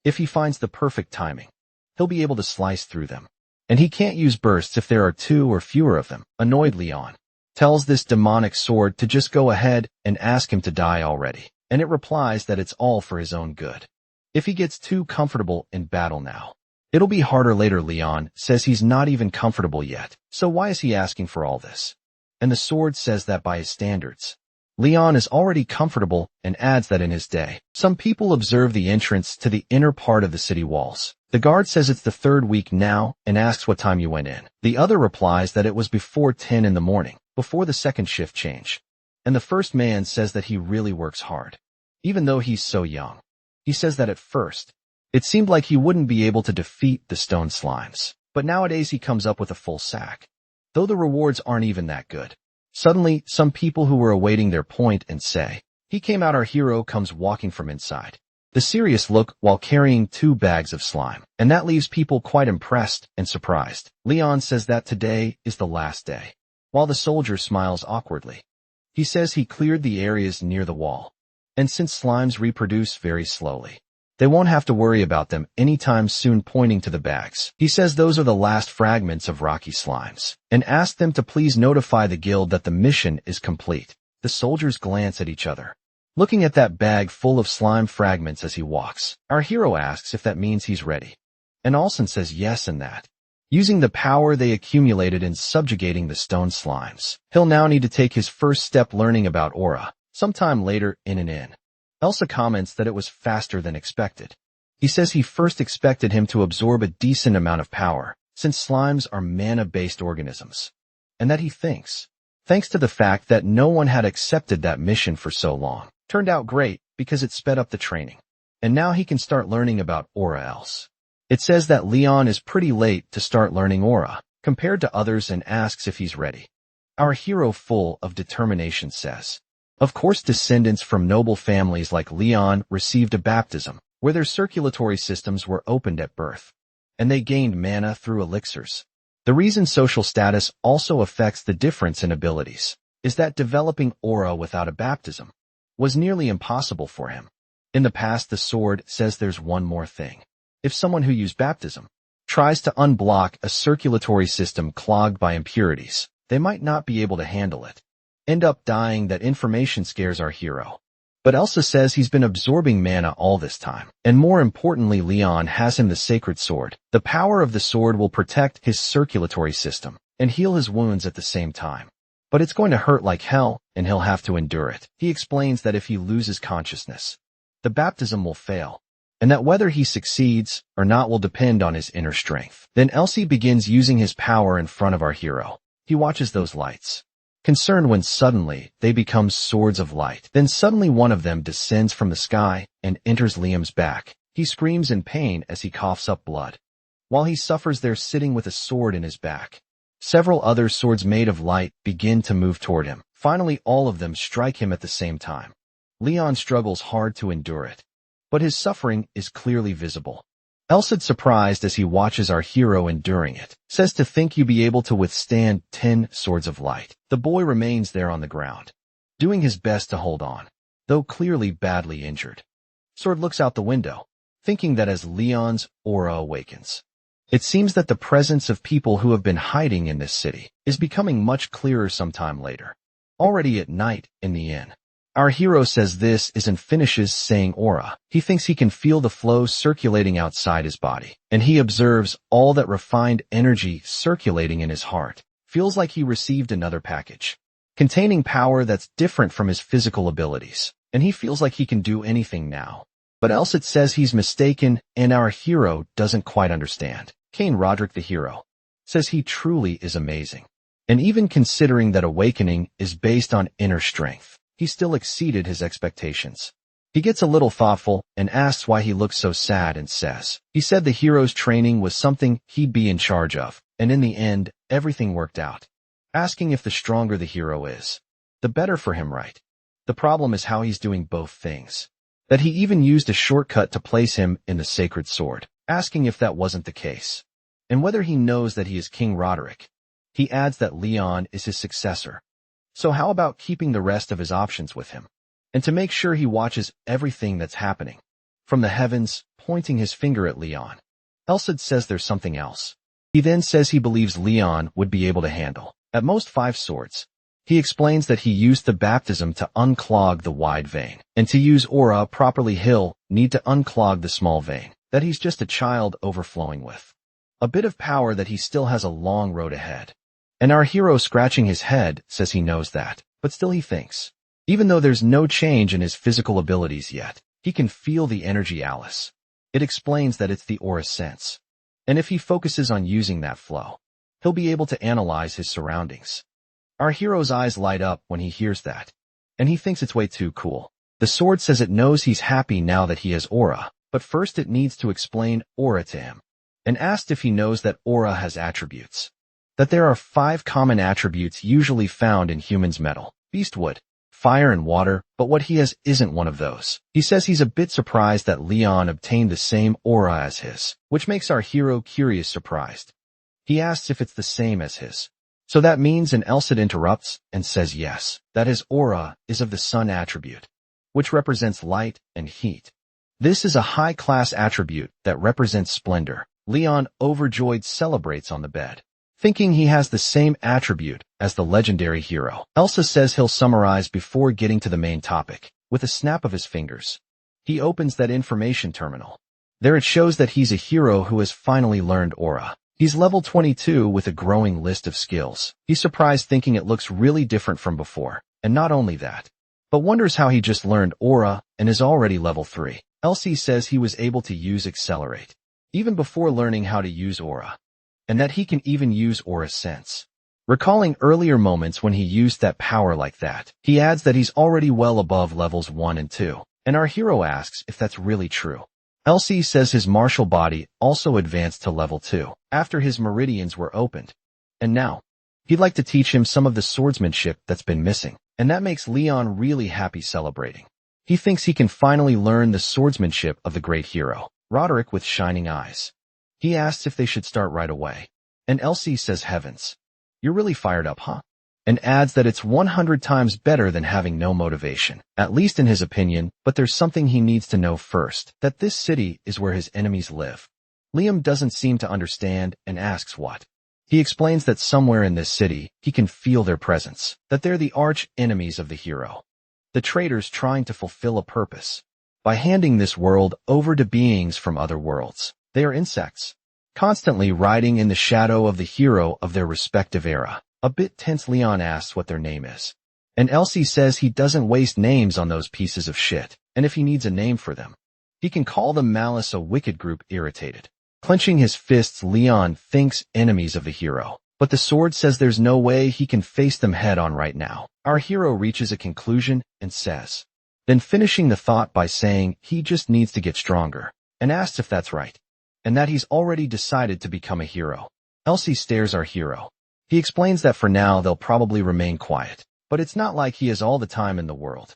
If he finds the perfect timing, he'll be able to slice through them. and he can't use bursts if there are 2 or fewer of them. Annoyed, Leon tells this demonic sword to just go ahead and ask him to die already, and it replies that it's all for his own good. If he gets too comfortable in battle now, it'll be harder later. Leon says he's not even comfortable yet, so why is he asking for all this? And the sword says that by his standards, Leon is already comfortable, and adds that in his day, some people observe the entrance to the inner part of the city walls. The guard says it's the 3rd week now and asks what time you went in. The other replies that it was before 10 in the morning, before the 2nd shift change. And the first man says that he really works hard, even though he's so young. He says that at first, it seemed like he wouldn't be able to defeat the stone slimes, but nowadays he comes up with a full sack, though the rewards aren't even that good. Suddenly, some people who were awaiting their point and say, he came out. Our hero comes walking from inside, the serious look, while carrying 2 bags of slime, and that leaves people quite impressed and surprised. Leon says that today is the last day, while the soldier smiles awkwardly. He says he cleared the areas near the wall, and since slimes reproduce very slowly, they won't have to worry about them anytime soon, pointing to the bags. He says those are the last fragments of rocky slimes, and asks them to please notify the guild that the mission is complete. The soldiers glance at each other, looking at that bag full of slime fragments as he walks. Our hero asks if that means he's ready, and Olsen says yes, and that, using the power they accumulated in subjugating the stone slimes, he'll now need to take his first step learning about aura. Sometime later, in an inn, Elsa comments that it was faster than expected. He says he first expected him to absorb a decent amount of power, since slimes are mana-based organisms, and that he thinks, thanks to the fact that no one had accepted that mission for so long, turned out great because it sped up the training, and now he can start learning about aura else. It says that Leon is pretty late to start learning aura, compared to others, and asks if he's ready. Our hero, full of determination, says, of course, descendants from noble families like Leon received a baptism, where their circulatory systems were opened at birth, and they gained mana through elixirs. The reason social status also affects the difference in abilities is that developing aura without a baptism was nearly impossible for him. In the past, the sword says there's one more thing. If someone who used baptism tries to unblock a circulatory system clogged by impurities, they might not be able to handle it, end up dying. That information scares our hero. But Elsa says he's been absorbing mana all this time, and more importantly, Leon has him the sacred sword. The power of the sword will protect his circulatory system and heal his wounds at the same time. But it's going to hurt like hell, and he'll have to endure it. He explains that if he loses consciousness, the baptism will fail, and that whether he succeeds or not will depend on his inner strength. Then Elsid begins using his power in front of our hero. He watches those lights, concerned, when suddenly they become swords of light. Then suddenly one of them descends from the sky and enters Liam's back. He screams in pain as he coughs up blood. While he suffers there, sitting with a sword in his back, several other swords made of light begin to move toward him. Finally, all of them strike him at the same time. Leon struggles hard to endure it, but his suffering is clearly visible. Elsid, surprised as he watches our hero enduring it, says to think you'd be able to withstand 10 swords of light. The boy remains there on the ground, doing his best to hold on, though clearly badly injured. Sword looks out the window, thinking that as Leon's aura awakens, it seems that the presence of people who have been hiding in this city is becoming much clearer. Sometime later, already at night in the inn, our hero says this is and finishes saying aura. He thinks he can feel the flow circulating outside his body, and he observes all that refined energy circulating in his heart. Feels like he received another package, containing power that's different from his physical abilities, and he feels like he can do anything now. But Elsid says he's mistaken, and our hero doesn't quite understand. Kane Roderick, the hero, says he truly is amazing, and even considering that awakening is based on inner strength, he still exceeded his expectations. He gets a little thoughtful and asks why he looks so sad, and says he said the hero's training was something he'd be in charge of, and in the end, everything worked out. Asking if the stronger the hero is, the better for him, right? The problem is how he's doing both things. That he even used a shortcut to place him in the sacred sword, asking if that wasn't the case, and whether he knows that he is King Roderick. He adds that Leon is his successor. So how about keeping the rest of his options with him, and to make sure he watches everything that's happening from the heavens, pointing his finger at Leon. Elsid says there's something else. He then says he believes Leon would be able to handle at most 5 swords. He explains that he used the baptism to unclog the wide vein, and to use aura properly he'll need to unclog the small vein that he's just a child overflowing with. A bit of power that he still has a long road ahead. And our hero, scratching his head, says he knows that, but still he thinks. Even though there's no change in his physical abilities yet, he can feel the energy Alice. It explains that it's the aura sense. And if he focuses on using that flow, he'll be able to analyze his surroundings. Our hero's eyes light up when he hears that, and he thinks it's way too cool. The sword says it knows he's happy now that he has aura, but first it needs to explain aura to him, and asked if he knows that aura has attributes. That there are 5 common attributes usually found in humans' metal, beast wood, fire and water, but what he has isn't one of those. He says he's a bit surprised that Leon obtained the same aura as his, which makes our hero curious surprised. He asks if it's the same as his. So that means, and Elsid interrupts and says yes, that his aura is of the sun attribute, which represents light and heat. This is a high-class attribute that represents splendor. Leon, overjoyed, celebrates on the bed, thinking he has the same attribute as the legendary hero. Elsa says he'll summarize before getting to the main topic. With a snap of his fingers, he opens that information terminal. There it shows that he's a hero who has finally learned aura. He's level 22 with a growing list of skills. He's surprised, thinking it looks really different from before. And not only that, but wonders how he just learned aura and is already level 3. Elsid says he was able to use accelerate even before learning how to use aura, and that he can even use aura sense. Recalling earlier moments when he used that power like that, he adds that he's already well above levels 1 and 2, and our hero asks if that's really true. Elsid says his martial body also advanced to level 2 after his meridians were opened, and now he'd like to teach him some of the swordsmanship that's been missing, and that makes Leon really happy, celebrating. He thinks he can finally learn the swordsmanship of the great hero. Roderick, with shining eyes, he asks if they should start right away, and Elsid says, heavens, you're really fired up, huh? And adds that it's 100 times better than having no motivation, at least in his opinion, but there's something he needs to know first, that this city is where his enemies live. Liam doesn't seem to understand and asks what. He explains that somewhere in this city, he can feel their presence, that they're the arch enemies of the hero, the traitors trying to fulfill a purpose by handing this world over to beings from other worlds. They are insects, constantly riding in the shadow of the hero of their respective era. A bit tense, Leon asks what their name is, and Elsid says he doesn't waste names on those pieces of shit, and if he needs a name for them, he can call them Malice, a wicked group. Irritated, clenching his fists, Leon thinks enemies of the hero, but the sword says there's no way he can face them head on right now. Our hero reaches a conclusion and says, then finishing the thought by saying he just needs to get stronger, and asks if that's right, and that he's already decided to become a hero. Elsid stares our hero. He explains that for now they'll probably remain quiet, but it's not like he has all the time in the world.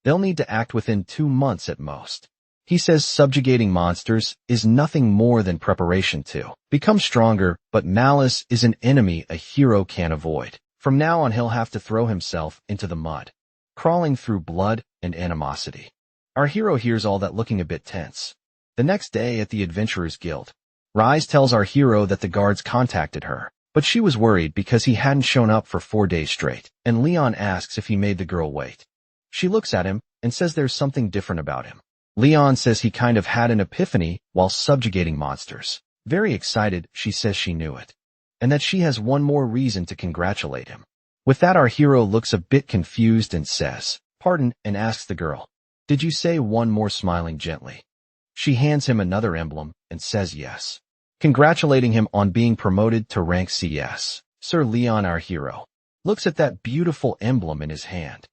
They'll need to act within 2 months at most. He says subjugating monsters is nothing more than preparation to become stronger, but Malice is an enemy a hero can't avoid. From now on he'll have to throw himself into the mud, crawling through blood and animosity. Our hero hears all that, looking a bit tense. The next day at the Adventurers Guild, Rise tells our hero that the guards contacted her, but she was worried because he hadn't shown up for 4 days straight, and Leon asks if he made the girl wait. She looks at him and says there's something different about him. Leon says he kind of had an epiphany while subjugating monsters. Very excited, she says she knew it, and that she has one more reason to congratulate him. With that, our hero looks a bit confused and says, pardon, and asks the girl, did you say one more, smiling gently. She hands him another emblem and says yes, congratulating him on being promoted to rank CS. Sir Leon, our hero, looks at that beautiful emblem in his hand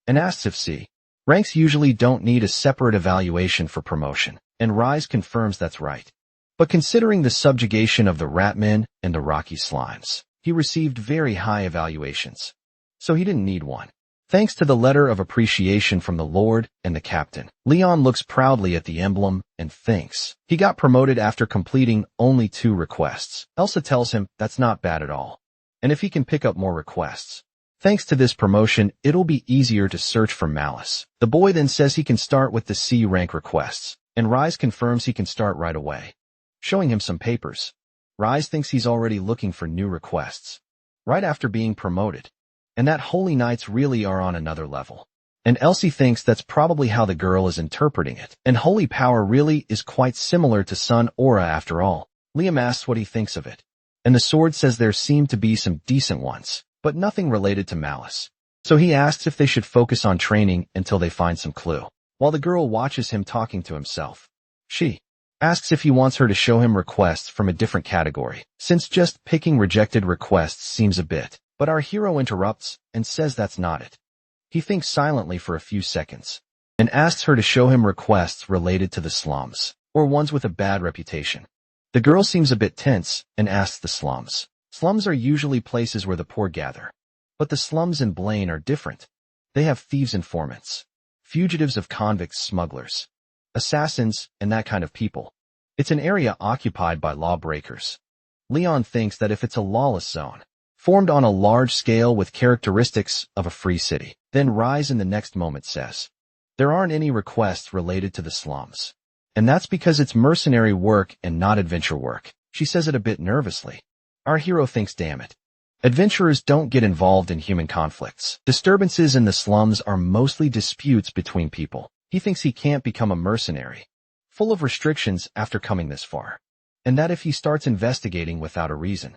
and asks if C ranks usually don't need a separate evaluation for promotion, and Rise confirms that's right. But considering the subjugation of the Ratmen and the Rocky Slimes, he received very high evaluations, so he didn't need one. Thanks to the letter of appreciation from the Lord and the Captain, Leon looks proudly at the emblem and thinks he got promoted after completing only 2 requests. Elsa tells him that's not bad at all, and if he can pick up more requests, thanks to this promotion, it'll be easier to search for Malice. The boy then says he can start with the C rank requests, and Rise confirms he can start right away, showing him some papers. Rise thinks he's already looking for new requests, right after being promoted, and that holy knights really are on another level. And Elsie thinks that's probably how the girl is interpreting it, and holy power really is quite similar to sun aura after all. Liam asks what he thinks of it, and the sword says there seem to be some decent ones, but nothing related to malice. So he asks if they should focus on training until they find some clue, while the girl watches him talking to himself. She asks if he wants her to show him requests from a different category, since just picking rejected requests seems a bit, but our hero interrupts and says that's not it. He thinks silently for a few seconds, and asks her to show him requests related to the slums, or ones with a bad reputation. The girl seems a bit tense and asks the slums. Slums are usually places where the poor gather, but the slums in Blaine are different. They have thieves, informants, fugitives of convicts, smugglers, assassins, and that kind of people. It's an area occupied by lawbreakers. Leon thinks that if it's a lawless zone, formed on a large scale with characteristics of a free city, then Rise in the next moment says, there aren't any requests related to the slums. And that's because it's mercenary work and not adventure work. She says it a bit nervously. Our hero thinks, damn it. Adventurers don't get involved in human conflicts. Disturbances in the slums are mostly disputes between people. He thinks he can't become a mercenary, full of restrictions after coming this far, and that if he starts investigating without a reason,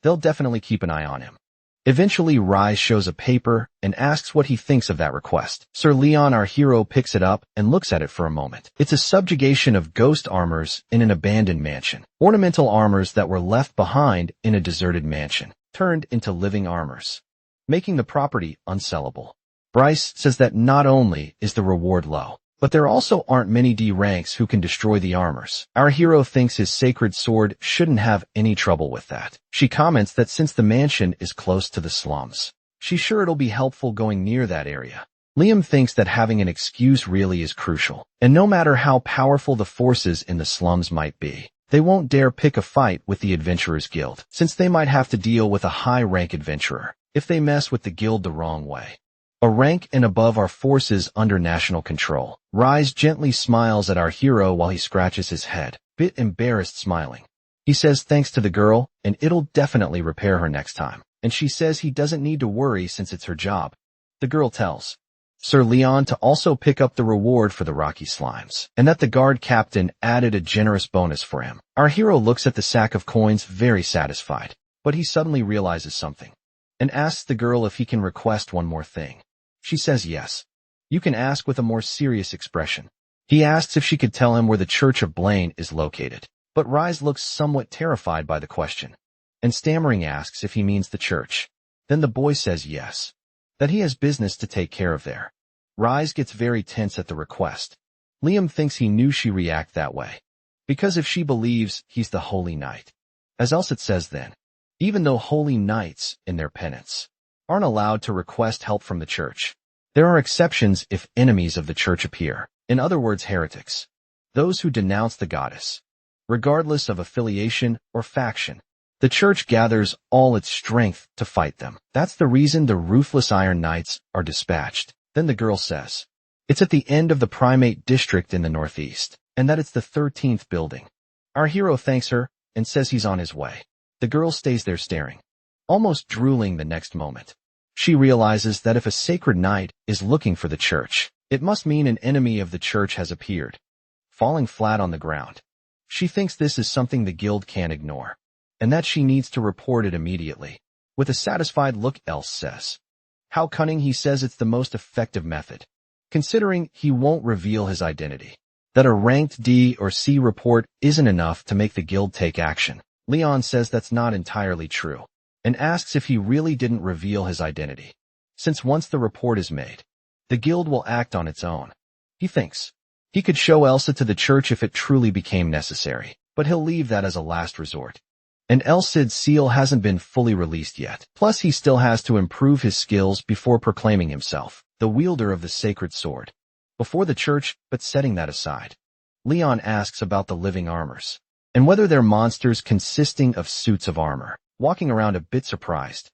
they'll definitely keep an eye on him. Eventually, Rise shows a paper and asks what he thinks of that request. Sir Leon, our hero, picks it up and looks at it for a moment. It's a subjugation of ghost armors in an abandoned mansion. Ornamental armors that were left behind in a deserted mansion, turned into living armors, making the property unsellable. Bryce says that not only is the reward low, but there also aren't many D ranks who can destroy the armors. Our hero thinks his sacred sword shouldn't have any trouble with that. She comments that since the mansion is close to the slums, she's sure it'll be helpful going near that area. Liam thinks that having an excuse really is crucial, and no matter how powerful the forces in the slums might be, they won't dare pick a fight with the Adventurers Guild, since they might have to deal with a high-rank adventurer if they mess with the guild the wrong way. A rank and above are forces under national control. Rise gently smiles at our hero while he scratches his head, bit embarrassed smiling. He says thanks to the girl, and it'll definitely repair her next time. And she says he doesn't need to worry since it's her job. The girl tells Sir Leon to also pick up the reward for the rocky slimes, and that the guard captain added a generous bonus for him. Our hero looks at the sack of coins very satisfied, but he suddenly realizes something, and asks the girl if he can request one more thing. She says yes. You can ask with a more serious expression. He asks if she could tell him where the Church of Blaine is located, but Rise looks somewhat terrified by the question, and stammering asks if he means the church. Then the boy says yes, that he has business to take care of there. Rise gets very tense at the request. Liam thinks he knew she'd react that way, because if she believes he's the Holy Knight. As Elsid says then, even though Holy Knights, in their penance, aren't allowed to request help from the church, there are exceptions if enemies of the church appear. In other words, heretics. Those who denounce the goddess, regardless of affiliation or faction. The church gathers all its strength to fight them. That's the reason the ruthless Iron Knights are dispatched. Then the girl says, it's at the end of the primate district in the northeast, and that it's the 13th building. Our hero thanks her and says he's on his way. The girl stays there staring, almost drooling the next moment. She realizes that if a sacred knight is looking for the church, it must mean an enemy of the church has appeared. Falling flat on the ground, she thinks this is something the guild can't ignore, and that she needs to report it immediately. With a satisfied look, Else says, how cunning. He says it's the most effective method, considering he won't reveal his identity. That a ranked D or C report isn't enough to make the guild take action. Leon says that's not entirely true, and asks if he really didn't reveal his identity, since once the report is made, the guild will act on its own. He thinks he could show Elsa to the church if it truly became necessary, but he'll leave that as a last resort. And Elsid's seal hasn't been fully released yet. Plus, he still has to improve his skills before proclaiming himself the wielder of the sacred sword before the church. But setting that aside, Leon asks about the living armors, and whether they're monsters consisting of suits of armor, walking around a bit surprised.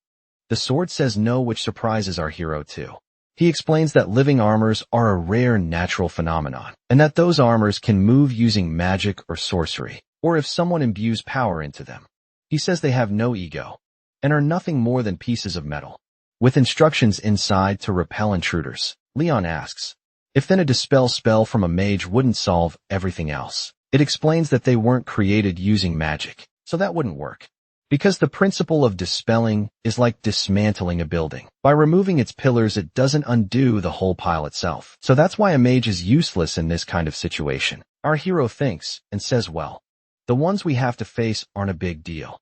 The sword says no, which surprises our hero too. He explains that living armors are a rare natural phenomenon, and that those armors can move using magic or sorcery, or if someone imbues power into them. He says they have no ego and are nothing more than pieces of metal, with instructions inside to repel intruders. Leon asks if then a dispel spell from a mage wouldn't solve everything else. It explains that they weren't created using magic, so that wouldn't work. Because the principle of dispelling is like dismantling a building. By removing its pillars, it doesn't undo the whole pile itself. So that's why a mage is useless in this kind of situation. Our hero thinks and says, well, the ones we have to face aren't a big deal.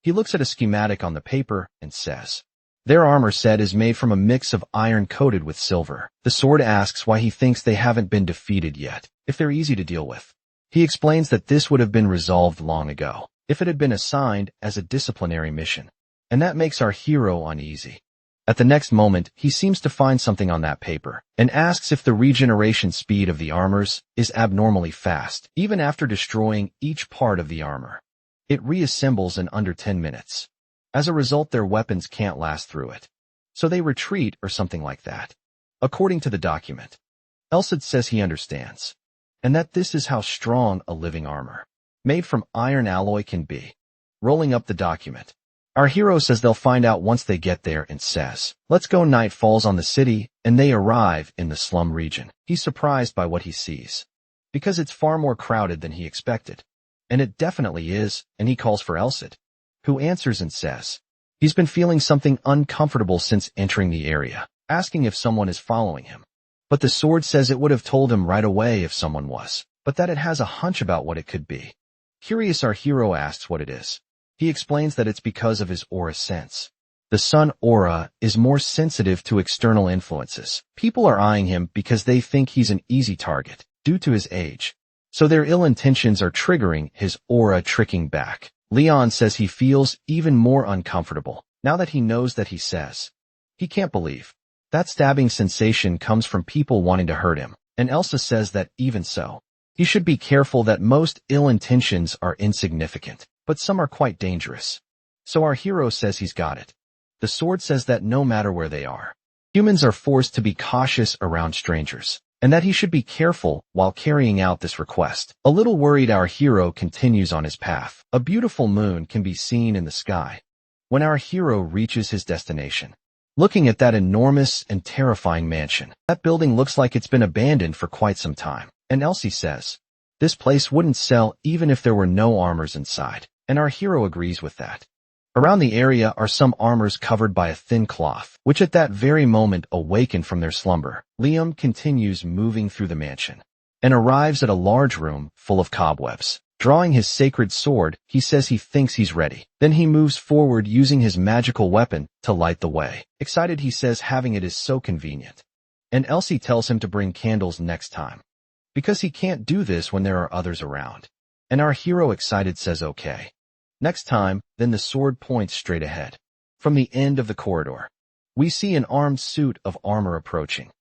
He looks at a schematic on the paper and says, their armor set is made from a mix of iron coated with silver. The sword asks why he thinks they haven't been defeated yet, if they're easy to deal with. He explains that this would have been resolved long ago, if it had been assigned as a disciplinary mission. And that makes our hero uneasy. At the next moment, he seems to find something on that paper, and asks if the regeneration speed of the armors is abnormally fast, even after destroying each part of the armor. It reassembles in under 10 minutes. As a result, their weapons can't last through it. So they retreat or something like that. According to the document, Elsid says he understands, and that this is how strong a living armor made from iron alloy can be. Rolling up the document, our hero says they'll find out once they get there and says, let's go. Night falls on the city and they arrive in the slum region. He's surprised by what he sees, because it's far more crowded than he expected. And it definitely is, and he calls for Elsid, who answers and says he's been feeling something uncomfortable since entering the area, asking if someone is following him. But the sword says it would have told him right away if someone was, but that it has a hunch about what it could be. Curious, our hero asks what it is. He explains that it's because of his aura sense. The sun aura is more sensitive to external influences. People are eyeing him because they think he's an easy target due to his age. So their ill intentions are triggering his aura tricking back. Leon says he feels even more uncomfortable now that he knows that he says he can't believe that stabbing sensation comes from people wanting to hurt him. And Elsa says that even so, he should be careful, that most ill intentions are insignificant, but some are quite dangerous. So our hero says he's got it. The sword says that no matter where they are, humans are forced to be cautious around strangers, and that he should be careful while carrying out this request. A little worried, our hero continues on his path. A beautiful moon can be seen in the sky when our hero reaches his destination. Looking at that enormous and terrifying mansion, that building looks like it's been abandoned for quite some time. And Elsie says this place wouldn't sell even if there were no armors inside, and our hero agrees with that. Around the area are some armors covered by a thin cloth, which at that very moment awaken from their slumber. Liam continues moving through the mansion and arrives at a large room full of cobwebs. Drawing his sacred sword, he says he thinks he's ready. Then he moves forward using his magical weapon to light the way. Excited, he says having it is so convenient. And Elsie tells him to bring candles next time, because he can't do this when there are others around. And our hero, excited, says okay. Next time, then the sword points straight ahead. From the end of the corridor, we see an armed suit of armor approaching.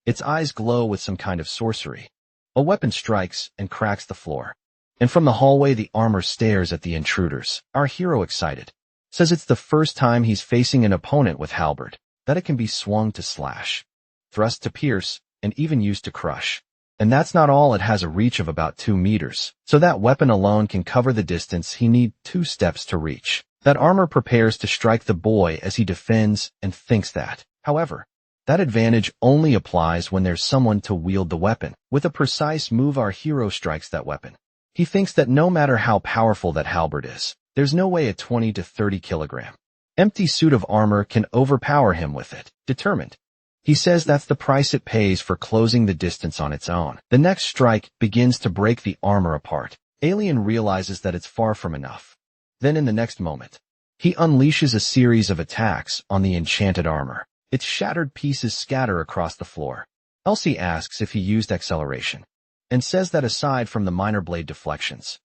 Its eyes glow with some kind of sorcery. A weapon strikes and cracks the floor. And from the hallway, the armor stares at the intruders. Our hero, excited, says it's the first time he's facing an opponent with halberd, that it can be swung to slash, thrust to pierce, and even used to crush. And that's not all, it has a reach of about 2 meters, so that weapon alone can cover the distance he need 2 steps to reach. That armor prepares to strike the boy as he defends and thinks that, however, that advantage only applies when there's someone to wield the weapon. With a precise move, our hero strikes that weapon. He thinks that no matter how powerful that halberd is, there's no way a 20 to 30 kilogram empty suit of armor can overpower him with it. Determined, he says that's the price it pays for closing the distance on its own. The next strike begins to break the armor apart. Alien realizes that it's far from enough. Then in the next moment, he unleashes a series of attacks on the enchanted armor. Its shattered pieces scatter across the floor. Elsie asks if he used acceleration, and says that aside from the minor blade deflections,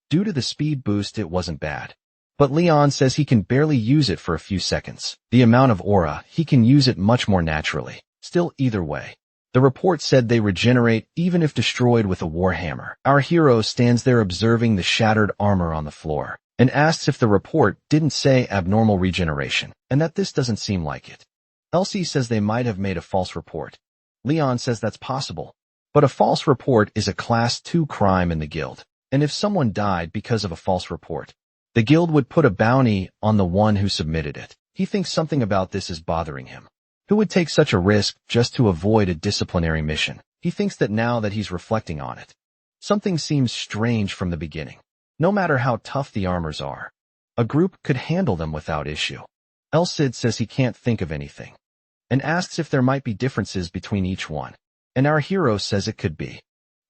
due to the speed boost, it wasn't bad. But Leon says he can barely use it for a few seconds. The amount of aura, he can use it much more naturally. Still, either way, the report said they regenerate even if destroyed with a warhammer. Our hero stands there observing the shattered armor on the floor, and asks if the report didn't say abnormal regeneration, and that this doesn't seem like it. Elsie says they might have made a false report. Leon says that's possible, but a false report is a Class 2 crime in the guild, and if someone died because of a false report, The guild would put a bounty on the one who submitted it. He thinks something about this is bothering him. Who would take such a risk just to avoid a disciplinary mission? He thinks that now that he's reflecting on it, something seems strange from the beginning. No matter how tough the armors are, a group could handle them without issue. Elsid says he can't think of anything, and asks if there might be differences between each one. And our hero says it could be.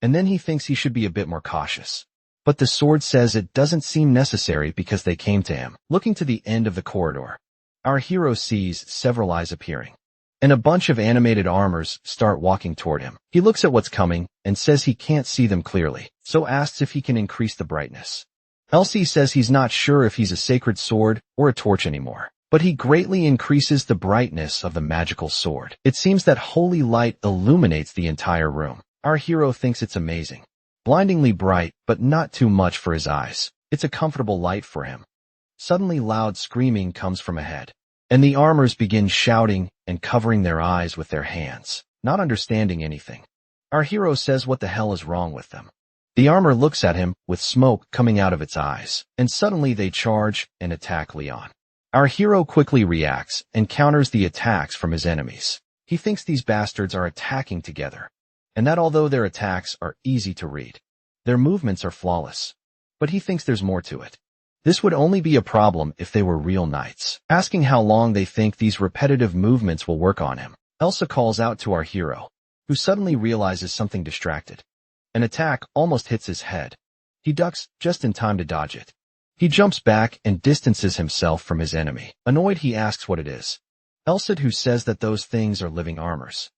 And then he thinks he should be a bit more cautious. But the sword says it doesn't seem necessary because they came to him. Looking to the end of the corridor, our hero sees several eyes appearing, and a bunch of animated armors start walking toward him. He looks at what's coming and says he can't see them clearly, so asks if he can increase the brightness. Elsid says he's not sure if he's a sacred sword or a torch anymore, but he greatly increases the brightness of the magical sword. It seems that holy light illuminates the entire room. Our hero thinks it's amazing. Blindingly bright, but not too much for his eyes. It's a comfortable light for him. Suddenly loud screaming comes from ahead, and the armors begin shouting and covering their eyes with their hands, not understanding anything. Our hero says what the hell is wrong with them. The armor looks at him with smoke coming out of its eyes, and suddenly they charge and attack Leon. Our hero quickly reacts and counters the attacks from his enemies. He thinks these bastards are attacking together, and that although their attacks are easy to read, their movements are flawless. But he thinks there's more to it. This would only be a problem if they were real knights. Asking how long they think these repetitive movements will work on him, Elsa calls out to our hero, who suddenly realizes something distracted. An attack almost hits his head. He ducks just in time to dodge it. He jumps back and distances himself from his enemy. Annoyed, he asks what it is. Elsid, who says that those things are living armors.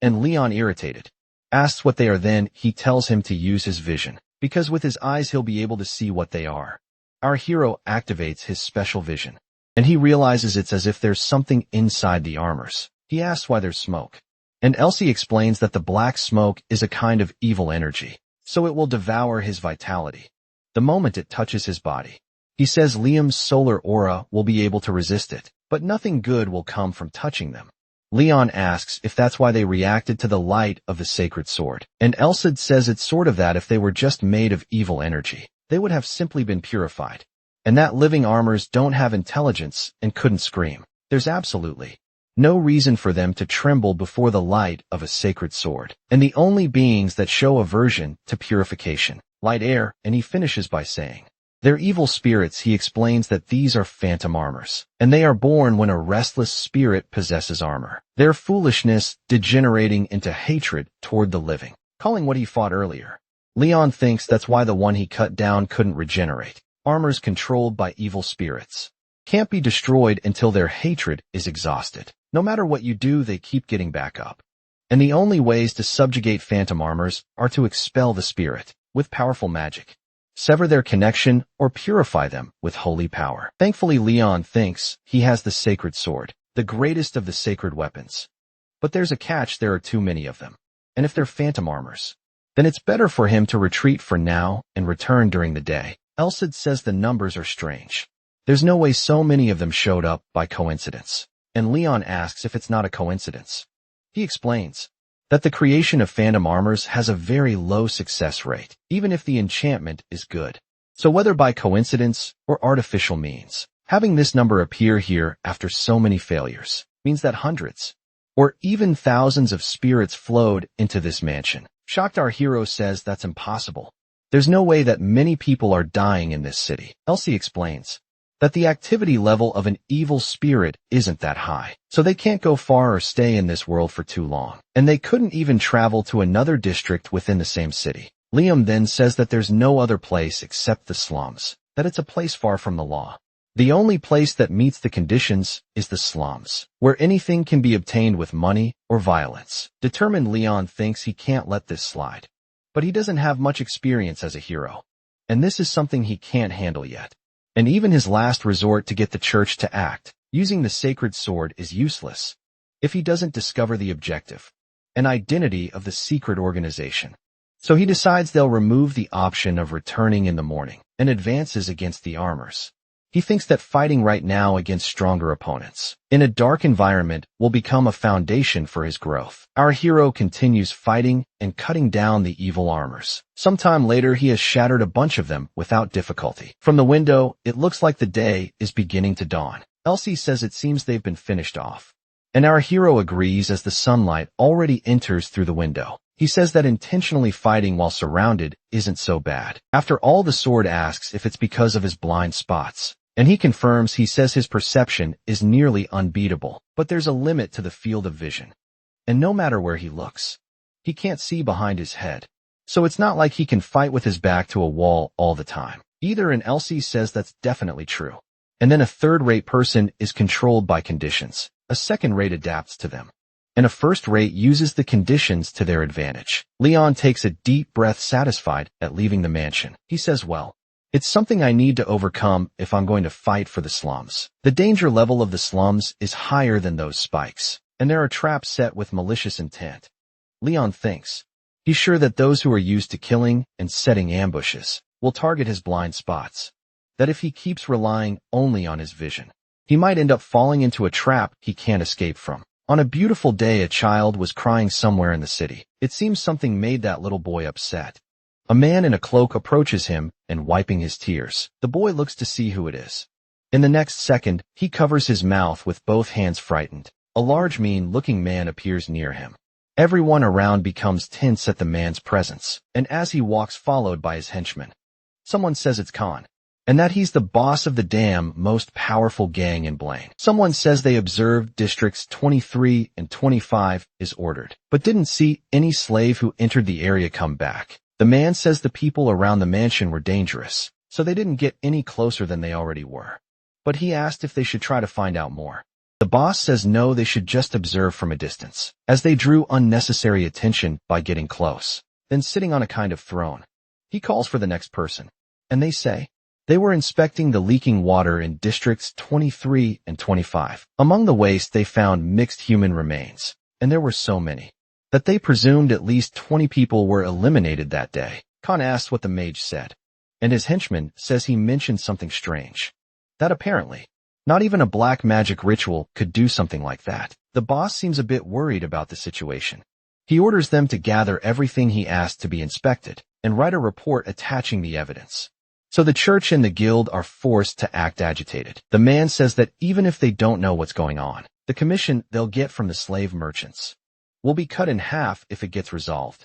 And Leon, irritated, asks what they are. Then he tells him to use his vision, because with his eyes he'll be able to see what they are. Our hero activates his special vision, and he realizes it's as if there's something inside the armors. He asks why there's smoke, and Elsie explains that the black smoke is a kind of evil energy, so it will devour his vitality the moment it touches his body. He says Liam's solar aura will be able to resist it, but nothing good will come from touching them. Leon asks if that's why they reacted to the light of the sacred sword, and Elsid says it's sort of that if they were just made of evil energy, they would have simply been purified, and that living armors don't have intelligence and couldn't scream. There's absolutely no reason for them to tremble before the light of a sacred sword, and the only beings that show aversion to purification, light, air, and he finishes by saying, they're evil spirits. He explains that these are phantom armors, and they are born when a restless spirit possesses armor. Their foolishness degenerating into hatred toward the living, calling what he fought earlier. Leon thinks that's why the one he cut down couldn't regenerate. Armors controlled by evil spirits can't be destroyed until their hatred is exhausted. No matter what you do, they keep getting back up. And the only ways to subjugate phantom armors are to expel the spirit with powerful magic, sever their connection, or purify them with holy power. Thankfully, Leon thinks he has the sacred sword, the greatest of the sacred weapons. But there's a catch: there are too many of them. And if they're phantom armors, then it's better for him to retreat for now and return during the day. Elsid says the numbers are strange. There's no way so many of them showed up by coincidence. And Leon asks if it's not a coincidence. He explains that the creation of phantom armors has a very low success rate, even if the enchantment is good. So whether by coincidence or artificial means, having this number appear here after so many failures means that hundreds or even thousands of spirits flowed into this mansion. Shocked, our hero says that's impossible. There's no way that many people are dying in this city. Elsie explains that the activity level of an evil spirit isn't that high, so they can't go far or stay in this world for too long, and they couldn't even travel to another district within the same city. Liam then says that there's no other place except the slums, that it's a place far from the law. The only place that meets the conditions is the slums, where anything can be obtained with money or violence. Determined, Leon thinks he can't let this slide. But he doesn't have much experience as a hero, and this is something he can't handle yet. And even his last resort to get the church to act, using the sacred sword, is useless if he doesn't discover the objective and identity of the secret organization. So he decides they'll remove the option of returning in the morning and advances against the armors. He thinks that fighting right now against stronger opponents in a dark environment will become a foundation for his growth. Our hero continues fighting and cutting down the evil armors. Sometime later, he has shattered a bunch of them without difficulty. From the window, it looks like the day is beginning to dawn. Elsid says it seems they've been finished off. And our hero agrees as the sunlight already enters through the window. He says that intentionally fighting while surrounded isn't so bad. After all, the sword asks if it's because of his blind spots. And he confirms. He says his perception is nearly unbeatable, but there's a limit to the field of vision. And no matter where he looks, he can't see behind his head. So it's not like he can fight with his back to a wall all the time. Either, and Elsid says that's definitely true. And then a third-rate person is controlled by conditions. A second-rate adapts to them. And a first-rate uses the conditions to their advantage. Leon takes a deep breath, satisfied at leaving the mansion. He says, well, it's something I need to overcome if I'm going to fight for the slums. The danger level of the slums is higher than those spikes, and there are traps set with malicious intent. Leon thinks. He's sure that those who are used to killing and setting ambushes will target his blind spots. That if he keeps relying only on his vision, he might end up falling into a trap he can't escape from. On a beautiful day, a child was crying somewhere in the city. It seems something made that little boy upset. A man in a cloak approaches him and wiping his tears. The boy looks to see who it is. In the next second, he covers his mouth with both hands, frightened. A large, mean-looking man appears near him. Everyone around becomes tense at the man's presence, and as he walks, followed by his henchmen. Someone says it's Khan, and that he's the boss of the damn most powerful gang in Blaine. Someone says they observed districts 23 and 25 is ordered, but didn't see any slave who entered the area come back. The man says the people around the mansion were dangerous, so they didn't get any closer than they already were. But he asked if they should try to find out more. The boss says no, they should just observe from a distance, as they drew unnecessary attention by getting close. Then, sitting on a kind of throne, he calls for the next person, and they say they were inspecting the leaking water in districts 23 and 25. Among the waste, they found mixed human remains, and there were so many that they presumed at least 20 people were eliminated that day. Khan asked what the mage said, and his henchman says he mentioned something strange. That apparently, not even a black magic ritual could do something like that. The boss seems a bit worried about the situation. He orders them to gather everything he asked to be inspected, and write a report attaching the evidence. So the church and the guild are forced to act agitated. The man says that even if they don't know what's going on, the commission they'll get from the slave merchants will be cut in half if it gets resolved.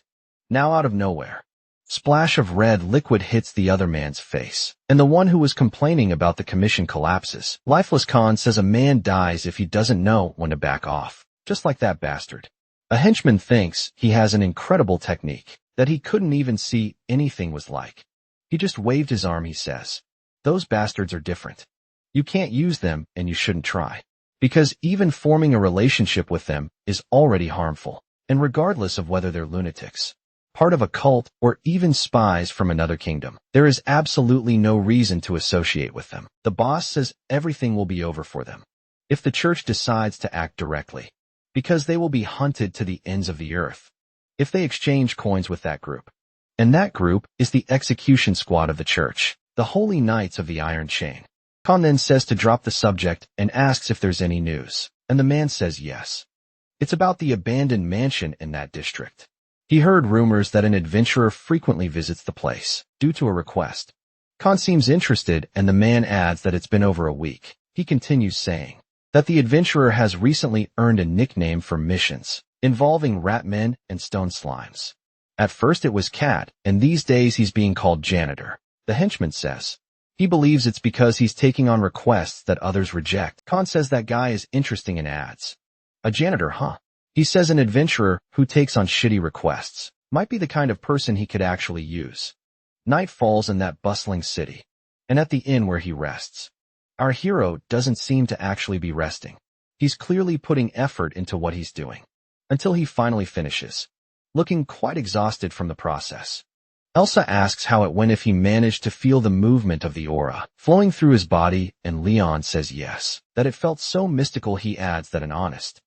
Now, out of nowhere, splash of red liquid hits the other man's face, and the one who was complaining about the commission collapses. Lifeless Khan says a man dies if he doesn't know when to back off, just like that bastard. A henchman thinks he has an incredible technique that he couldn't even see anything was like. He just waved his arm, he says. Those bastards are different. You can't use them, and you shouldn't try. Because even forming a relationship with them is already harmful, and regardless of whether they're lunatics, part of a cult, or even spies from another kingdom, there is absolutely no reason to associate with them. The boss says everything will be over for them if the church decides to act directly, because they will be hunted to the ends of the earth if they exchange coins with that group. And that group is the execution squad of the church, the Holy Knights of the Iron Chain. Khan then says to drop the subject and asks if there's any news, and the man says yes. It's about the abandoned mansion in that district. He heard rumors that an adventurer frequently visits the place, due to a request. Khan seems interested, and the man adds that it's been over a week. He continues saying that the adventurer has recently earned a nickname for missions involving rat men and stone slimes. At first it was Cat, and these days he's being called Janitor. The henchman says he believes it's because he's taking on requests that others reject. Khan says that guy is interesting and adds, a janitor, huh? He says an adventurer who takes on shitty requests might be the kind of person he could actually use. Night falls in that bustling city, and at the inn where he rests, our hero doesn't seem to actually be resting. He's clearly putting effort into what he's doing, until he finally finishes, looking quite exhausted from the process. Elsa asks how it went, if he managed to feel the movement of the aura flowing through his body, and Leon says yes, that it felt so mystical. He adds that an honest,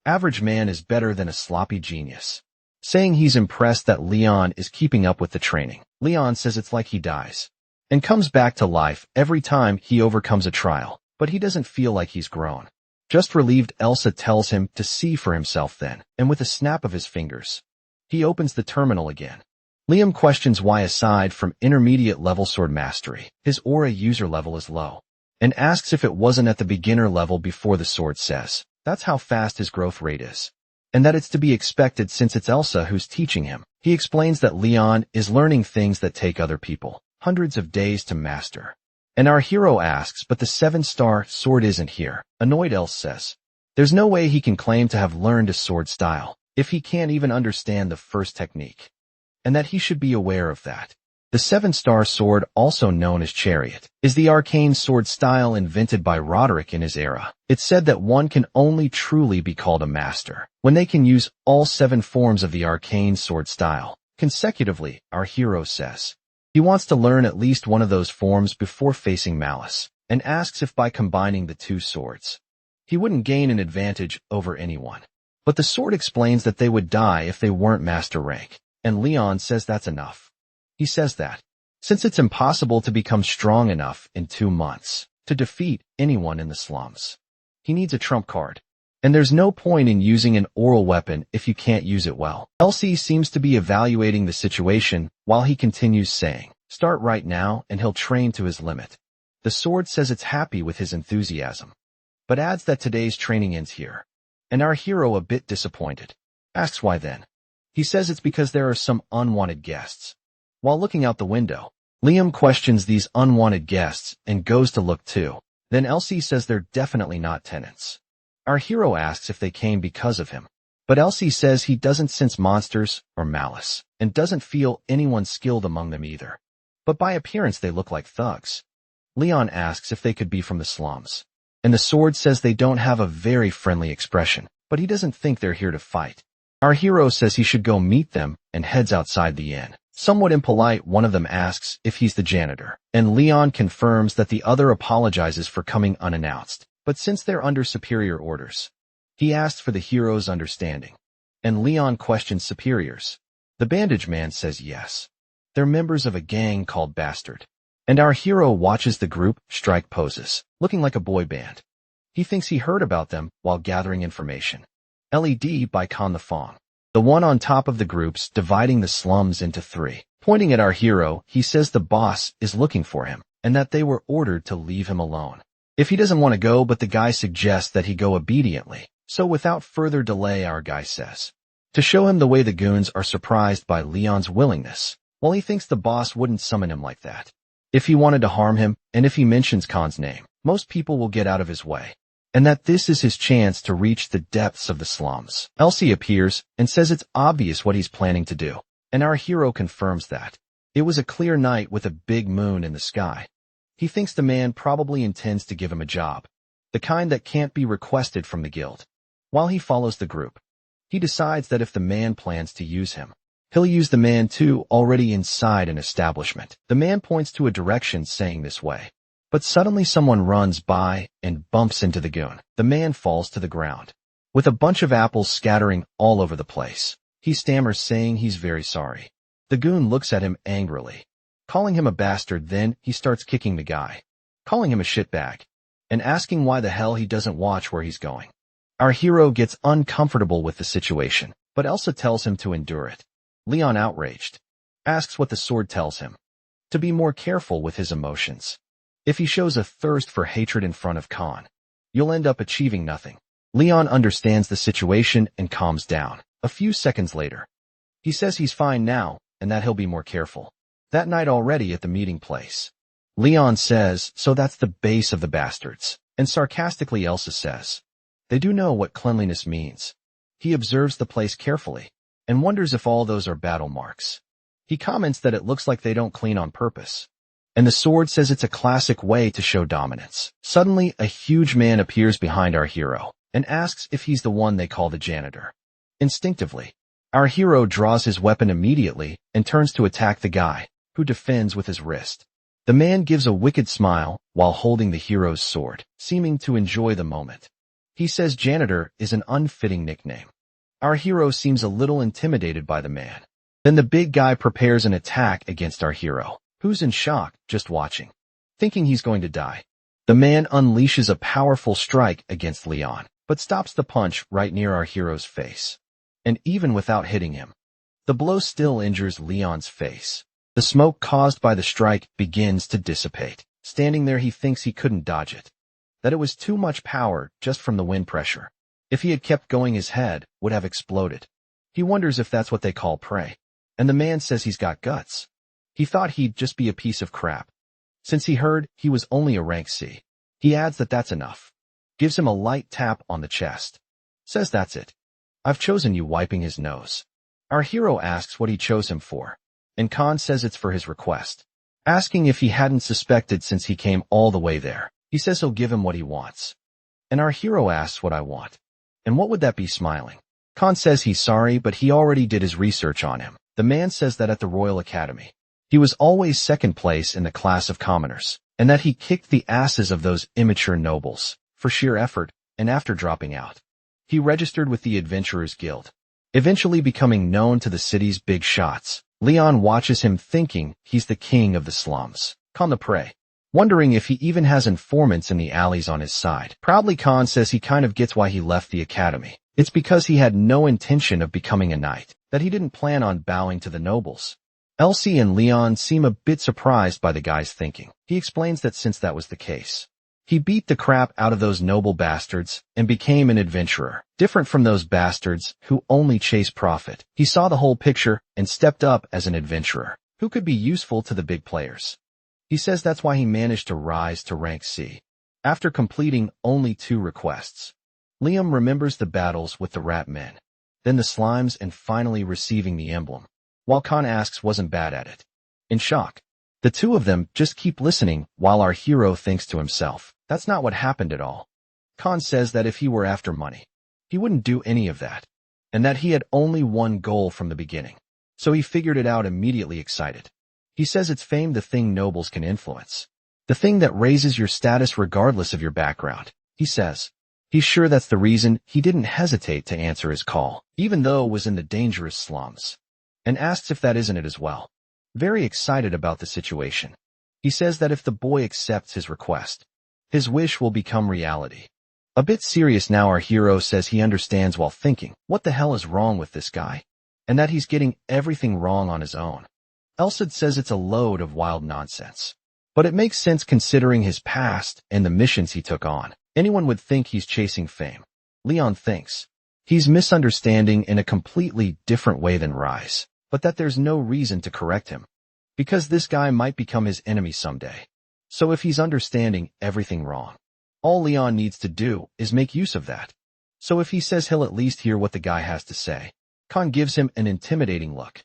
average man is better than a sloppy genius, saying he's impressed that Leon is keeping up with the training. Leon says it's like he dies, and comes back to life every time he overcomes a trial, but he doesn't feel like he's grown. Just relieved, Elsa tells him to see for himself then, and with a snap of his fingers, he opens the terminal again. Liam questions why, aside from intermediate level sword mastery, his aura user level is low, and asks if it wasn't at the beginner level before. The sword says that's how fast his growth rate is, and that it's to be expected since it's Elsa who's teaching him. He explains that Leon is learning things that take other people hundreds of days to master. And our hero asks, but the 7-star sword isn't here. Annoyed, Elsa says there's no way he can claim to have learned a sword style if he can't even understand the first technique, and that he should be aware of that. The 7-star sword, also known as Chariot, is the arcane sword style invented by Roderick in his era. It's said that one can only truly be called a master when they can use all 7 forms of the arcane sword style consecutively. Our hero says he wants to learn at least one of those forms before facing Malice, and asks if by combining the 2 swords, he wouldn't gain an advantage over anyone. But the sword explains that they would die if they weren't master rank, and Leon says that's enough. He says that since it's impossible to become strong enough in 2 months to defeat anyone in the slums, he needs a trump card. And there's no point in using an oral weapon if you can't use it well. Elsid seems to be evaluating the situation while he continues saying, start right now and he'll train to his limit. The sword says it's happy with his enthusiasm, but adds that today's training ends here. And our hero, a bit disappointed, asks why then. He says it's because there are some unwanted guests. While looking out the window, Liam questions these unwanted guests and goes to look too. Then Elsid says they're definitely not tenants. Our hero asks if they came because of him, but Elsid says he doesn't sense monsters or malice, and doesn't feel anyone skilled among them either. But by appearance they look like thugs. Leon asks if they could be from the slums, and the sword says they don't have a very friendly expression, but he doesn't think they're here to fight. Our hero says he should go meet them and heads outside the inn. Somewhat impolite, one of them asks if he's the janitor, and Leon confirms that the other apologizes for coming unannounced. But since they're under superior orders, he asks for the hero's understanding, and Leon questions superiors. The bandage man says yes. They're members of a gang called Bastard, and our hero watches the group strike poses, looking like a boy band. He thinks he heard about them while gathering information. LED by Con the Fong, the one on top of the groups dividing the slums into 3. Pointing at our hero, he says the boss is looking for him, and that they were ordered to leave him alone if he doesn't want to go, but the guy suggests that he go obediently. So without further delay, our guy says to show him the way. The goons are surprised by Leon's willingness, while he thinks the boss wouldn't summon him like that if he wanted to harm him, and if he mentions Khan's name, most people will get out of his way, and that this is his chance to reach the depths of the slums. Elsid appears and says it's obvious what he's planning to do, and our hero confirms that it was a clear night with a big moon in the sky. He thinks the man probably intends to give him a job, the kind that can't be requested from the guild. While he follows the group, he decides that if the man plans to use him, he'll use the man too, already inside an establishment. The man points to a direction saying this way, but suddenly someone runs by and bumps into the goon. The man falls to the ground, with a bunch of apples scattering all over the place. He stammers, saying he's very sorry. The goon looks at him angrily, calling him a bastard. Then he starts kicking the guy, calling him a shitbag, and asking why the hell he doesn't watch where he's going. Our hero gets uncomfortable with the situation, but Elsa tells him to endure it. Leon, outraged, asks what the sword tells him, to be more careful with his emotions. If he shows a thirst for hatred in front of Khan, you'll end up achieving nothing. Leon understands the situation and calms down. A few seconds later, he says he's fine now and that he'll be more careful. That night, already at the meeting place, Leon says, so that's the base of the bastards. And sarcastically, Elsa says, they do know what cleanliness means. He observes the place carefully and wonders if all those are battle marks. He comments that it looks like they don't clean on purpose, and the sword says it's a classic way to show dominance. Suddenly, a huge man appears behind our hero and asks if he's the one they call the janitor. Instinctively, our hero draws his weapon immediately and turns to attack the guy, who defends with his wrist. The man gives a wicked smile while holding the hero's sword, seeming to enjoy the moment. He says janitor is an unfitting nickname. Our hero seems a little intimidated by the man. Then the big guy prepares an attack against our hero, who's in shock, just watching, thinking he's going to die. The man unleashes a powerful strike against Leon, but stops the punch right near our hero's face. And even without hitting him, the blow still injures Leon's face. The smoke caused by the strike begins to dissipate. Standing there, he thinks he couldn't dodge it, that it was too much power just from the wind pressure. If he had kept going, his head would have exploded. He wonders if that's what they call prey. And the man says he's got guts. He thought he'd just be a piece of crap. Since he heard he was only a rank C, he adds that that's enough. Gives him a light tap on the chest. Says that's it. I've chosen you, wiping his nose. Our hero asks what he chose him for, and Khan says it's for his request, asking if he hadn't suspected since he came all the way there. He says he'll give him what he wants. And our hero asks what I want. And what would that be, smiling? Khan says he's sorry, but he already did his research on him. The man says that at the Royal Academy, he was always second place in the class of commoners, and that he kicked the asses of those immature nobles for sheer effort, and after dropping out, he registered with the Adventurers Guild, eventually becoming known to the city's big shots. Leon watches him, thinking he's the king of the slums, Khan the prey, wondering if he even has informants in the alleys on his side. Proudly, Khan says he kind of gets why he left the academy. It's because he had no intention of becoming a knight, that he didn't plan on bowing to the nobles. Elsid and Leon seem a bit surprised by the guy's thinking. He explains that since that was the case, he beat the crap out of those noble bastards and became an adventurer, different from those bastards who only chase profit. He saw the whole picture and stepped up as an adventurer who could be useful to the big players. He says that's why he managed to rise to rank C after completing only 2 requests. Liam remembers the battles with the rat men, then the slimes, and finally receiving the emblem, while Khan asks wasn't bad at it. In shock, the two of them just keep listening while our hero thinks to himself, that's not what happened at all. Khan says that if he were after money, he wouldn't do any of that, and that he had only one goal from the beginning, so he figured it out immediately, excited. He says it's fame, the thing nobles can influence, the thing that raises your status regardless of your background. He says he's sure that's the reason he didn't hesitate to answer his call, even though it was in the dangerous slums, and asks if that isn't it as well. Very excited about the situation. He says that if the boy accepts his request, his wish will become reality. A bit serious now, our hero says he understands while thinking, what the hell is wrong with this guy? And that he's getting everything wrong on his own. Elsid says it's a load of wild nonsense, but it makes sense considering his past and the missions he took on. Anyone would think he's chasing fame. Leon thinks he's misunderstanding in a completely different way than Rise, but that there's no reason to correct him, because this guy might become his enemy someday. So if he's understanding everything wrong, all Leon needs to do is make use of that. So if he says he'll at least hear what the guy has to say. Khan gives him an intimidating look.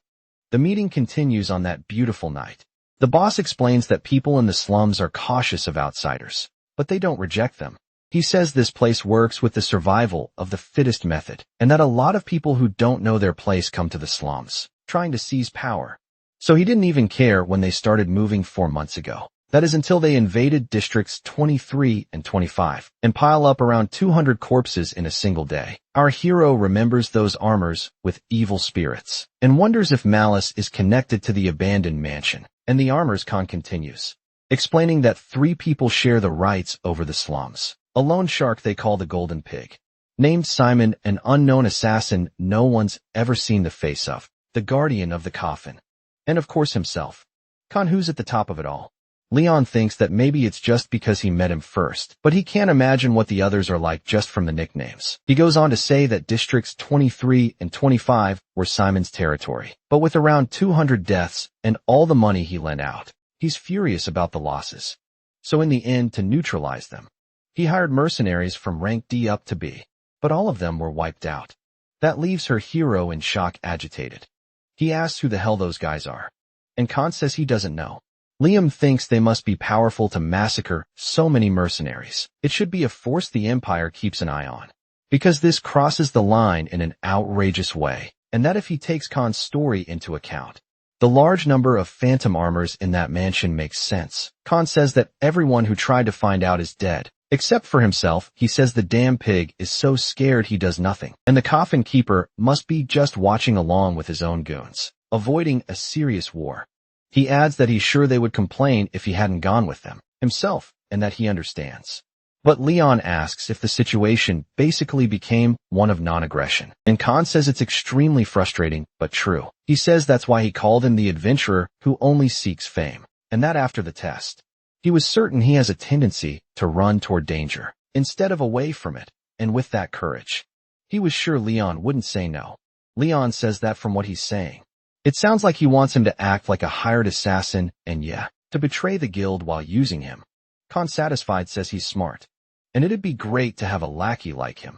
The meeting continues on that beautiful night. The boss explains that people in the slums are cautious of outsiders, but they don't reject them. He says this place works with the survival of the fittest method, and that a lot of people who don't know their place come to the slums, trying to seize power. So he didn't even care when they started moving 4 months ago. That is until they invaded districts 23 and 25 and pile up around 200 corpses in a single day. Our hero remembers those armors with evil spirits and wonders if malice is connected to the abandoned mansion. And the armors, Khan continues, explaining that 3 people share the rights over the slums. A lone shark they call the Golden Pig, named Simon, an unknown assassin no one's ever seen the face of, the guardian of the coffin, and of course himself. Khan, who's at the top of it all. Leon thinks that maybe it's just because he met him first, but he can't imagine what the others are like just from the nicknames. He goes on to say that districts 23 and 25 were Simon's territory, but with around 200 deaths and all the money he lent out, he's furious about the losses. So in the end, to neutralize them, he hired mercenaries from rank D up to B, but all of them were wiped out. That leaves her hero in shock, agitated. He asks who the hell those guys are, and Khan says he doesn't know. Liam thinks they must be powerful to massacre so many mercenaries. It should be a force the Empire keeps an eye on, because this crosses the line in an outrageous way, and that if he takes Khan's story into account, the large number of phantom armors in that mansion makes sense. Khan says that everyone who tried to find out is dead, except for himself. He says the damn pig is so scared he does nothing, and the coffin keeper must be just watching along with his own goons, avoiding a serious war. He adds that he's sure they would complain if he hadn't gone with them himself, and that he understands. But Leon asks if the situation basically became one of non-aggression, and Khan says it's extremely frustrating, but true. He says that's why he called him the adventurer who only seeks fame, and that after the test, he was certain he has a tendency to run toward danger, instead of away from it, and with that courage, he was sure Leon wouldn't say no. Leon says that from what he's saying, it sounds like he wants him to act like a hired assassin and to betray the guild while using him. Khan, satisfied, says he's smart, and it'd be great to have a lackey like him,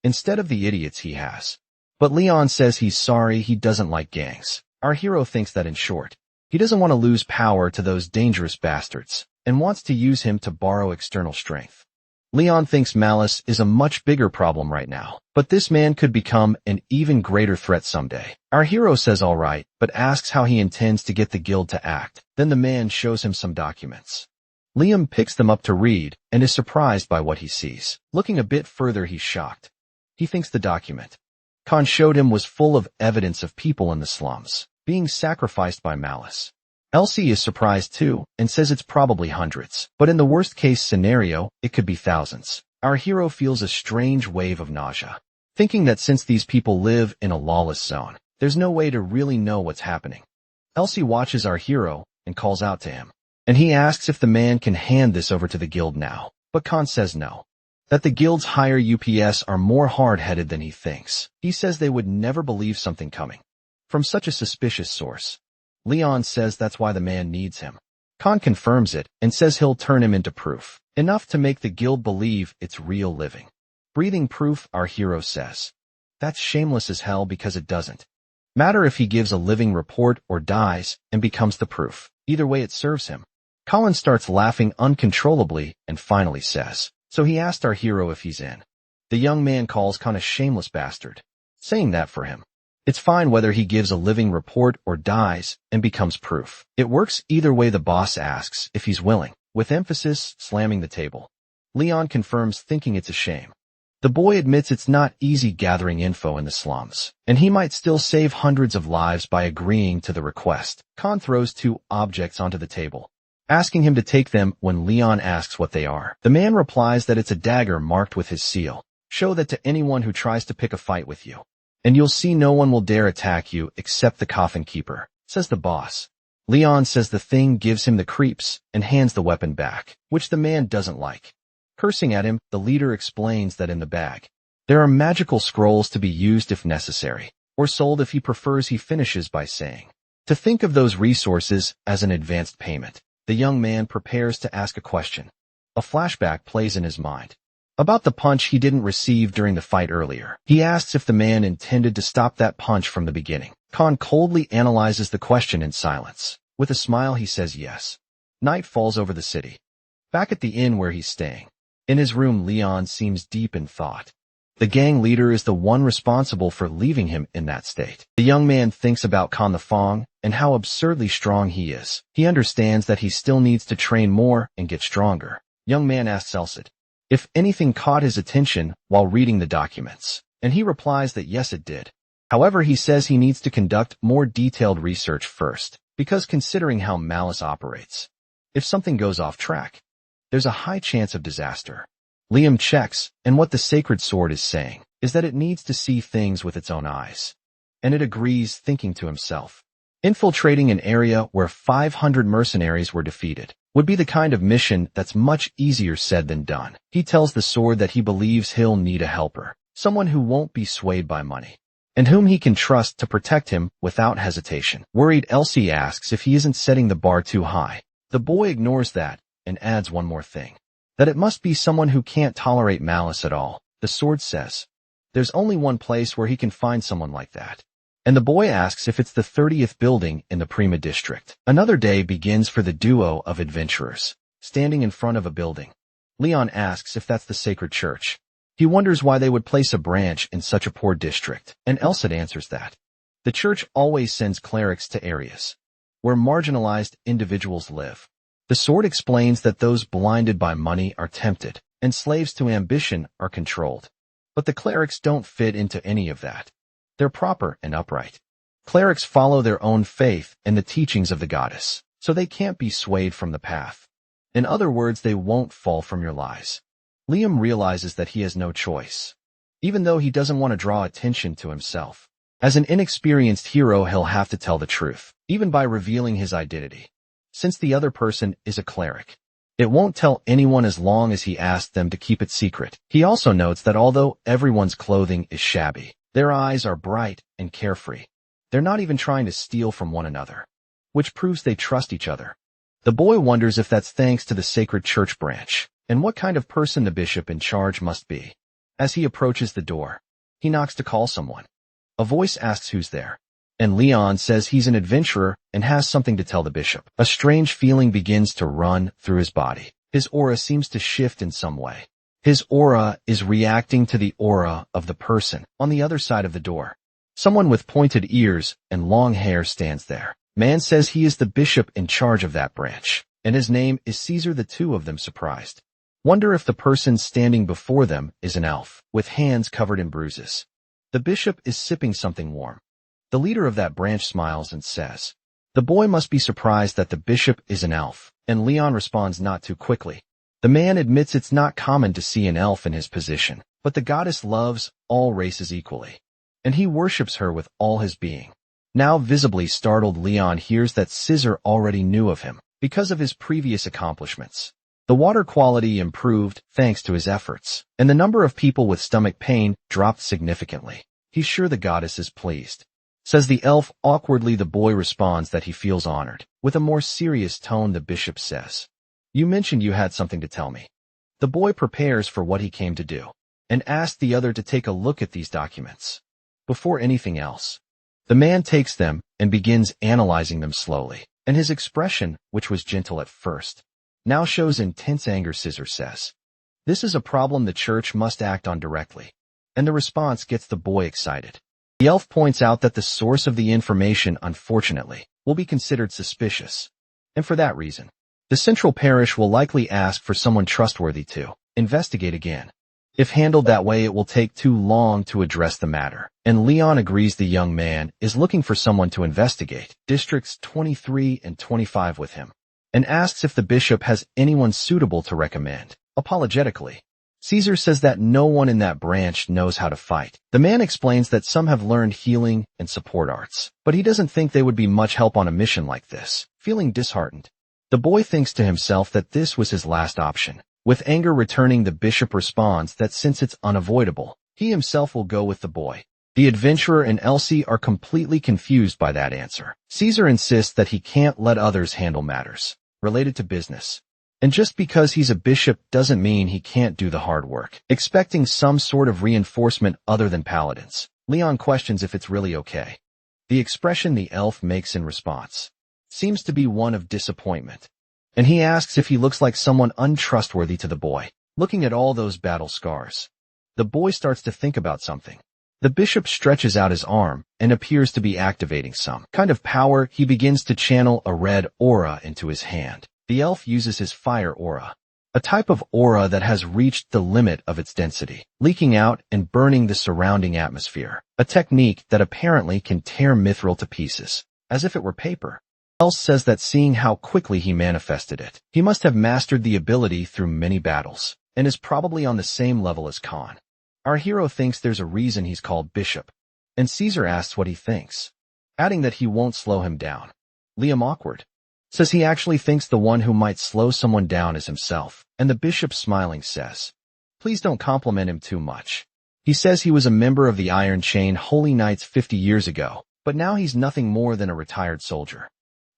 instead of the idiots he has. But Leon says he's sorry he doesn't like gangs. Our hero thinks that in short, he doesn't want to lose power to those dangerous bastards, and wants to use him to borrow external strength. Leon thinks Malice is a much bigger problem right now, but this man could become an even greater threat someday. Our hero says all right, but asks how he intends to get the guild to act. Then the man shows him some documents. Liam picks them up to read and is surprised by what he sees. Looking a bit further, he's shocked. He thinks the document Khan showed him was full of evidence of people in the slums being sacrificed by Malice. Elsie is surprised too, and says it's probably hundreds, but in the worst-case scenario, it could be thousands. Our hero feels a strange wave of nausea, thinking that since these people live in a lawless zone, there's no way to really know what's happening. Elsie watches our hero and calls out to him, and he asks if the man can hand this over to the guild now, but Khan says no, that the guild's higher UPS are more hard-headed than he thinks. He says they would never believe something coming from such a suspicious source. Leon says that's why the man needs him. Khan confirms it and says he'll turn him into proof, enough to make the guild believe it's real living. Breathing proof, our hero says. That's shameless as hell because it doesn't matter if he gives a living report or dies and becomes the proof. Either way it serves him. Colin starts laughing uncontrollably and finally says, so he asked our hero if he's in. The young man calls Khan a shameless bastard, saying that for him, it's fine whether he gives a living report or dies and becomes proof. It works either way. The boss asks if he's willing, with emphasis, slamming the table. Leon confirms, thinking it's a shame. The boy admits it's not easy gathering info in the slums, and he might still save hundreds of lives by agreeing to the request. Khan throws two objects onto the table, asking him to take them. When Leon asks what they are, the man replies that it's a dagger marked with his seal. Show that to anyone who tries to pick a fight with you, and you'll see no one will dare attack you except the coffin keeper, says the boss. Leon says the thing gives him the creeps and hands the weapon back, which the man doesn't like. Cursing at him, the leader explains that in the bag, there are magical scrolls to be used if necessary, or sold if he prefers. He finishes by saying, to think of those resources as an advanced payment. The young man prepares to ask a question. A flashback plays in his mind about the punch he didn't receive during the fight earlier. He asks if the man intended to stop that punch from the beginning. Khan coldly analyzes the question in silence. With a smile, he says yes. Night falls over the city. Back at the inn where he's staying, in his room, Leon seems deep in thought. The gang leader is the one responsible for leaving him in that state. The young man thinks about Khan the Fong and how absurdly strong he is. He understands that he still needs to train more and get stronger. Young man asks Elsid if anything caught his attention while reading the documents, and he replies that yes, it did. However, he says he needs to conduct more detailed research first, because considering how Malice operates, if something goes off track, there's a high chance of disaster. Liam checks, and what the sacred sword is saying is that it needs to see things with its own eyes. And it agrees, thinking to himself, infiltrating an area where 500 mercenaries were defeated would be the kind of mission that's much easier said than done. He tells the sword that he believes he'll need a helper, someone who won't be swayed by money, and whom he can trust to protect him without hesitation. Worried, Elsie asks if he isn't setting the bar too high. The boy ignores that and adds one more thing, that it must be someone who can't tolerate Malice at all. The sword says there's only one place where he can find someone like that, and the boy asks if it's the 30th building in the Prima district. Another day begins for the duo of adventurers, standing in front of a building. Leon asks if that's the sacred church. He wonders why they would place a branch in such a poor district, and Elsid answers that the church always sends clerics to areas where marginalized individuals live. The sword explains that those blinded by money are tempted, and slaves to ambition are controlled. But the clerics don't fit into any of that. They're proper and upright. Clerics follow their own faith and the teachings of the goddess, so they can't be swayed from the path. In other words, they won't fall from your lies. Liam realizes that he has no choice, even though he doesn't want to draw attention to himself. As an inexperienced hero, he'll have to tell the truth, even by revealing his identity. Since the other person is a cleric, it won't tell anyone as long as he asks them to keep it secret. He also notes that although everyone's clothing is shabby, their eyes are bright and carefree. They're not even trying to steal from one another, which proves they trust each other. The boy wonders if that's thanks to the sacred church branch, and what kind of person the bishop in charge must be. As he approaches the door, he knocks to call someone. A voice asks who's there, and Leon says he's an adventurer and has something to tell the bishop. A strange feeling begins to run through his body. His aura seems to shift in some way. His aura is reacting to the aura of the person on the other side of the door. Someone with pointed ears and long hair stands there. Man says he is the bishop in charge of that branch, and his name is Caesar. The two of them, surprised, wonder if the person standing before them is an elf, with hands covered in bruises. The bishop is sipping something warm. The leader of that branch smiles and says, "The boy must be surprised that the bishop is an elf," and Leon responds not too quickly. The man admits it's not common to see an elf in his position, but the goddess loves all races equally, and he worships her with all his being. Now visibly startled, Leon hears that Caesar already knew of him because of his previous accomplishments. The water quality improved thanks to his efforts, and the number of people with stomach pain dropped significantly. He's sure the goddess is pleased. Says the elf awkwardly. The boy responds that he feels honored. With a more serious tone, the bishop says, "You mentioned you had something to tell me." The boy prepares for what he came to do, and asks the other to take a look at these documents. Before anything else, the man takes them and begins analyzing them slowly, and his expression, which was gentle at first, now shows intense anger. Caesar says, "This is a problem the church must act on directly," and the response gets the boy excited. The elf points out that the source of the information, unfortunately, will be considered suspicious, and for that reason, the central parish will likely ask for someone trustworthy to investigate again. If handled that way, it will take too long to address the matter, and Leon agrees the young man is looking for someone to investigate Districts 23 and 25 with him, and asks if the bishop has anyone suitable to recommend. Apologetically, Caesar says that no one in that branch knows how to fight. The man explains that some have learned healing and support arts, but he doesn't think they would be much help on a mission like this. Feeling disheartened, the boy thinks to himself that this was his last option. With anger returning, the bishop responds that since it's unavoidable, he himself will go with the boy. The adventurer and Elsid are completely confused by that answer. Caesar insists that he can't let others handle matters related to business, and just because he's a bishop doesn't mean he can't do the hard work. Expecting some sort of reinforcement other than paladins, Leon questions if it's really okay. The expression the elf makes in response seems to be one of disappointment, and he asks if he looks like someone untrustworthy to the boy. Looking at all those battle scars, the boy starts to think about something. The bishop stretches out his arm and appears to be activating some kind of power. He begins to channel a red aura into his hand. The elf uses his fire aura, a type of aura that has reached the limit of its density, leaking out and burning the surrounding atmosphere, a technique that apparently can tear mithril to pieces, as if it were paper. Elsid says that seeing how quickly he manifested it, he must have mastered the ability through many battles, and is probably on the same level as Khan. Our hero thinks there's a reason he's called bishop, and Caesar asks what he thinks, adding that he won't slow him down. Liam, awkward, says he actually thinks the one who might slow someone down is himself, and the bishop, smiling, says, "Please don't compliment him too much. He says he was a member of the Iron Chain Holy Knights 50 years ago, but now he's nothing more than a retired soldier."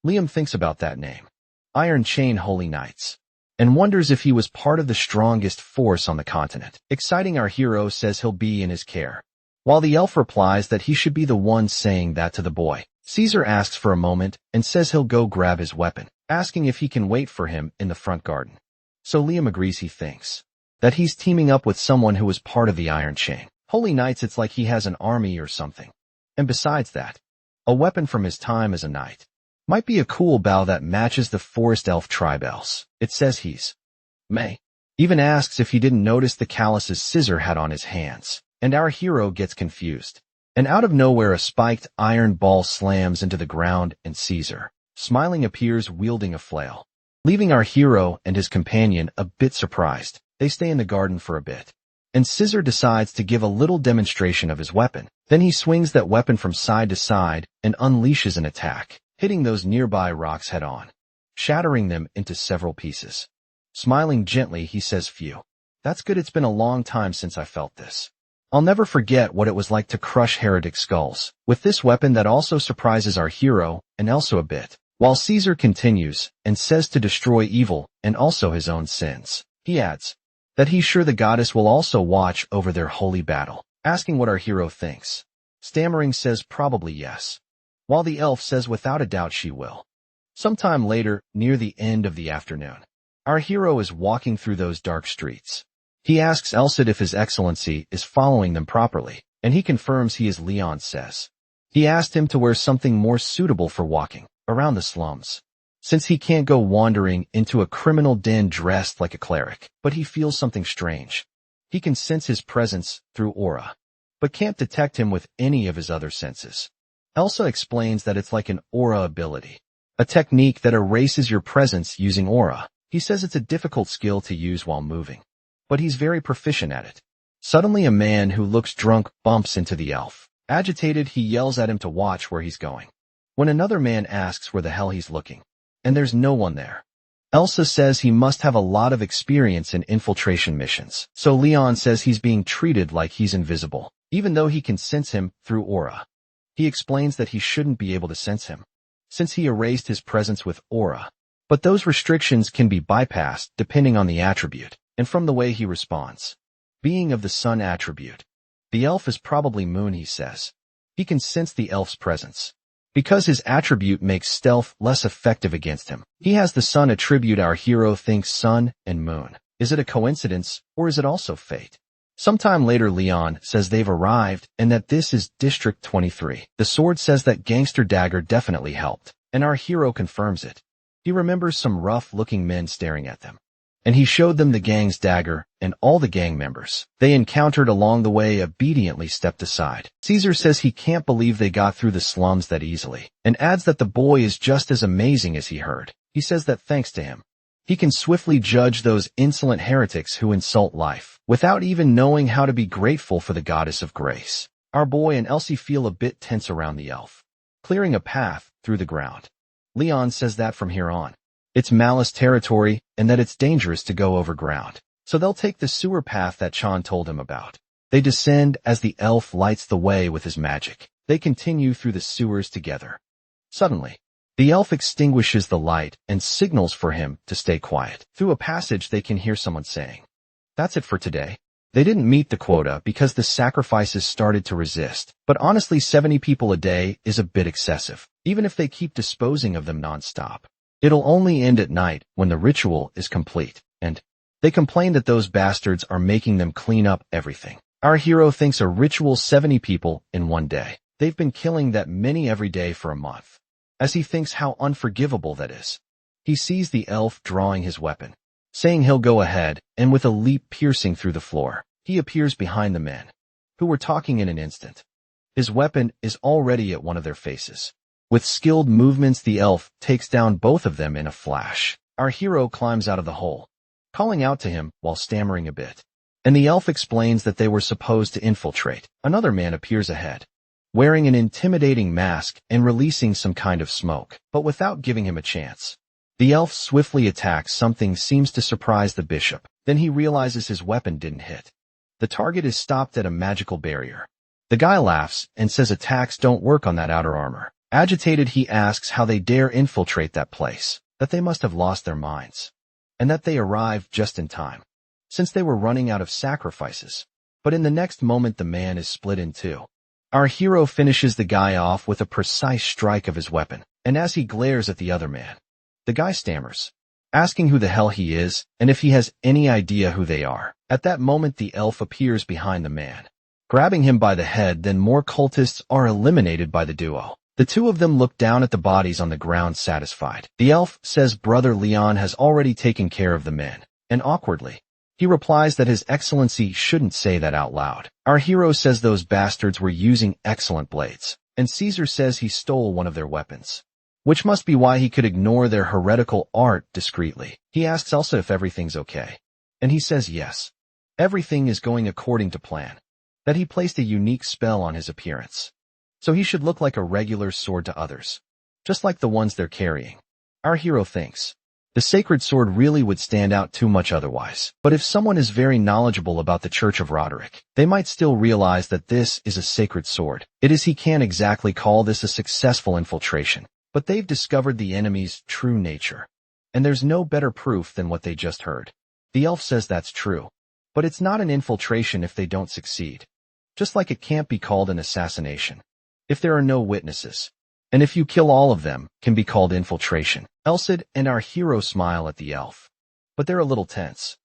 Liam thinks about that name, Iron Chain Holy Knights, and wonders if he was part of the strongest force on the continent. Exciting, our hero says he'll be in his care, while the elf replies that he should be the one saying that to the boy. Caesar asks for a moment and says he'll go grab his weapon, asking if he can wait for him in the front garden. So Liam agrees. He thinks that he's teaming up with someone who was part of the Iron Chain Holy Knights. It's like he has an army or something. And besides that, a weapon from his time as a knight might be a cool bow that matches the forest elf tribe else. It says he's May. Even asks if he didn't notice the calluses Caesar had on his hands, and our hero gets confused. and out of nowhere a spiked iron ball slams into the ground and Caesar, smiling, appears wielding a flail. Leaving our hero and his companion a bit surprised, they stay in the garden for a bit. And Caesar decides to give a little demonstration of his weapon. Then he swings that weapon from side to side and unleashes an attack, hitting those nearby rocks head-on, shattering them into several pieces. Smiling gently, he says, "Phew. That's good. It's been a long time since I felt this. I'll never forget what it was like to crush heretic skulls with this weapon." That also surprises our hero and Elsa a bit. While Caesar continues and says to destroy evil and also his own sins, he adds that he's sure the goddess will also watch over their holy battle. Asking what our hero thinks, stammering says probably yes, while the elf says without a doubt she will. Sometime later, near the end of the afternoon, our hero is walking through those dark streets. He asks Elsid if His Excellency is following them properly, and he confirms he is. Leon says he asked him to wear something more suitable for walking around the slums, since he can't go wandering into a criminal den dressed like a cleric. But he feels something strange. He can sense his presence through aura, but can't detect him with any of his other senses. Elsa explains that it's like an aura ability, a technique that erases your presence using aura. He says it's a difficult skill to use while moving, but he's very proficient at it. Suddenly a man who looks drunk bumps into the elf. Agitated, he yells at him to watch where he's going. When another man asks where the hell he's looking, and there's no one there, Elsa says he must have a lot of experience in infiltration missions. So Leon says he's being treated like he's invisible, even though he can sense him through aura. He explains that he shouldn't be able to sense him, since he erased his presence with aura. But those restrictions can be bypassed depending on the attribute, and from the way he responds. Being of the sun attribute, the elf is probably moon, he says. He can sense the elf's presence, because his attribute makes stealth less effective against him. He has the sun attribute. Our hero thinks sun and moon. Is it a coincidence, or is it also fate? Sometime later, Leon says they've arrived and that this is District 23. The sword says that gangster dagger definitely helped, and our hero confirms it. He remembers some rough-looking men staring at them, and he showed them the gang's dagger, and all the gang members they encountered along the way obediently stepped aside. Caesar says he can't believe they got through the slums that easily, and adds that the boy is just as amazing as he heard. He says that thanks to him, he can swiftly judge those insolent heretics who insult life, without even knowing how to be grateful for the goddess of grace. Our boy and Elsie feel a bit tense around the elf, clearing a path through the ground. Leon says that from here on, it's Malice territory and that it's dangerous to go over ground, so they'll take the sewer path that Chan told him about. They descend as the elf lights the way with his magic. They continue through the sewers together. Suddenly, the elf extinguishes the light and signals for him to stay quiet. Through a passage they can hear someone saying, "That's it for today." They didn't meet the quota because the sacrifices started to resist, but honestly 70 people a day is a bit excessive, even if they keep disposing of them non-stop. It'll only end at night when the ritual is complete, and they complain that those bastards are making them clean up everything. Our hero thinks a ritual 70 people in one day. They've been killing that many every day for a month. As he thinks how unforgivable that is, he sees the elf drawing his weapon, saying he'll go ahead, and with a leap piercing through the floor, he appears behind the men, who were talking in an instant. His weapon is already at one of their faces. With skilled movements, the elf takes down both of them in a flash. Our hero climbs out of the hole, calling out to him while stammering a bit, and the elf explains that they were supposed to infiltrate. Another man appears ahead, wearing an intimidating mask and releasing some kind of smoke, but without giving him a chance, the elf swiftly attacks. Something seems to surprise the bishop. Then he realizes his weapon didn't hit. The target is stopped at a magical barrier. The guy laughs and says attacks don't work on that outer armor. Agitated, he asks how they dare infiltrate that place, that they must have lost their minds, and that they arrived just in time, since they were running out of sacrifices. But in the next moment the man is split in two. Our hero finishes the guy off with a precise strike of his weapon, and as he glares at the other man, the guy stammers, asking who the hell he is and if he has any idea who they are. At that moment the elf appears behind the man, grabbing him by the head. Then more cultists are eliminated by the duo. The two of them look down at the bodies on the ground satisfied. The elf says Brother Leon has already taken care of the men, and awkwardly, He replies that His Excellency shouldn't say that out loud. Our hero says those bastards were using excellent blades, and Caesar says he stole one of their weapons, which must be why he could ignore their heretical art discreetly. He asks Elsa if everything's okay, and he says yes. Everything is going according to plan, that he placed a unique spell on his appearance, so he should look like a regular sword to others, just like the ones they're carrying. Our hero thinks the sacred sword really would stand out too much otherwise. But if someone is very knowledgeable about the Church of Roderick, they might still realize that this is a sacred sword. He can't exactly call this a successful infiltration, but they've discovered the enemy's true nature, and there's no better proof than what they just heard. The elf says that's true, but it's not an infiltration if they don't succeed, just like it can't be called an assassination if there are no witnesses, and if you kill all of them, can be called infiltration. Elsid and our hero smile at the elf, but they're a little tense.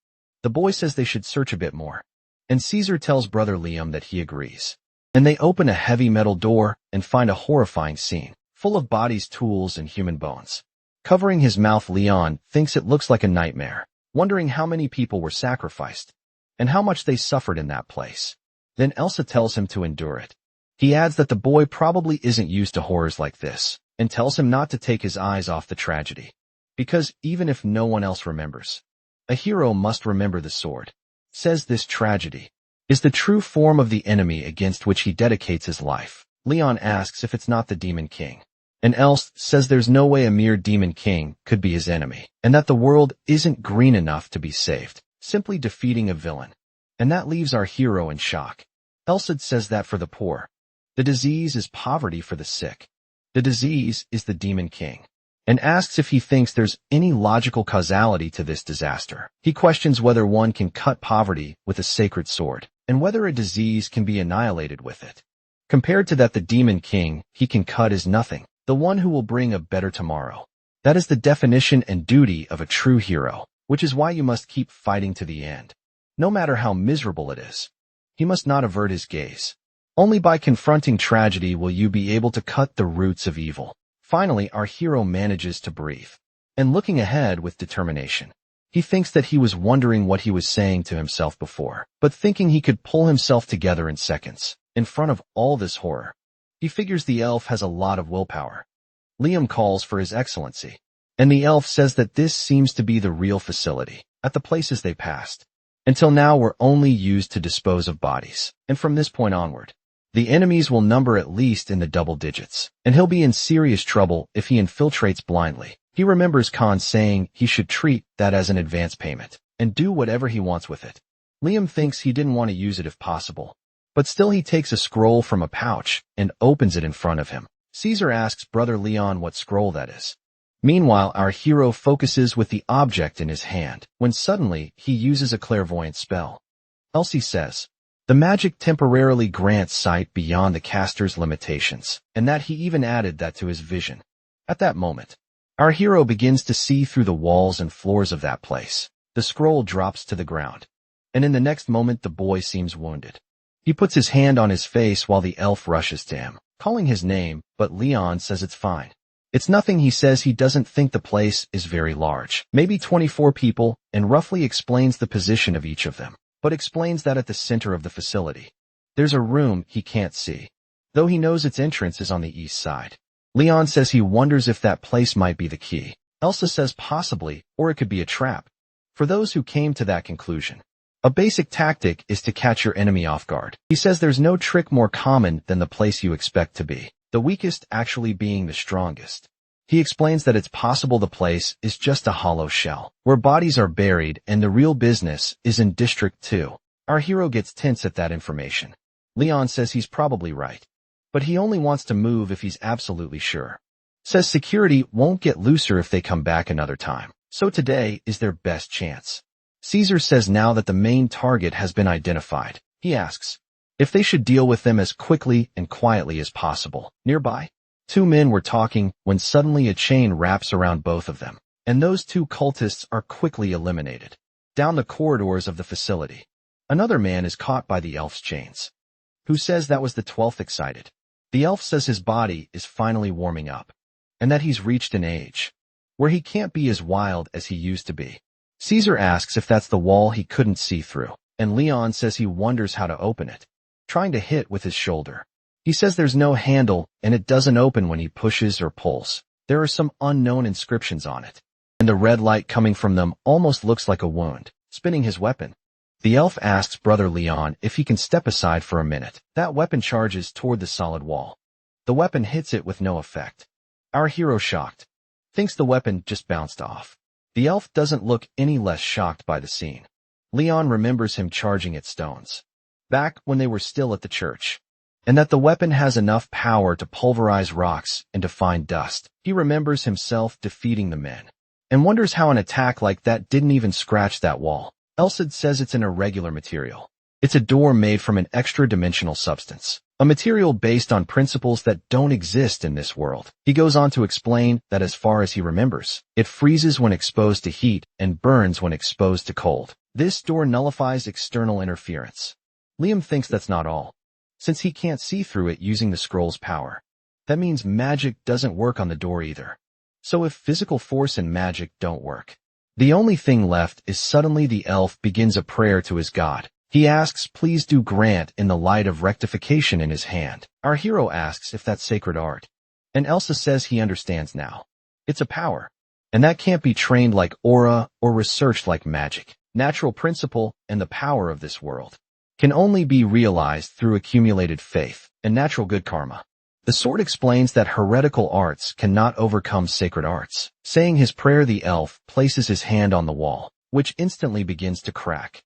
The boy says they should search a bit more, and Caesar tells brother Liam that he agrees. And they open a heavy metal door and find a horrifying scene, full of bodies, tools, and human bones. Covering his mouth, Leon thinks it looks like a nightmare, wondering how many people were sacrificed, and how much they suffered in that place. Then Elsa tells him to endure it. He adds that the boy probably isn't used to horrors like this, and tells him not to take his eyes off the tragedy, because even if no one else remembers, a hero must remember the sword. Says this tragedy is the true form of the enemy against which he dedicates his life. Leon asks if it's not the Demon King, and Elsid says there's no way a mere Demon King could be his enemy, and that the world isn't green enough to be saved, simply defeating a villain. And that leaves our hero in shock. Elsid says that for the poor, the disease is poverty, for the sick, the disease is the Demon King, and asks if he thinks there's any logical causality to this disaster. He questions whether one can cut poverty with a sacred sword, and whether a disease can be annihilated with it. Compared to that, the Demon King he can cut is nothing, the one who will bring a better tomorrow. That is the definition and duty of a true hero, which is why you must keep fighting to the end, no matter how miserable it is. He must not avert his gaze. Only by confronting tragedy will you be able to cut the roots of evil. Finally, our hero manages to breathe, and looking ahead with determination. He thinks that he was wondering what he was saying to himself before, but thinking he could pull himself together in seconds, in front of all this horror. He figures the elf has a lot of willpower. Liam calls for His Excellency, and the elf says that this seems to be the real facility, at the places they passed, until now were only used to dispose of bodies, and from this point onward, the enemies will number at least in the double digits, and he'll be in serious trouble if he infiltrates blindly. He remembers Khan saying he should treat that as an advance payment, and do whatever he wants with it. Liam thinks he didn't want to use it if possible, but still he takes a scroll from a pouch and opens it in front of him. Caesar asks brother Leon what scroll that is. Meanwhile, our hero focuses with the object in his hand, when suddenly he uses a clairvoyant spell. Elsie says the magic temporarily grants sight beyond the caster's limitations, and that he even added that to his vision. At that moment, our hero begins to see through the walls and floors of that place. The scroll drops to the ground, and in the next moment the boy seems wounded. He puts his hand on his face while the elf rushes to him, calling his name, but Leon says it's fine. It's nothing. He says he doesn't think the place is very large, maybe 24 people, and roughly explains the position of each of them, but explains that at the center of the facility, there's a room he can't see, though he knows its entrance is on the east side. Leon says he wonders if that place might be the key. Elsa says possibly, or it could be a trap. For those who came to that conclusion, a basic tactic is to catch your enemy off guard. He says there's no trick more common than the place you expect to be, the weakest actually being the strongest. He explains that it's possible the place is just a hollow shell, where bodies are buried and the real business is in District 2. Our hero gets tense at that information. Leon says he's probably right, but he only wants to move if he's absolutely sure. Says security won't get looser if they come back another time, so today is their best chance. Caesar says now that the main target has been identified, he asks if they should deal with them as quickly and quietly as possible. Nearby, two men were talking when suddenly a chain wraps around both of them, and those two cultists are quickly eliminated. Down the corridors of the facility, another man is caught by the elf's chains, who says that was the 12th excited. The elf says his body is finally warming up, and that he's reached an age where he can't be as wild as he used to be. Caesar asks if that's the wall he couldn't see through, and Leon says he wonders how to open it, trying to hit with his shoulder. He says there's no handle and it doesn't open when he pushes or pulls. There are some unknown inscriptions on it, and the red light coming from them almost looks like a wound, spinning his weapon. The elf asks Brother Leon if he can step aside for a minute. That weapon charges toward the solid wall. The weapon hits it with no effect. Our hero, shocked, thinks the weapon just bounced off. The elf doesn't look any less shocked by the scene. Leon remembers him charging at stones, back when they were still at the church, and that the weapon has enough power to pulverize rocks and to find dust. He remembers himself defeating the men, and wonders how an attack like that didn't even scratch that wall. Elsid says it's an irregular material. It's a door made from an extra-dimensional substance, a material based on principles that don't exist in this world. He goes on to explain that as far as he remembers, it freezes when exposed to heat and burns when exposed to cold. This door nullifies external interference. Liam thinks that's not all, since he can't see through it using the scroll's power. That means magic doesn't work on the door either. So if physical force and magic don't work, the only thing left is suddenly the elf begins a prayer to his god. He asks, please do grant in the light of rectification in his hand. Our hero asks if that's sacred art, and Elsa says he understands now. It's a power, and that can't be trained like aura or researched like magic. Natural principle and the power of this world can only be realized through accumulated faith and natural good karma. The sword explains that heretical arts cannot overcome sacred arts. Saying his prayer, the elf places his hand on the wall, which instantly begins to crack.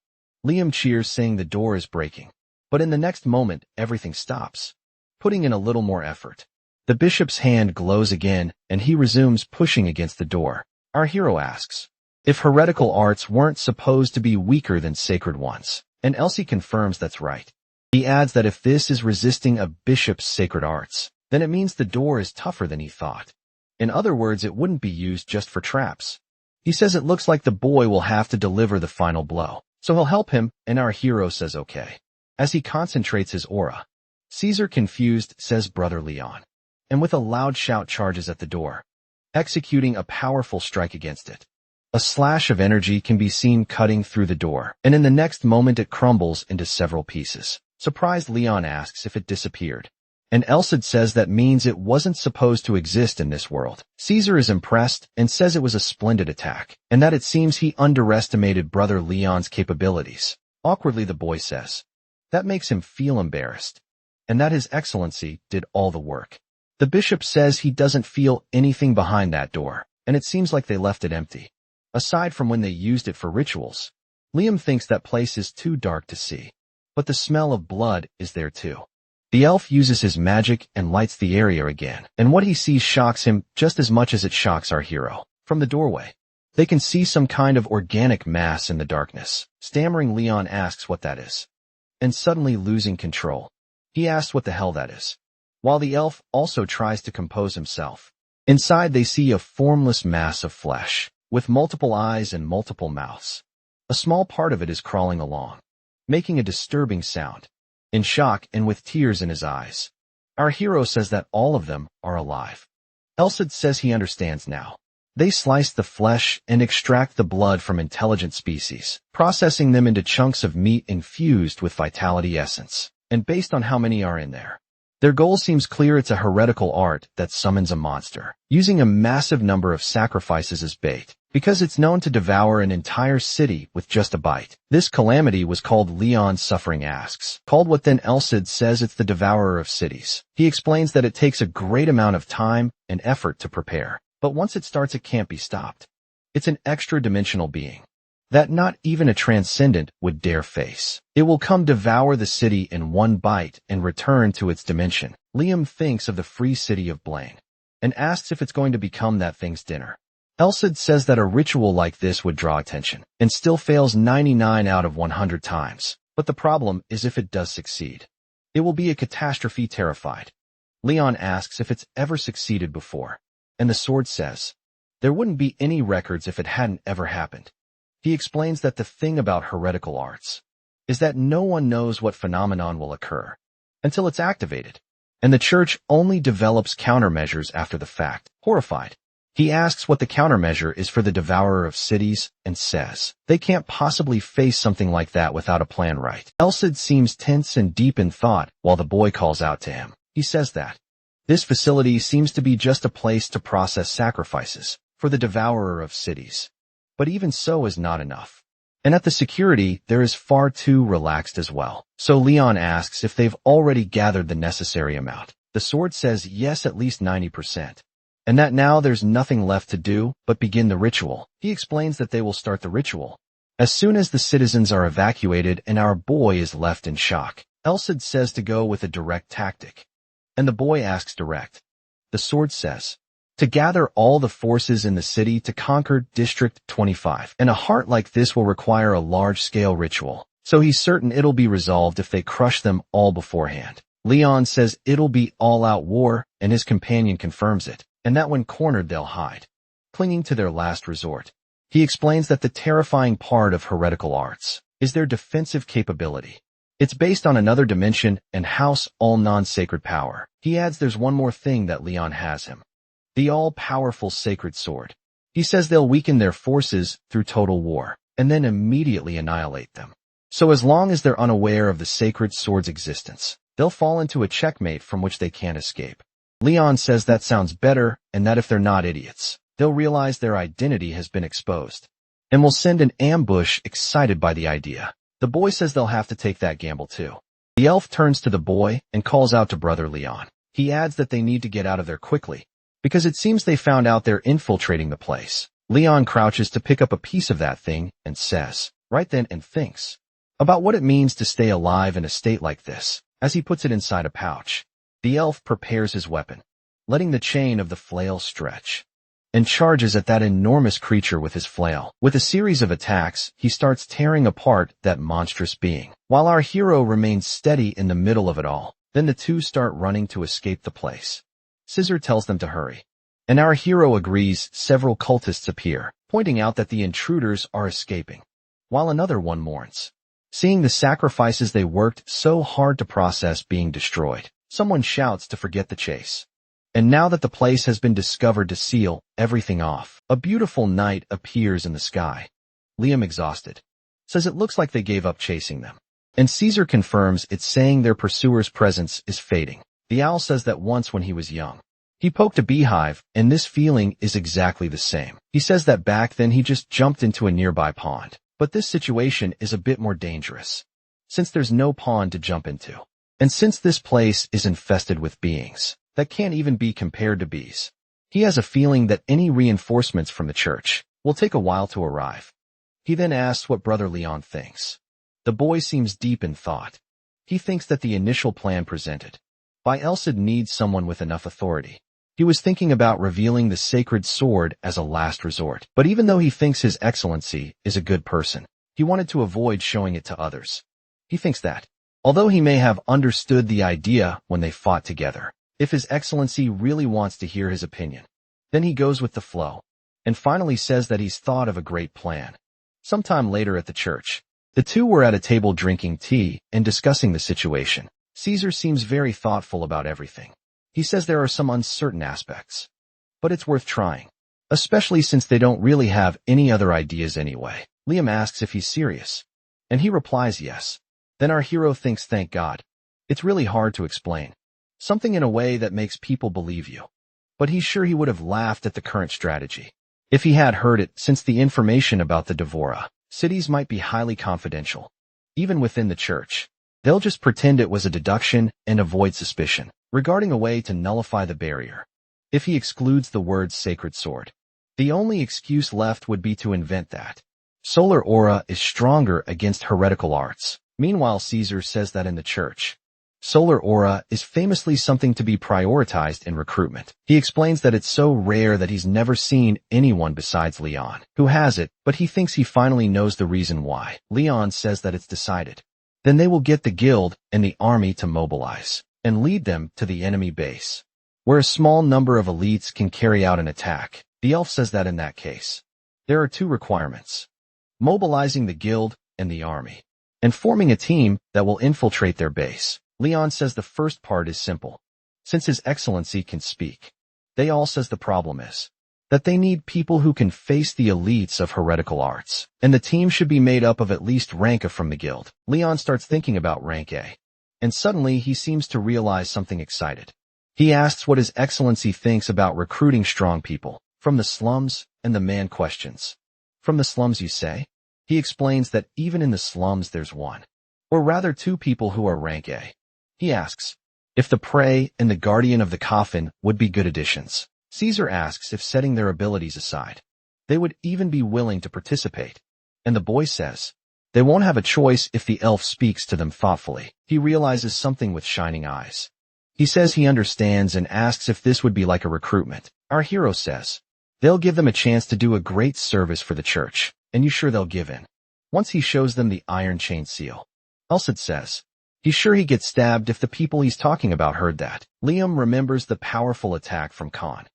Liam cheers, saying the door is breaking. But in the next moment, everything stops, putting in a little more effort. The bishop's hand glows again, and he resumes pushing against the door. Our hero asks if heretical arts weren't supposed to be weaker than sacred ones, and Elsie confirms that's right. He adds that if this is resisting a bishop's sacred arts, then it means the door is tougher than he thought. In other words, it wouldn't be used just for traps. He says it looks like the boy will have to deliver the final blow, so he'll help him, and our hero says okay. As he concentrates his aura, Caesar, confused, says Brother Leon, and with a loud shout charges at the door, executing a powerful strike against it. A slash of energy can be seen cutting through the door, and in the next moment it crumbles into several pieces. Surprised, Leon asks if it disappeared, and Elsid says that means it wasn't supposed to exist in this world. Caesar is impressed and says it was a splendid attack, and that it seems he underestimated Brother Leon's capabilities. Awkwardly, the boy says that makes him feel embarrassed, and that His Excellency did all the work. The bishop says he doesn't feel anything behind that door, and it seems like they left it empty, aside from when they used it for rituals. Liam thinks that place is too dark to see, but the smell of blood is there too. The elf uses his magic and lights the area again, and what he sees shocks him just as much as it shocks our hero. From the doorway, they can see some kind of organic mass in the darkness. Stammering, Leon asks what that is, and suddenly losing control, he asks what the hell that is, while the elf also tries to compose himself. Inside, they see a formless mass of flesh, with multiple eyes and multiple mouths. A small part of it is crawling along, making a disturbing sound. In shock and with tears in his eyes, our hero says that all of them are alive. Elsid says he understands now. They slice the flesh and extract the blood from intelligent species, processing them into chunks of meat infused with vitality essence. And based on how many are in there, their goal seems clear. It's a heretical art that summons a monster, using a massive number of sacrifices as bait, because it's known to devour an entire city with just a bite. This calamity was called Leon's Suffering Asks, called what then Elsid says it's the devourer of cities. He explains that it takes a great amount of time and effort to prepare, but once it starts it can't be stopped. It's an extra-dimensional being that not even a transcendent would dare face. It will come devour the city in one bite and return to its dimension. Liam thinks of the free city of Blaine, and asks if it's going to become that thing's dinner. Elsid says that a ritual like this would draw attention, and still fails 99 out of 100 times. But the problem is if it does succeed, it will be a catastrophe. Terrified, Leon asks if it's ever succeeded before, and the sword says there wouldn't be any records if it hadn't ever happened. He explains that the thing about heretical arts is that no one knows what phenomenon will occur until it's activated, and the church only develops countermeasures after the fact. Horrified, He asks what the countermeasure is for the devourer of cities and says they can't possibly face something like that without a plan, right? Elsid seems tense and deep in thought while the boy calls out to him. He says that this facility seems to be just a place to process sacrifices for the devourer of cities. But even so is not enough. And at the security, there is far too relaxed as well. So Leon asks if they've already gathered the necessary amount. The sword says yes, at least 90%. And that now there's nothing left to do but begin the ritual. He explains that they will start the ritual as soon as the citizens are evacuated and our boy is left in shock. Elsid says to go with a direct tactic. And the boy asks direct. The sword says to gather all the forces in the city to conquer District 25. And a heart like this will require a large-scale ritual. So he's certain it'll be resolved if they crush them all beforehand. Leon says it'll be all-out war, and his companion confirms it, and that when cornered they'll hide, clinging to their last resort. He explains that the terrifying part of heretical arts is their defensive capability. It's based on another dimension and house all non-sacred power. He adds there's one more thing that Leon has him. The all-powerful sacred sword. He says they'll weaken their forces through total war, and then immediately annihilate them. So as long as they're unaware of the sacred sword's existence, they'll fall into a checkmate from which they can't escape. Leon says that sounds better, and that if they're not idiots, they'll realize their identity has been exposed, and will send an ambush excited by the idea. The boy says they'll have to take that gamble too. The elf turns to the boy and calls out to brother Leon. He adds that they need to get out of there quickly, because it seems they found out they're infiltrating the place. Leon crouches to pick up a piece of that thing and says, right then, and thinks about what it means to stay alive in a state like this, as he puts it inside a pouch. The elf prepares his weapon, letting the chain of the flail stretch, and charges at that enormous creature with his flail. With a series of attacks, he starts tearing apart that monstrous being, while our hero remains steady in the middle of it all. Then the two start running to escape the place. Scissor tells them to hurry, and our hero agrees. Several cultists appear, pointing out that the intruders are escaping, while another one mourns, seeing the sacrifices they worked so hard to process being destroyed. Someone shouts to forget the chase. And now that the place has been discovered to seal everything off, a beautiful night appears in the sky. Liam, exhausted, says it looks like they gave up chasing them. And Caesar confirms it's saying their pursuer's presence is fading. The owl says that once when he was young, he poked a beehive, and this feeling is exactly the same. He says that back then he just jumped into a nearby pond. But this situation is a bit more dangerous, since there's no pond to jump into. And since this place is infested with beings that can't even be compared to bees, he has a feeling that any reinforcements from the church will take a while to arrive. He then asks what brother Leon thinks. The boy seems deep in thought. He thinks that the initial plan presented by Elsid needs someone with enough authority. He was thinking about revealing the sacred sword as a last resort. But even though he thinks His Excellency is a good person, he wanted to avoid showing it to others. He thinks that, although he may have understood the idea when they fought together, if His Excellency really wants to hear his opinion, then he goes with the flow, and finally says that he's thought of a great plan. Sometime later at the church, the two were at a table drinking tea and discussing the situation. Caesar seems very thoughtful about everything. He says there are some uncertain aspects, but it's worth trying, especially since they don't really have any other ideas anyway. Liam asks if he's serious, and he replies yes. Then our hero thinks, thank God. It's really hard to explain. Something in a way that makes people believe you. But he's sure he would have laughed at the current strategy if he had heard it, since the information about the devourer cities might be highly confidential. Even within the church, they'll just pretend it was a deduction and avoid suspicion regarding a way to nullify the barrier. If he excludes the word sacred sword, the only excuse left would be to invent that solar aura is stronger against heretical arts. Meanwhile, Caesar says that in the church, solar aura is famously something to be prioritized in recruitment. He explains that it's so rare that he's never seen anyone besides Leon who has it, but he thinks he finally knows the reason why. Leon says that it's decided. Then they will get the guild and the army to mobilize and lead them to the enemy base, where a small number of elites can carry out an attack. The elf says that in that case, there are two requirements: mobilizing the guild and the army, and forming a team that will infiltrate their base. Leon says the first part is simple, since His Excellency can speak. They all says the problem is that they need people who can face the elites of heretical arts, and the team should be made up of at least rank A from the guild. Leon starts thinking about rank A, and suddenly he seems to realize something excited. He asks what His Excellency thinks about recruiting strong people from the slums, and the man questions. From the slums, you say? He explains that even in the slums there's one, or rather two people who are rank A. He asks if the prey and the guardian of the coffin would be good additions. Caesar asks if, setting their abilities aside, they would even be willing to participate. And the boy says they won't have a choice if the elf speaks to them thoughtfully. He realizes something with shining eyes. He says he understands and asks if this would be like a recruitment. Our hero says they'll give them a chance to do a great service for the church, and you sure they'll give in? Once he shows them the iron chain seal. Elsid says he's sure he gets stabbed if the people he's talking about heard that. Liam remembers the powerful attack from Khan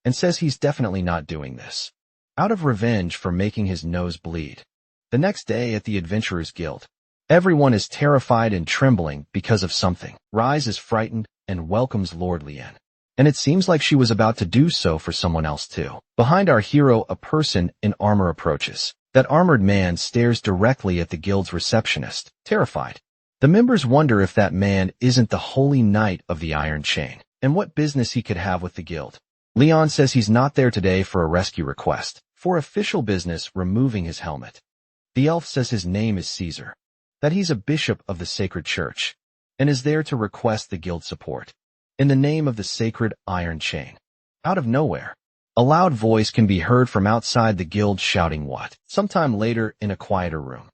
and says he's definitely not doing this out of revenge for making his nose bleed. The next day at the Adventurers Guild, everyone is terrified and trembling because of something. Rise is frightened and welcomes Lord Lien, and it seems like she was about to do so for someone else too. Behind our hero, a person in armor approaches. That armored man stares directly at the guild's receptionist, terrified. The members wonder if that man isn't the Holy Knight of the Iron Chain, and what business he could have with the guild. Leon says he's not there today for a rescue request, for official business, removing his helmet. The elf says his name is Caesar, that he's a bishop of the sacred church, and is there to request the guild support in the name of the sacred Iron Chain. Out of nowhere, a loud voice can be heard from outside the guild shouting what? Sometime later, in a quieter room,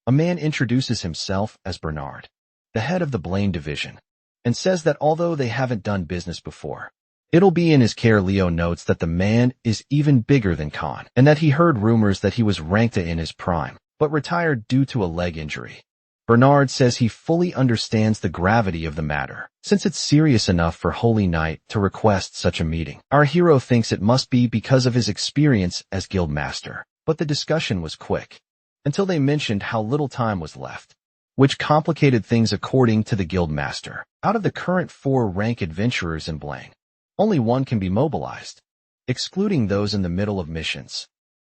a man introduces himself as Bernard, the head of the Blaine division, and says that although they haven't done business before, it'll be in his care. Leo notes that the man is even bigger than Khan, and that he heard rumors that he was ranked A in his prime, but retired due to a leg injury. Bernard says he fully understands the gravity of the matter, since it's serious enough for Holy Knight to request such a meeting. Our hero thinks it must be because of his experience as guild master, but the discussion was quick, until they mentioned how little time was left, which complicated things according to the guild master. Out of the current 4 rank adventurers in Blaine, only one can be mobilized, excluding those in the middle of missions.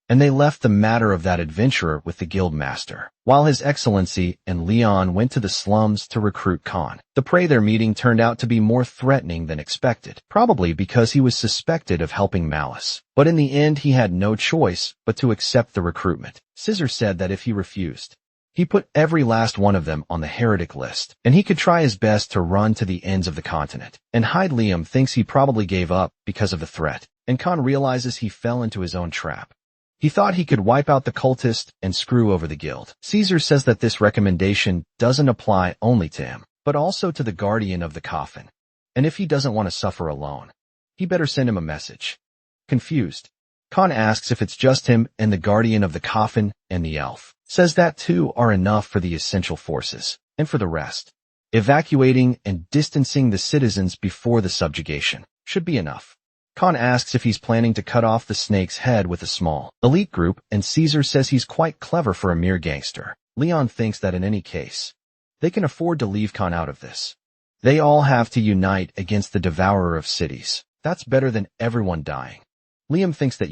And they left the matter of that adventurer with the guild master, while His Excellency and Leon went to the slums to recruit Khan. The prey their meeting turned out to be more threatening than expected, probably because he was suspected of helping Malice. But in the end, he had no choice but to accept the recruitment. Scissor said that if he refused, he put every last one of them on the heretic list, and he could try his best to run to the ends of the continent and hide. Liam thinks he probably gave up because of the threat, and Khan realizes he fell into his own trap. He thought he could wipe out the cultist and screw over the guild. Caesar says that this recommendation doesn't apply only to him, but also to the guardian of the coffin, and if he doesn't want to suffer alone, he better send him a message. Confused, Khan asks if it's just him and the guardian of the coffin, and the elf says that two are enough for the essential forces, and for the rest, evacuating and distancing the citizens before the subjugation should be enough. Khan asks if he's planning to cut off the snake's head with a small elite group, and Caesar says he's quite clever for a mere gangster. Leon thinks that in any case, they can afford to leave Khan out of this. They all have to unite against the devourer of cities. That's better than everyone dying. Liam thinks that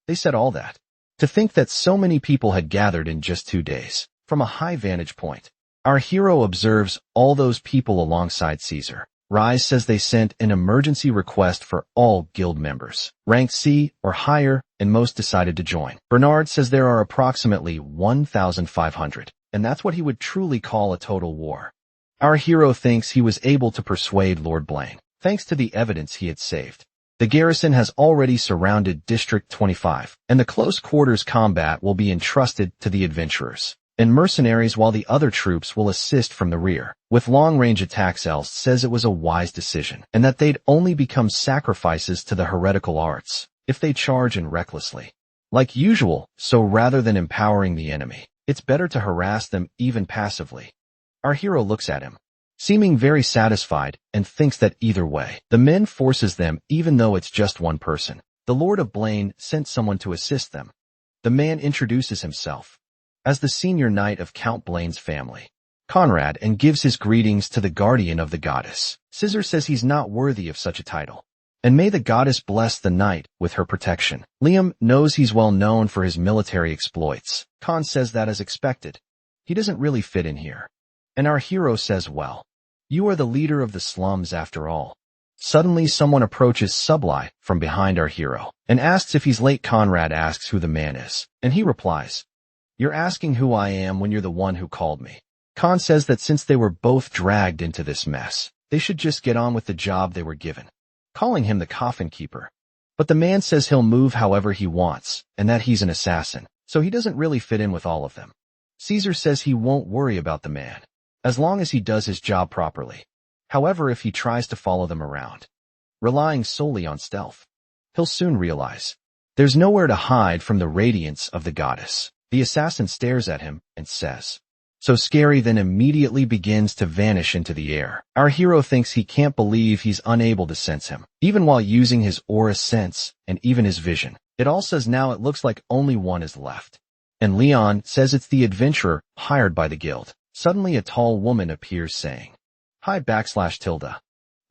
they said all that. To think that so many people had gathered in just 2 days. From a high vantage point, our hero observes all those people alongside Caesar. Rise says they sent an emergency request for all guild members, ranked C or higher, and most decided to join. Bernard says there are approximately 1,500, and that's what he would truly call a total war. Our hero thinks he was able to persuade Lord Blaine, thanks to the evidence he had saved. The garrison has already surrounded District 25, and the close quarters combat will be entrusted to the adventurers and mercenaries, while the other troops will assist from the rear. With long-range attacks, Elsid says it was a wise decision, and that they'd only become sacrifices to the heretical arts if they charge in recklessly, like usual, so rather than empowering the enemy, it's better to harass them even passively. Our hero looks at him, seeming very satisfied, and thinks that either way, the men forces them even though it's just one person. The Lord of Blaine sent someone to assist them. The man introduces himself as the senior knight of Count Blaine's family, Conrad, and gives his greetings to the guardian of the goddess. Scissor says he's not worthy of such a title, and may the goddess bless the knight with her protection. Liam knows he's well known for his military exploits. Khan says that as expected. He doesn't really fit in here. And our hero says, well, you are the leader of the slums after all. Suddenly someone approaches Subli from behind our hero and asks if he's late. Conrad asks who the man is, and he replies, "You're asking who I am when you're the one who called me." Khan says that since they were both dragged into this mess, they should just get on with the job they were given, calling him the coffin keeper. But the man says he'll move however he wants, and that he's an assassin, so he doesn't really fit in with all of them. Caesar says he won't worry about the man, as long as he does his job properly. However, if he tries to follow them around, relying solely on stealth, he'll soon realize there's nowhere to hide from the radiance of the goddess. The assassin stares at him and says, "So scary," then immediately begins to vanish into the air. Our hero thinks he can't believe he's unable to sense him, even while using his aura sense and even his vision. It all says now it looks like only one is left. And Leon says it's the adventurer hired by the guild. Suddenly a tall woman appears saying, "Hi /Tilda.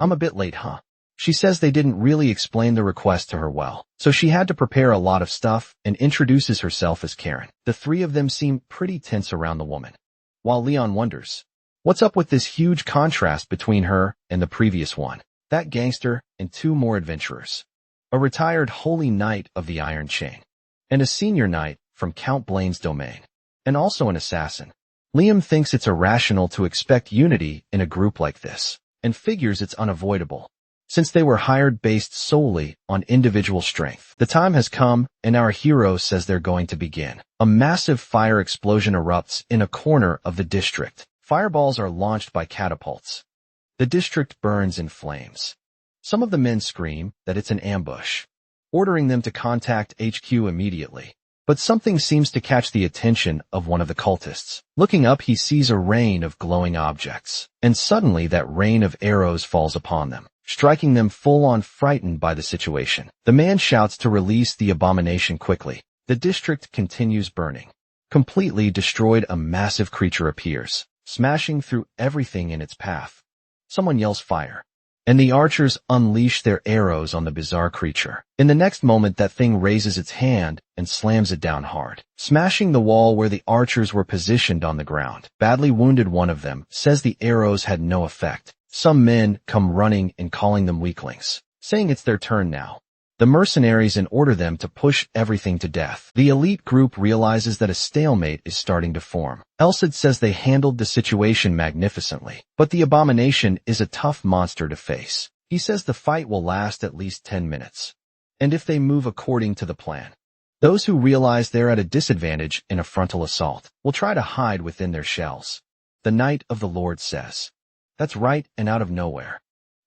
I'm a bit late, huh?" She says they didn't really explain the request to her well, so she had to prepare a lot of stuff and introduces herself as Karen. The three of them seem pretty tense around the woman, while Leon wonders, what's up with this huge contrast between her and the previous one? That gangster and two more adventurers. A retired holy knight of the Iron Chain, and a senior knight from Count Blaine's domain, and also an assassin. Liam thinks it's irrational to expect unity in a group like this, and figures it's unavoidable, since they were hired based solely on individual strength. The time has come, and our hero says they're going to begin. A massive fire explosion erupts in a corner of the district. Fireballs are launched by catapults. The district burns in flames. Some of the men scream that it's an ambush, ordering them to contact HQ immediately. But something seems to catch the attention of one of the cultists. Looking up, he sees a rain of glowing objects, and suddenly that rain of arrows falls upon them, striking them full-on frightened by the situation. The man shouts to release the abomination quickly. The district continues burning. Completely destroyed, a massive creature appears, smashing through everything in its path. Someone yells fire, and the archers unleash their arrows on the bizarre creature. In the next moment, that thing raises its hand and slams it down hard, smashing the wall where the archers were positioned on the ground. Badly wounded, one of them says the arrows had no effect. Some men come running and calling them weaklings, saying it's their turn now. The mercenaries order them to push everything to death. The elite group realizes that a stalemate is starting to form. Elsid says they handled the situation magnificently, but the abomination is a tough monster to face. He says the fight will last at least 10 minutes, and if they move according to the plan, those who realize they're at a disadvantage in a frontal assault will try to hide within their shells. The Knight of the Lord says, "That's right," and out of nowhere,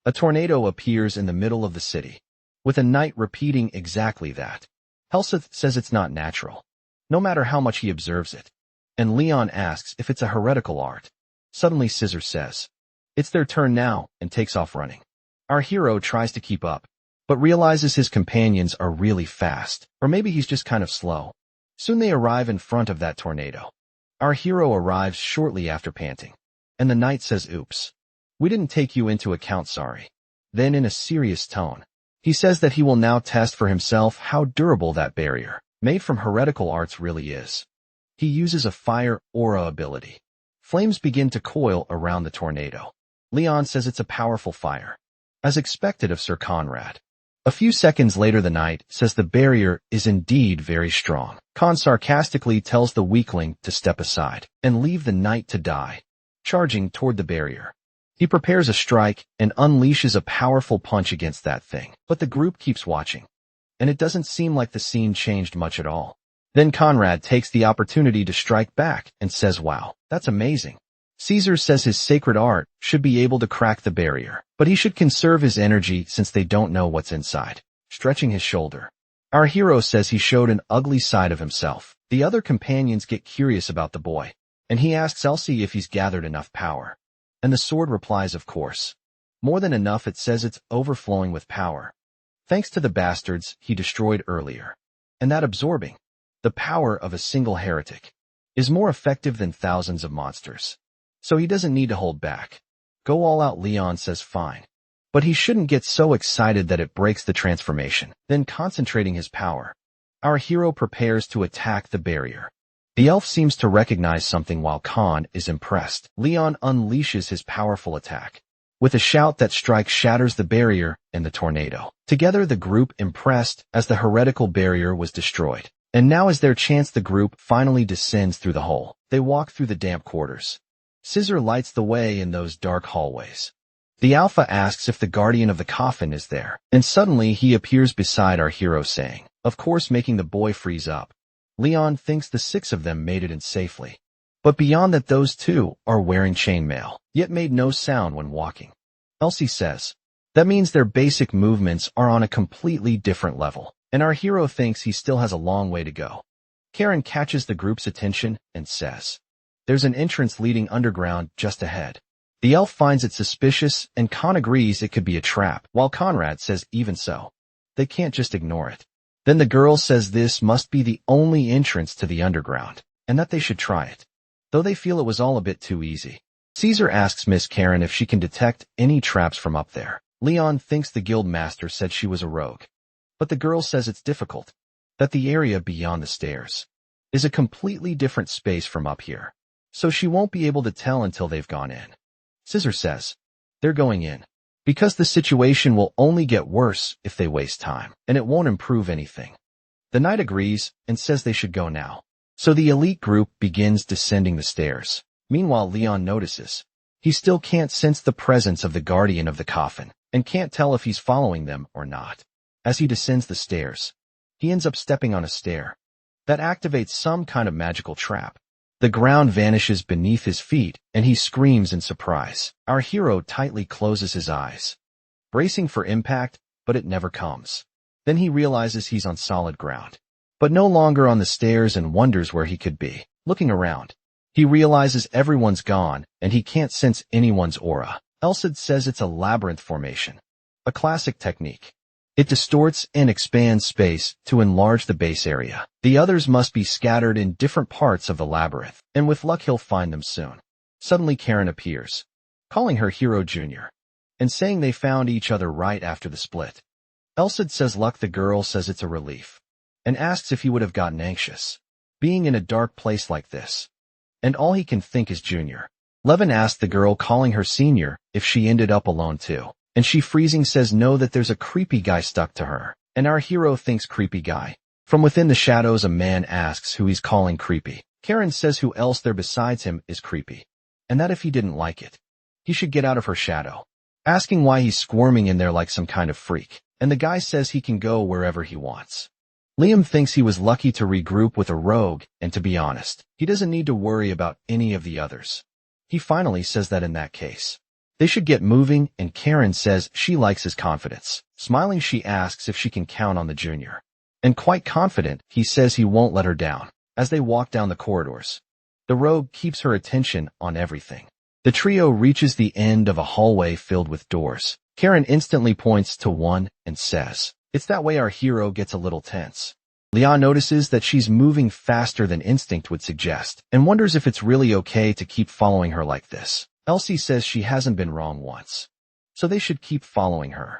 a tornado appears in the middle of the city, with a knight repeating exactly that. Elsid says it's not natural, no matter how much he observes it, and Leon asks if it's a heretical art. Suddenly Scissor says, "It's their turn now," and takes off running. Our hero tries to keep up, but realizes his companions are really fast, or maybe he's just kind of slow. Soon they arrive in front of that tornado. Our hero arrives shortly after, panting, and the knight says, "Oops, we didn't take you into account, sorry." Then in a serious tone, he says that he will now test for himself how durable that barrier, made from heretical arts, really is. He uses a fire aura ability. Flames begin to coil around the tornado. Leon says it's a powerful fire, as expected of Sir Conrad. A few seconds later, the knight says the barrier is indeed very strong. Con sarcastically tells the weakling to step aside and leave the knight to die, charging toward the barrier. He prepares a strike and unleashes a powerful punch against that thing. But the group keeps watching, and it doesn't seem like the scene changed much at all. Then Conrad takes the opportunity to strike back and says, "Wow, that's amazing." Caesar says his sacred art should be able to crack the barrier, but he should conserve his energy since they don't know what's inside. Stretching his shoulder, our hero says he showed an ugly side of himself. The other companions get curious about the boy, and he asks Elsie if he's gathered enough power. And the sword replies, "Of course. More than enough." It says it's overflowing with power, thanks to the bastards he destroyed earlier. And that absorbing the power of a single heretic is more effective than thousands of monsters. So he doesn't need to hold back. Go all out, Leon says, "Fine. but he shouldn't get so excited that it breaks the transformation. Then, concentrating his power, our hero prepares to attack the barrier. The elf seems to recognize something while Khan is impressed. Leon unleashes his powerful attack. With a shout that strikes shatters the barrier and the tornado. Together the group impressed as the heretical barrier was destroyed. And now is their chance. The group finally descends through the hole. They walk through the damp quarters. Scissor lights the way in those dark hallways. The Alpha asks if the guardian of the coffin is there, and suddenly he appears beside our hero saying, of course, making the boy freeze up. Leon thinks the 6 of them made it in safely. But beyond that, those 2 are wearing chainmail, yet made no sound when walking. Elsie says, that means their basic movements are on a completely different level, and our hero thinks he still has a long way to go. Karen catches the group's attention and says, there's an entrance leading underground just ahead. The elf finds it suspicious, and Khan agrees it could be a trap, while Conrad says even so, they can't just ignore it. Then the girl says this must be the only entrance to the underground, and that they should try it, though they feel it was all a bit too easy. Caesar asks Miss Karen if she can detect any traps from up there. Leon thinks the guild master said she was a rogue, but the girl says it's difficult, that the area beyond the stairs is a completely different space from up here, so she won't be able to tell until they've gone in. Scissor says, they're going in, because the situation will only get worse if they waste time, and it won't improve anything. The knight agrees and says they should go now. So the elite group begins descending the stairs. Meanwhile, Leon notices he still can't sense the presence of the guardian of the coffin, and can't tell if he's following them or not. As he descends the stairs, he ends up stepping on a stair that activates some kind of magical trap. The ground vanishes beneath his feet, and he screams in surprise. Our hero tightly closes his eyes, bracing for impact, but it never comes. Then he realizes he's on solid ground, but no longer on the stairs, and wonders where he could be. Looking around, he realizes everyone's gone, and he can't sense anyone's aura. Elsid says it's a labyrinth formation, a classic technique. It distorts and expands space to enlarge the base area. The others must be scattered in different parts of the labyrinth, and with luck he'll find them soon. Suddenly Karen appears, calling her hero Junior, and saying they found each other right after the split. Elsid says luck. The girl says it's a relief, and asks if he would have gotten anxious, being in a dark place like this. And all he can think is Junior. Levin asks the girl, calling her Senior, if she ended up alone too. And she freezing says no, that there's a creepy guy stuck to her. And our hero thinks creepy guy. From within the shadows a man asks who he's calling creepy. Karen says who else there besides him is creepy, and that if he didn't like it, he should get out of her shadow, asking why he's squirming in there like some kind of freak. And the guy says he can go wherever he wants. Liam thinks he was lucky to regroup with a rogue, and to be honest, he doesn't need to worry about any of the others. He finally says that in that case, they should get moving, and Karen says she likes his confidence. Smiling, she asks if she can count on the Junior. And quite confident, he says he won't let her down. As they walk down the corridors, the rogue keeps her attention on everything. The trio reaches the end of a hallway filled with doors. Karen instantly points to one and says, it's that way. Our hero gets a little tense. Leon notices that she's moving faster than instinct would suggest, and wonders if it's really okay to keep following her like this. Elsie says she hasn't been wrong once, so they should keep following her.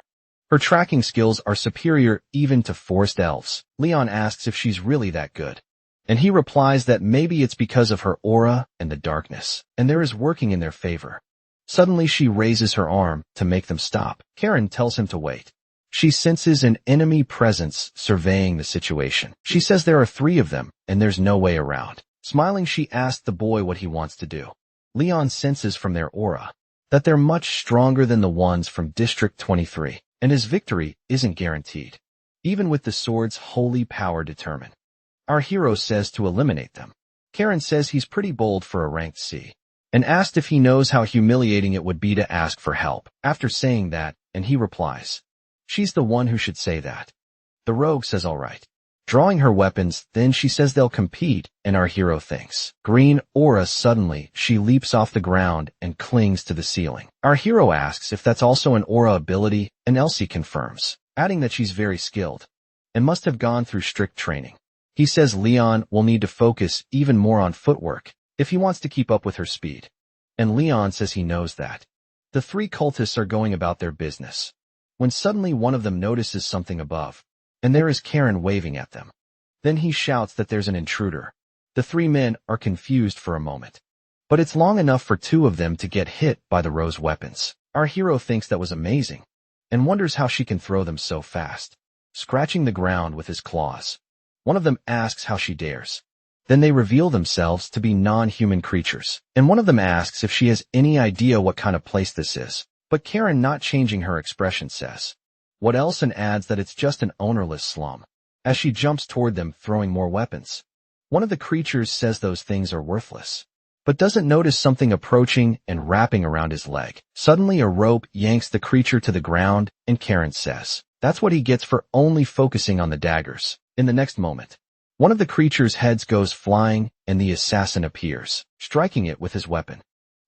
Her tracking skills are superior even to forest elves. Leon asks if she's really that good, and he replies that maybe it's because of her aura and the darkness, and there is working in their favor. Suddenly she raises her arm to make them stop. Karen tells him to wait. She senses an enemy presence surveying the situation. She says there are 3 of them, and there's no way around. Smiling, she asks the boy what he wants to do. Leon senses from their aura that they're much stronger than the ones from District 23, and his victory isn't guaranteed, even with the sword's holy power determined. Our hero says to eliminate them. Karen says he's pretty bold for a ranked C, and asked if he knows how humiliating it would be to ask for help. After saying that, and he replies, she's the one who should say that. The rogue says all right, drawing her weapons. Then she says they'll compete, and our hero thinks green aura. Suddenly, she leaps off the ground and clings to the ceiling. Our hero asks if that's also an aura ability, and Elsie confirms, adding that she's very skilled and must have gone through strict training. He says Leon will need to focus even more on footwork if he wants to keep up with her speed, and Leon says he knows that. The three cultists are going about their business, when suddenly one of them notices something above, and there is Karen waving at them. Then he shouts that there's an intruder. The three men are confused for a moment, but it's long enough for two of them to get hit by the rose weapons. Our hero thinks that was amazing, and wonders how she can throw them so fast, scratching the ground with his claws. One of them asks how she dares. Then they reveal themselves to be non-human creatures, and one of them asks if she has any idea what kind of place this is. But Karen, not changing her expression, says, "What else?" and adds that it's just an ownerless slum, as she jumps toward them, throwing more weapons. One of the creatures says those things are worthless, but doesn't notice something approaching and wrapping around his leg. Suddenly a rope yanks the creature to the ground, and Karen says, that's what he gets for only focusing on the daggers. In the next moment, one of the creature's heads goes flying, and the assassin appears, striking it with his weapon.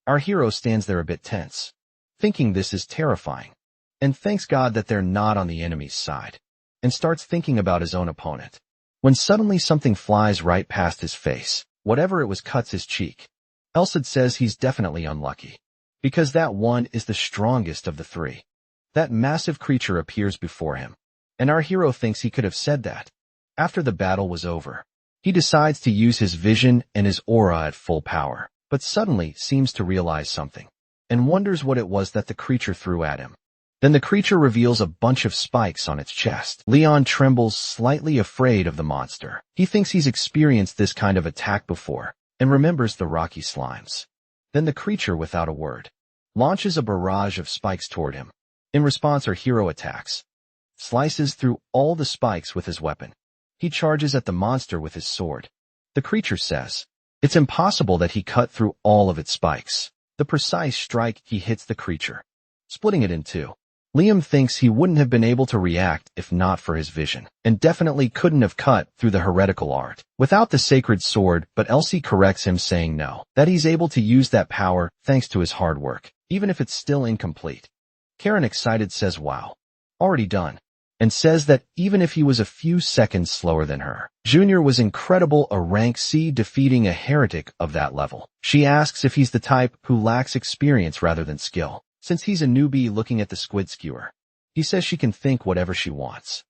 Our hero stands there a bit tense, thinking this is terrifying, and thanks God that they're not on the enemy's side, and starts thinking about his own opponent, when suddenly something flies right past his face. Whatever it was cuts his cheek. Elsid says he's definitely unlucky, because that one is the strongest of the three. That massive creature appears before him, and our hero thinks he could have said that. After the battle was over, he decides to use his vision and his aura at full power, but suddenly seems to realize something, and wonders what it was that the creature threw at him. Then the creature reveals a bunch of spikes on its chest. Leon trembles, slightly afraid of the monster. He thinks he's experienced this kind of attack before, and remembers the rocky slimes. Then the creature, without a word, launches a barrage of spikes toward him. In response, our hero attacks, slices through all the spikes with his weapon. He charges at the monster with his sword. The creature says it's impossible that he cut through all of its spikes. The precise strike, he hits the creature, splitting it in two. Liam thinks he wouldn't have been able to react if not for his vision, and definitely couldn't have cut through the heretical art without the sacred sword, but Elsie corrects him, saying no, that he's able to use that power thanks to his hard work, even if it's still incomplete. Karen, excited, says wow, already done, and says that even if he was a few seconds slower than her, Junior was incredible, a rank C, defeating a heretic of that level. She asks if he's the type who lacks experience rather than skill, since he's a newbie looking at the squid skewer. He says she can think whatever she wants.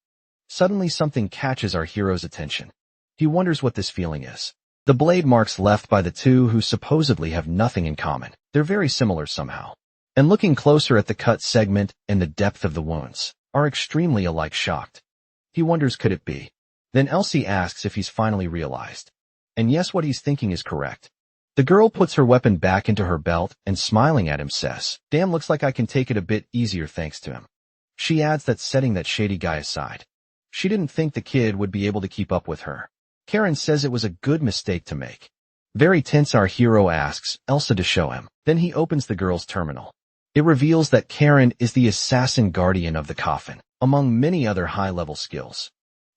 Suddenly something catches our hero's attention. He wonders what this feeling is. The blade marks left by the two who supposedly have nothing in common. They're very similar somehow. And looking closer at the cut segment and the depth of the wounds, are extremely alike. Shocked, he wonders, could it be? Then Elsie asks if he's finally realized. And yes, what he's thinking is correct. The girl puts her weapon back into her belt and, smiling at him, says, damn, looks like I can take it a bit easier thanks to him. She adds that, setting that shady guy aside, she didn't think the kid would be able to keep up with her. Karen says it was a good mistake to make. Very tense, our hero asks Elsa to show him. Then he opens the girl's terminal. It reveals that Karen is the assassin guardian of the coffin, among many other high-level skills.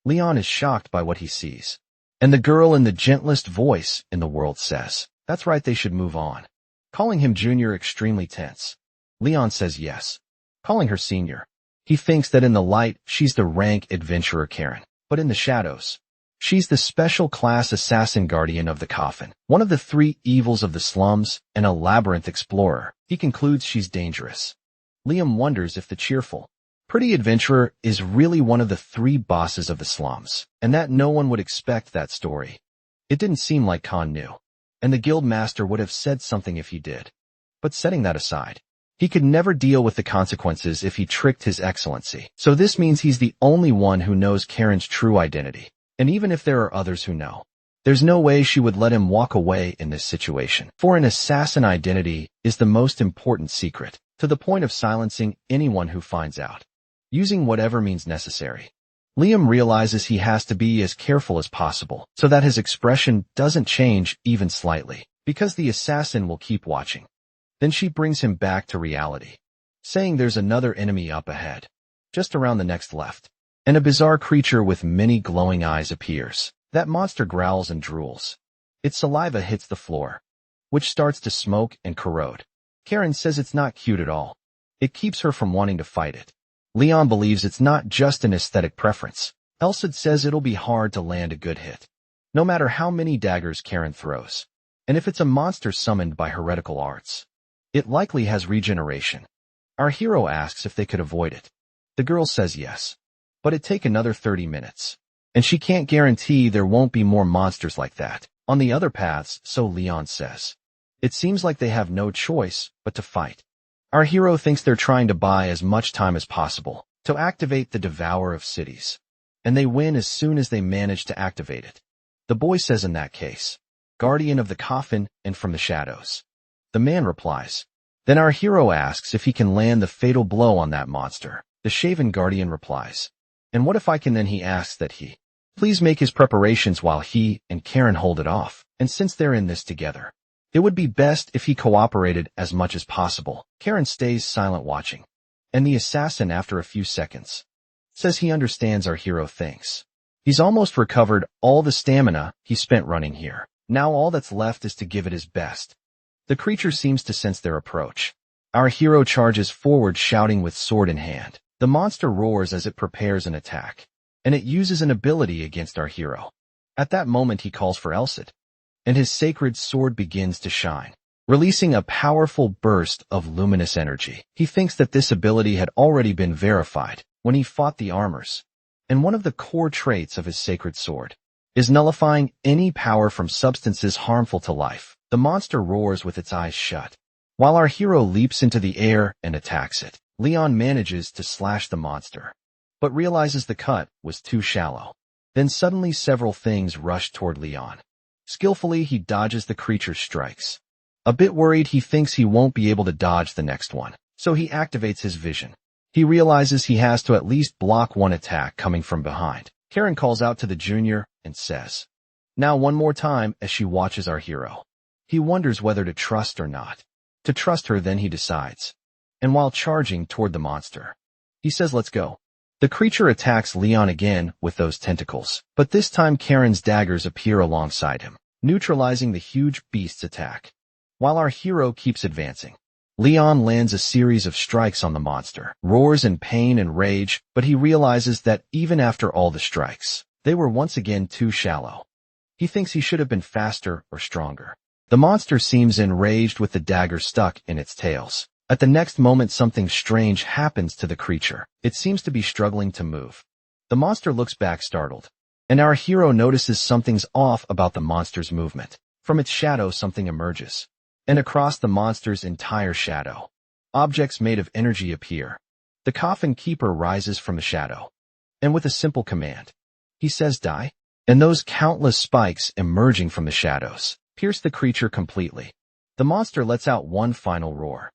Leon is shocked by what he sees, and the girl, in the gentlest voice in the world, says, that's right, they should move on. Calling him Junior, extremely tense. Leon says yes, calling her Senior. He thinks that in the light, she's the rank adventurer Karen, but in the shadows, she's the special class assassin guardian of the coffin, one of the three evils of the slums, and a labyrinth explorer. He concludes she's dangerous. Liam wonders if the cheerful, pretty adventurer is really one of the three bosses of the slums, and that no one would expect that story. It didn't seem like Khan knew, and the guild master would have said something if he did. But setting that aside, he could never deal with the consequences if he tricked his excellency. So this means he's the only one who knows Karen's true identity. And even if there are others who know, there's no way she would let him walk away in this situation. For an assassin, identity is the most important secret, to the point of silencing anyone who finds out, using whatever means necessary. Liam realizes he has to be as careful as possible so that his expression doesn't change even slightly, because the assassin will keep watching. Then she brings him back to reality, saying there's another enemy up ahead, just around the next left. And a bizarre creature with many glowing eyes appears. That monster growls and drools. Its saliva hits the floor, which starts to smoke and corrode. Karen says it's not cute at all. It keeps her from wanting to fight it. Leon believes it's not just an aesthetic preference. Elsid says it'll be hard to land a good hit, no matter how many daggers Karen throws. And if it's a monster summoned by heretical arts, it likely has regeneration. Our hero asks if they could avoid it. The girl says yes, but it'd take another 30 minutes. And she can't guarantee there won't be more monsters like that on the other paths, so Leon says. It seems like they have no choice but to fight. Our hero thinks they're trying to buy as much time as possible to activate the devourer of cities, and they win as soon as they manage to activate it. The boy says in that case, guardian of the coffin and from the shadows. The man replies. Then our hero asks if he can land the fatal blow on that monster. The shaven guardian replies. And what if I can? Then he asks that he please make his preparations while he and Karen hold it off, and since they're in this together, it would be best if he cooperated as much as possible. Karen stays silent watching, and the assassin, after a few seconds, says he understands. Our hero thinks he's almost recovered all the stamina he spent running here. Now all that's left is to give it his best. The creature seems to sense their approach. Our hero charges forward, shouting with sword in hand. The monster roars as it prepares an attack, and it uses an ability against our hero. At that moment he calls for Elsid, and his sacred sword begins to shine, releasing a powerful burst of luminous energy. He thinks that this ability had already been verified when he fought the armors, and one of the core traits of his sacred sword is nullifying any power from substances harmful to life. The monster roars with its eyes shut, while our hero leaps into the air and attacks it. Leon manages to slash the monster, but realizes the cut was too shallow. Then suddenly several things rush toward Leon. Skillfully, he dodges the creature's strikes. A bit worried, he thinks he won't be able to dodge the next one, so he activates his vision. He realizes he has to at least block one attack coming from behind. Karen calls out to the junior and says, now one more time, as she watches our hero. He wonders whether to trust or not. To trust her, then he decides. And while charging toward the monster, he says, let's go. The creature attacks Leon again with those tentacles, but this time Karen's daggers appear alongside him, neutralizing the huge beast's attack. While our hero keeps advancing, Leon lands a series of strikes on the monster, roars in pain and rage, but he realizes that even after all the strikes, they were once again too shallow. He thinks he should have been faster or stronger. The monster seems enraged with the dagger stuck in its tails. At the next moment, something strange happens to the creature. It seems to be struggling to move. The monster looks back startled, and our hero notices something's off about the monster's movement. From its shadow, something emerges, and across the monster's entire shadow, objects made of energy appear. The coffin keeper rises from the shadow, and with a simple command, he says, die, and those countless spikes emerging from the shadows pierce the creature completely. The monster lets out one final roar,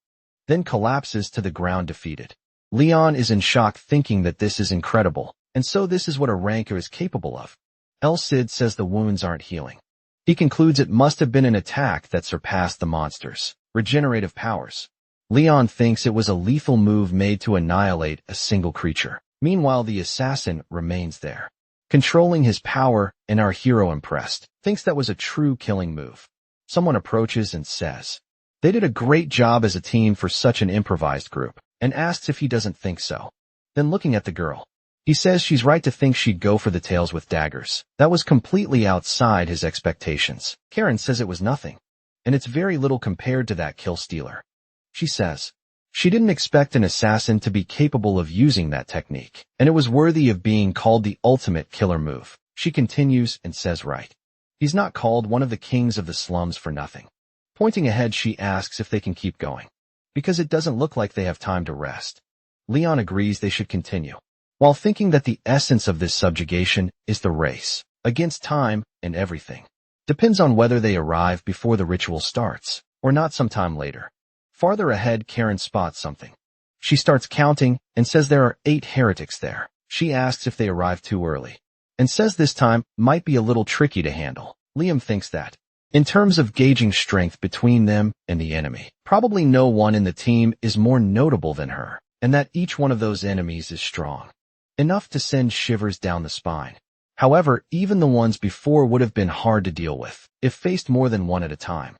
then collapses to the ground defeated. Leon is in shock, thinking that this is incredible, and so this is what a ranker is capable of. Elsid says the wounds aren't healing. He concludes it must have been an attack that surpassed the monster's regenerative powers. Leon thinks it was a lethal move made to annihilate a single creature. Meanwhile, the assassin remains there, controlling his power, and our hero, impressed, thinks that was a true killing move. Someone approaches and says, they did a great job as a team for such an improvised group, and asks if he doesn't think so. Then looking at the girl, he says she's right to think she'd go for the tails with daggers. That was completely outside his expectations. Karen says it was nothing, and it's very little compared to that kill stealer. She says she didn't expect an assassin to be capable of using that technique, and it was worthy of being called the ultimate killer move. She continues and says, right. He's not called one of the kings of the slums for nothing. Pointing ahead, she asks if they can keep going, because it doesn't look like they have time to rest. Leon agrees they should continue, while thinking that the essence of this subjugation is the race against time, and everything depends on whether they arrive before the ritual starts or not sometime later. Farther ahead, Karen spots something. She starts counting and says there are 8 heretics there. She asks if they arrived too early, and says this time might be a little tricky to handle. Liam thinks that, in terms of gauging strength between them and the enemy, probably no one in the team is more notable than her, and that each one of those enemies is strong enough to send shivers down the spine. However, even the ones before would have been hard to deal with if faced more than one at a time.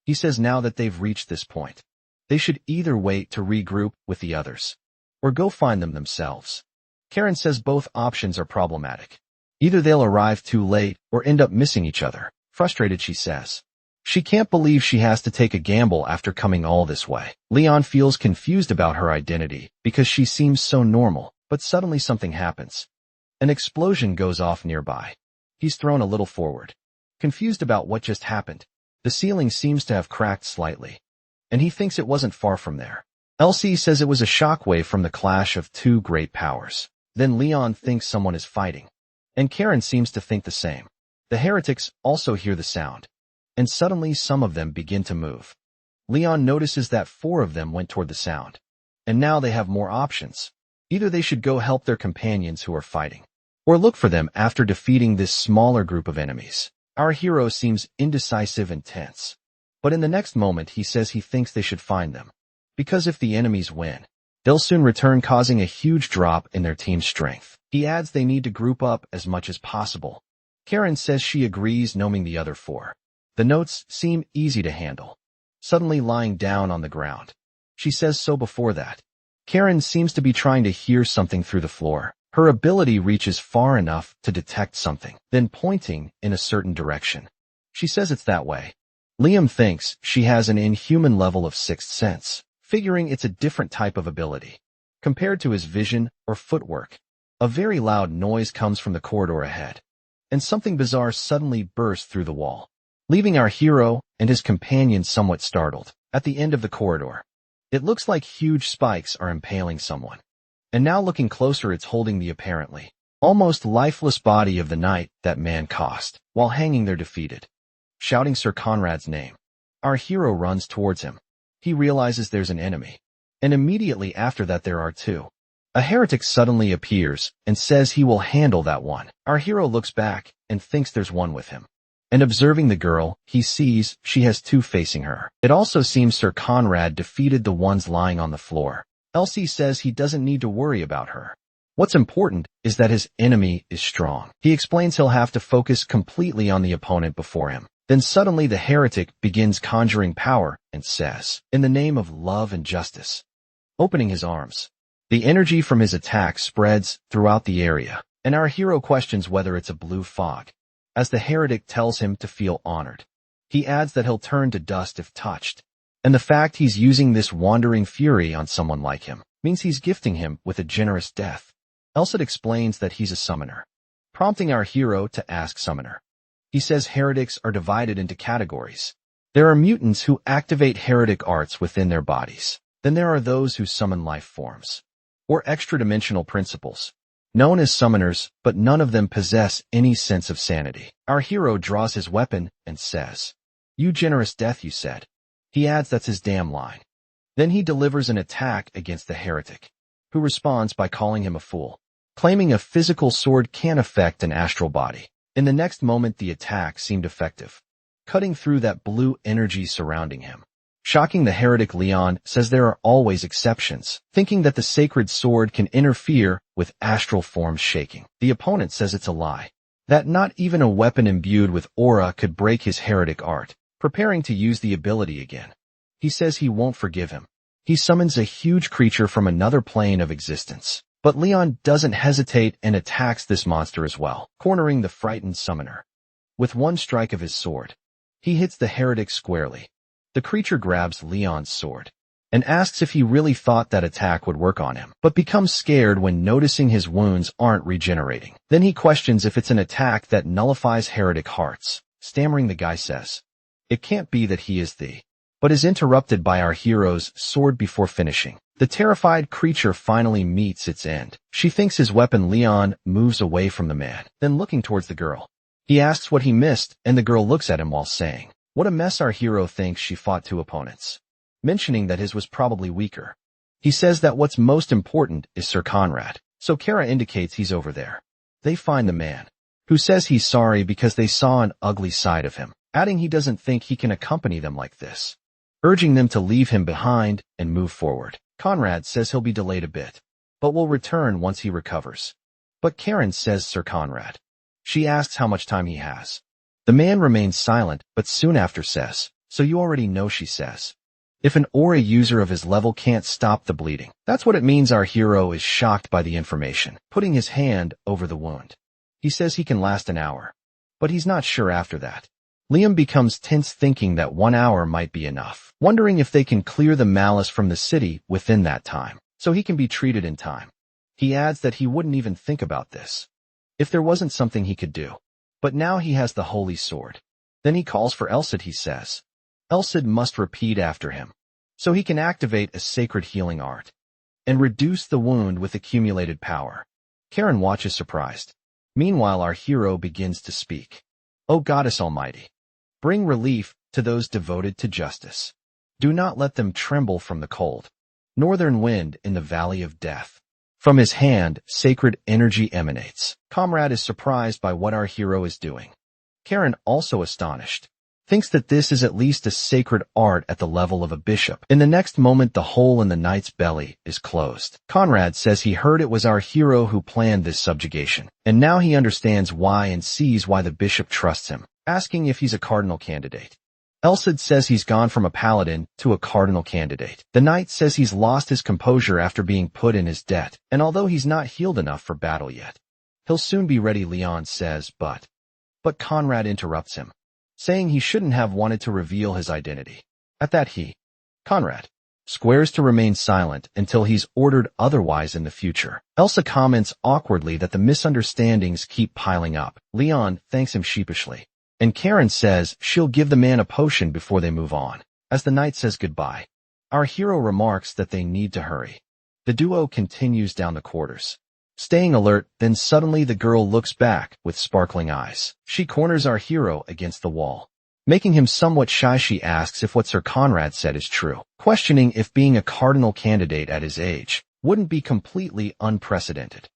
He says now that they've reached this point, they should either wait to regroup with the others or go find them themselves. Karen says both options are problematic. Either they'll arrive too late or end up missing each other. Frustrated, she says, She can't believe she has to take a gamble after coming all this way. Leon feels confused about her identity because she seems so normal, but suddenly something happens. An explosion goes off nearby. He's thrown a little forward. Confused about what just happened, the ceiling seems to have cracked slightly, and he thinks it wasn't far from there. Elsid says it was a shockwave from the clash of two great powers. Then Leon thinks someone is fighting, and Karen seems to think the same. The heretics also hear the sound, and suddenly some of them begin to move. Leon notices that 4 of them went toward the sound, and now they have more options. Either they should go help their companions who are fighting, or look for them after defeating this smaller group of enemies. Our hero seems indecisive and tense, but in the next moment he says he thinks they should find them, because if the enemies win, they'll soon return, causing a huge drop in their team's strength. He adds they need to group up as much as possible. Karen says she agrees, knowing the other 4. The notes seem easy to handle. Suddenly lying down on the ground, she says so before that. Karen seems to be trying to hear something through the floor. Her ability reaches far enough to detect something, then pointing in a certain direction. She says it's that way. Liam thinks she has an inhuman level of sixth sense, figuring it's a different type of ability compared to his vision or footwork. A very loud noise comes from the corridor ahead, and something bizarre suddenly bursts through the wall, leaving our hero and his companion somewhat startled. At the end of the corridor, it looks like huge spikes are impaling someone. And now looking closer, it's holding the apparently almost lifeless body of the knight that man cost, while hanging there defeated. Shouting Sir Conrad's name, our hero runs towards him. He realizes there's an enemy, and immediately after that there are 2. A heretic suddenly appears and says he will handle that one. Our hero looks back and thinks there's one with him. And observing the girl, he sees she has 2 facing her. It also seems Sir Conrad defeated the ones lying on the floor. Elsid says he doesn't need to worry about her. What's important is that his enemy is strong. He explains he'll have to focus completely on the opponent before him. Then suddenly the heretic begins conjuring power and says, "In the name of love and justice," opening his arms. The energy from his attack spreads throughout the area, and our hero questions whether it's a blue fog, as the heretic tells him to feel honored. He adds that he'll turn to dust if touched, and the fact he's using this wandering fury on someone like him means he's gifting him with a generous death. Elsid explains that he's a summoner, prompting our hero to ask summoner. He says heretics are divided into categories. There are mutants who activate heretic arts within their bodies. Then there are those who summon life forms, or extra-dimensional principles, known as summoners, but none of them possess any sense of sanity. Our hero draws his weapon and says, "You generous death, you said." He adds that's his damn line. Then he delivers an attack against the heretic, who responds by calling him a fool, claiming a physical sword can't affect an astral body. In the next moment the attack seemed effective, cutting through that blue energy surrounding him. Shocking the heretic, Leon says there are always exceptions, thinking that the sacred sword can interfere with astral forms shaking. The opponent says it's a lie, that not even a weapon imbued with aura could break his heretic art, preparing to use the ability again. He says he won't forgive him. He summons a huge creature from another plane of existence, but Leon doesn't hesitate and attacks this monster as well, cornering the frightened summoner. With one strike of his sword, he hits the heretic squarely. The creature grabs Leon's sword and asks if he really thought that attack would work on him, but becomes scared when noticing his wounds aren't regenerating. Then he questions if it's an attack that nullifies heretic hearts. Stammering, the guy says it can't be, that he is but is interrupted by our hero's sword before finishing. The terrified creature finally meets its end. She thinks his weapon. Leon moves away from the man, then looking towards the girl. He asks what he missed, and the girl looks at him while saying, "What a mess." Our hero thinks she fought 2 opponents, mentioning that his was probably weaker. He says that what's most important is Sir Conrad, so Kara indicates he's over there. They find the man, who says he's sorry because they saw an ugly side of him, adding he doesn't think he can accompany them like this, urging them to leave him behind and move forward. Conrad says he'll be delayed a bit, but will return once he recovers. But Karen says Sir Conrad. She asks how much time he has. The man remains silent, but soon after says, "So you already know," she says. If an aura user of his level can't stop the bleeding, that's what it means. Our hero is shocked by the information, putting his hand over the wound. He says he can last an hour, but he's not sure after that. Liam becomes tense thinking that 1 hour might be enough, wondering if they can clear the malice from the city within that time, so he can be treated in time. He adds that he wouldn't even think about this if there wasn't something he could do. But now he has the holy sword. Then he calls for Elsid, he says. Elsid must repeat after him, so he can activate a sacred healing art and reduce the wound with accumulated power. Karen watches surprised. Meanwhile, our hero begins to speak. O Goddess Almighty, bring relief to those devoted to justice. Do not let them tremble from the cold northern wind in the valley of death. From his hand, sacred energy emanates. Comrade is surprised by what our hero is doing. Karen, also astonished, thinks that this is at least a sacred art at the level of a bishop. In the next moment, the hole in the knight's belly is closed. Conrad says he heard it was our hero who planned this subjugation, and now he understands why and sees why the bishop trusts him, asking if he's a cardinal candidate. Elsid says he's gone from a paladin to a cardinal candidate. The knight says he's lost his composure after being put in his debt, and although he's not healed enough for battle yet, he'll soon be ready, Leon says, but Conrad interrupts him, saying he shouldn't have wanted to reveal his identity. At that Conrad, squares to remain silent until he's ordered otherwise in the future. Elsa comments awkwardly that the misunderstandings keep piling up. Leon thanks him sheepishly, and Karen says she'll give the man a potion before they move on. As the knight says goodbye, our hero remarks that they need to hurry. The duo continues down the quarters, staying alert. Then suddenly the girl looks back with sparkling eyes. She corners our hero against the wall, making him somewhat shy. She asks if what Sir Conrad said is true, questioning if being a cardinal candidate at his age wouldn't be completely unprecedented.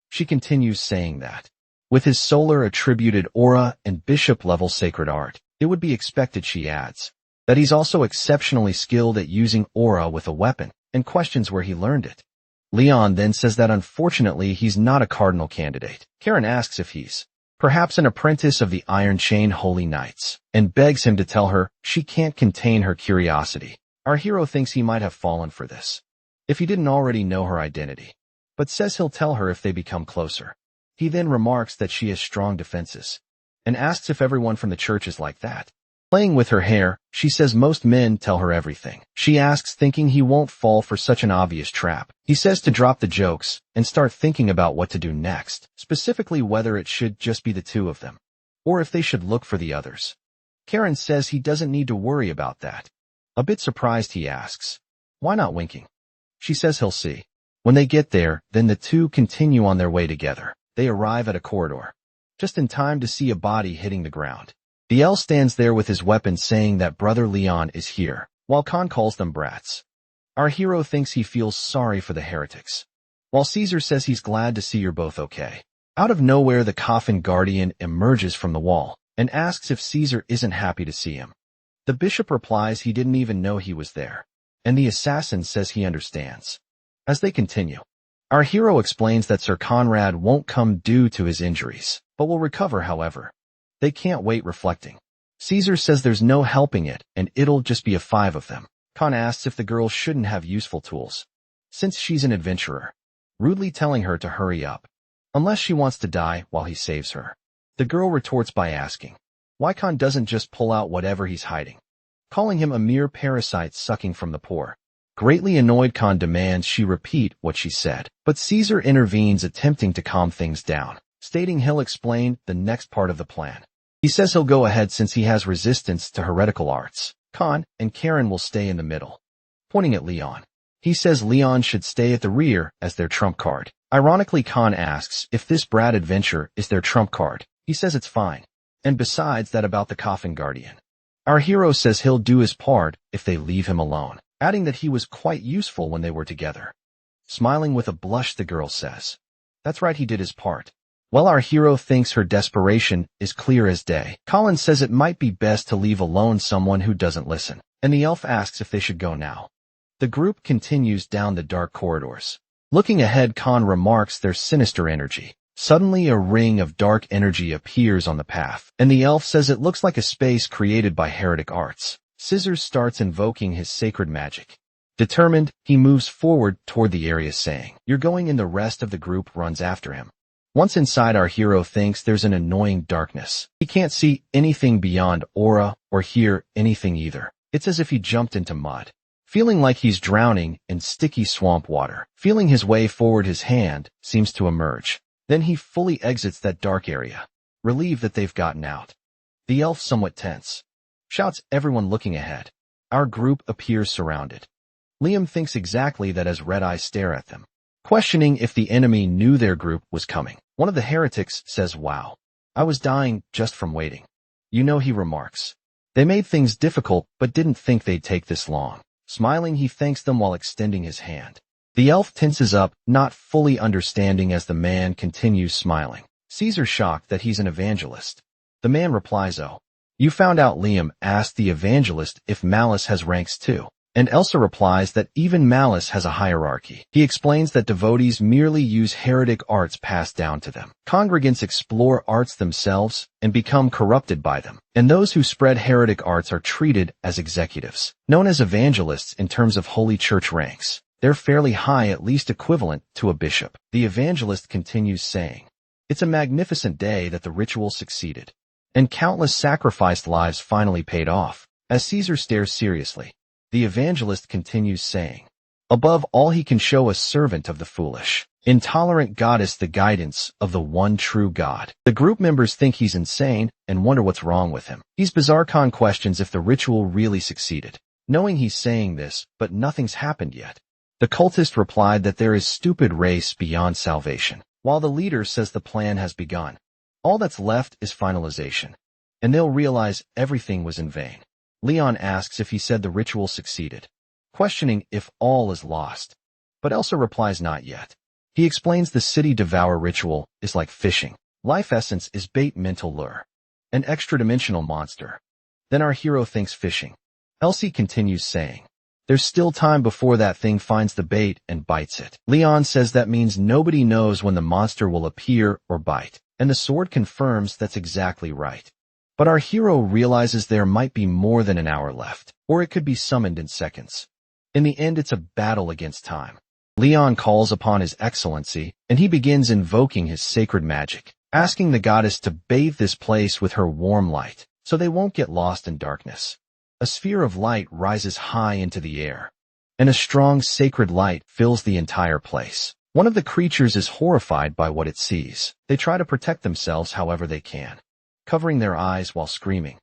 She continues saying that, with his solar attributed aura and bishop-level sacred art, it would be expected, she adds, that he's also exceptionally skilled at using aura with a weapon, and questions where he learned it. Leon then says that unfortunately he's not a cardinal candidate. Karen asks if he's perhaps an apprentice of the Iron Chain Holy Knights, and begs him to tell her. She can't contain her curiosity. Our hero thinks he might have fallen for this if he didn't already know her identity, but says he'll tell her if they become closer. He then remarks that she has strong defenses, and asks if everyone from the church is like that. Playing with her hair, she says most men tell her everything. She asks, thinking he won't fall for such an obvious trap. He says to drop the jokes and start thinking about what to do next, specifically whether it should just be the two of them, or if they should look for the others. Karen says he doesn't need to worry about that. A bit surprised, he asks, why not winking? She says he'll see. When they get there, then the two continue on their way together. They arrive at a corridor, just in time to see a body hitting the ground. The elf stands there with his weapon, saying that Brother Leon is here, while Khan calls them brats. Our hero thinks he feels sorry for the heretics, while Caesar says he's glad to see you're both okay. Out of nowhere, the coffin guardian emerges from the wall and asks if Caesar isn't happy to see him. The bishop replies he didn't even know he was there, and the assassin says he understands. As they continue, our hero explains that Sir Conrad won't come due to his injuries, but will recover however. They can't wait, reflecting. Caesar says there's no helping it, and it'll just be a 5 of them. Khan asks if the girl shouldn't have useful tools, since she's an adventurer, rudely telling her to hurry up, unless she wants to die while he saves her. The girl retorts by asking why Khan doesn't just pull out whatever he's hiding, calling him a mere parasite sucking from the poor. Greatly annoyed, Khan demands she repeat what she said, but Caesar intervenes, attempting to calm things down, stating he'll explain the next part of the plan. He says he'll go ahead since he has resistance to heretical arts. Khan and Karen will stay in the middle, pointing at Leon. He says Leon should stay at the rear as their trump card. Ironically, Khan asks if this brat adventure is their trump card. He says it's fine, and besides that about the coffin guardian, our hero says he'll do his part if they leave him alone, adding that he was quite useful when they were together. Smiling with a blush, the girl says, that's right, he did his part. Well, our hero thinks her desperation is clear as day. Colin says it might be best to leave alone someone who doesn't listen, and the elf asks if they should go now. The group continues down the dark corridors. Looking ahead, Khan remarks there's sinister energy. Suddenly a ring of dark energy appears on the path, and the elf says it looks like a space created by heretic arts. Scissors starts invoking his sacred magic. Determined, he moves forward toward the area, saying, "You're going," and the rest of the group runs after him. Once inside, our hero thinks there's an annoying darkness. He can't see anything beyond aura or hear anything either. It's as if he jumped into mud. Feeling like he's drowning in sticky swamp water. Feeling his way forward, his hand seems to emerge. Then he fully exits that dark area, relieved that they've gotten out. The elf, somewhat tense, shouts, everyone looking ahead. Our group appears surrounded. Liam thinks exactly that as red eyes stare at them, questioning if the enemy knew their group was coming. One of the heretics says, wow, I was dying just from waiting. You know, he remarks. They made things difficult, but didn't think they'd take this long. Smiling, he thanks them while extending his hand. The elf tenses up, not fully understanding as the man continues smiling. Caesar's shocked that he's an evangelist. The man replies, oh, you found out. Liam asks the evangelist if malice has ranks too. And Elsa replies that even malice has a hierarchy. He explains that devotees merely use heretic arts passed down to them. Congregants explore arts themselves and become corrupted by them. And those who spread heretic arts are treated as executives, known as evangelists in terms of Holy Church ranks. They're fairly high, at least equivalent to a bishop. The evangelist continues saying, it's a magnificent day that the ritual succeeded, and countless sacrificed lives finally paid off. As Caesar stares seriously, the evangelist continues saying, above all, he can show a servant of the foolish, intolerant goddess the guidance of the one true God. The group members think he's insane and wonder what's wrong with him. He's bizarre. Khan questions if the ritual really succeeded, knowing he's saying this, but nothing's happened yet. The cultist replied that there is stupid race beyond salvation, while the leader says the plan has begun. All that's left is finalization, and they'll realize everything was in vain. Leon asks if he said the ritual succeeded, questioning if all is lost. But Elsa replies not yet. He explains the city devourer ritual is like fishing. Life essence is bait, mental lure, an extra-dimensional monster. Then our hero thinks fishing. Elsie continues saying, there's still time before that thing finds the bait and bites it. Leon says that means nobody knows when the monster will appear or bite, and the sword confirms that's exactly right. But our hero realizes there might be more than an hour left, or it could be summoned in seconds. In the end, it's a battle against time. Leon calls upon his excellency, and he begins invoking his sacred magic, asking the goddess to bathe this place with her warm light, so they won't get lost in darkness. A sphere of light rises high into the air, and a strong sacred light fills the entire place. One of the creatures is horrified by what it sees. They try to protect themselves however they can, covering their eyes while screaming.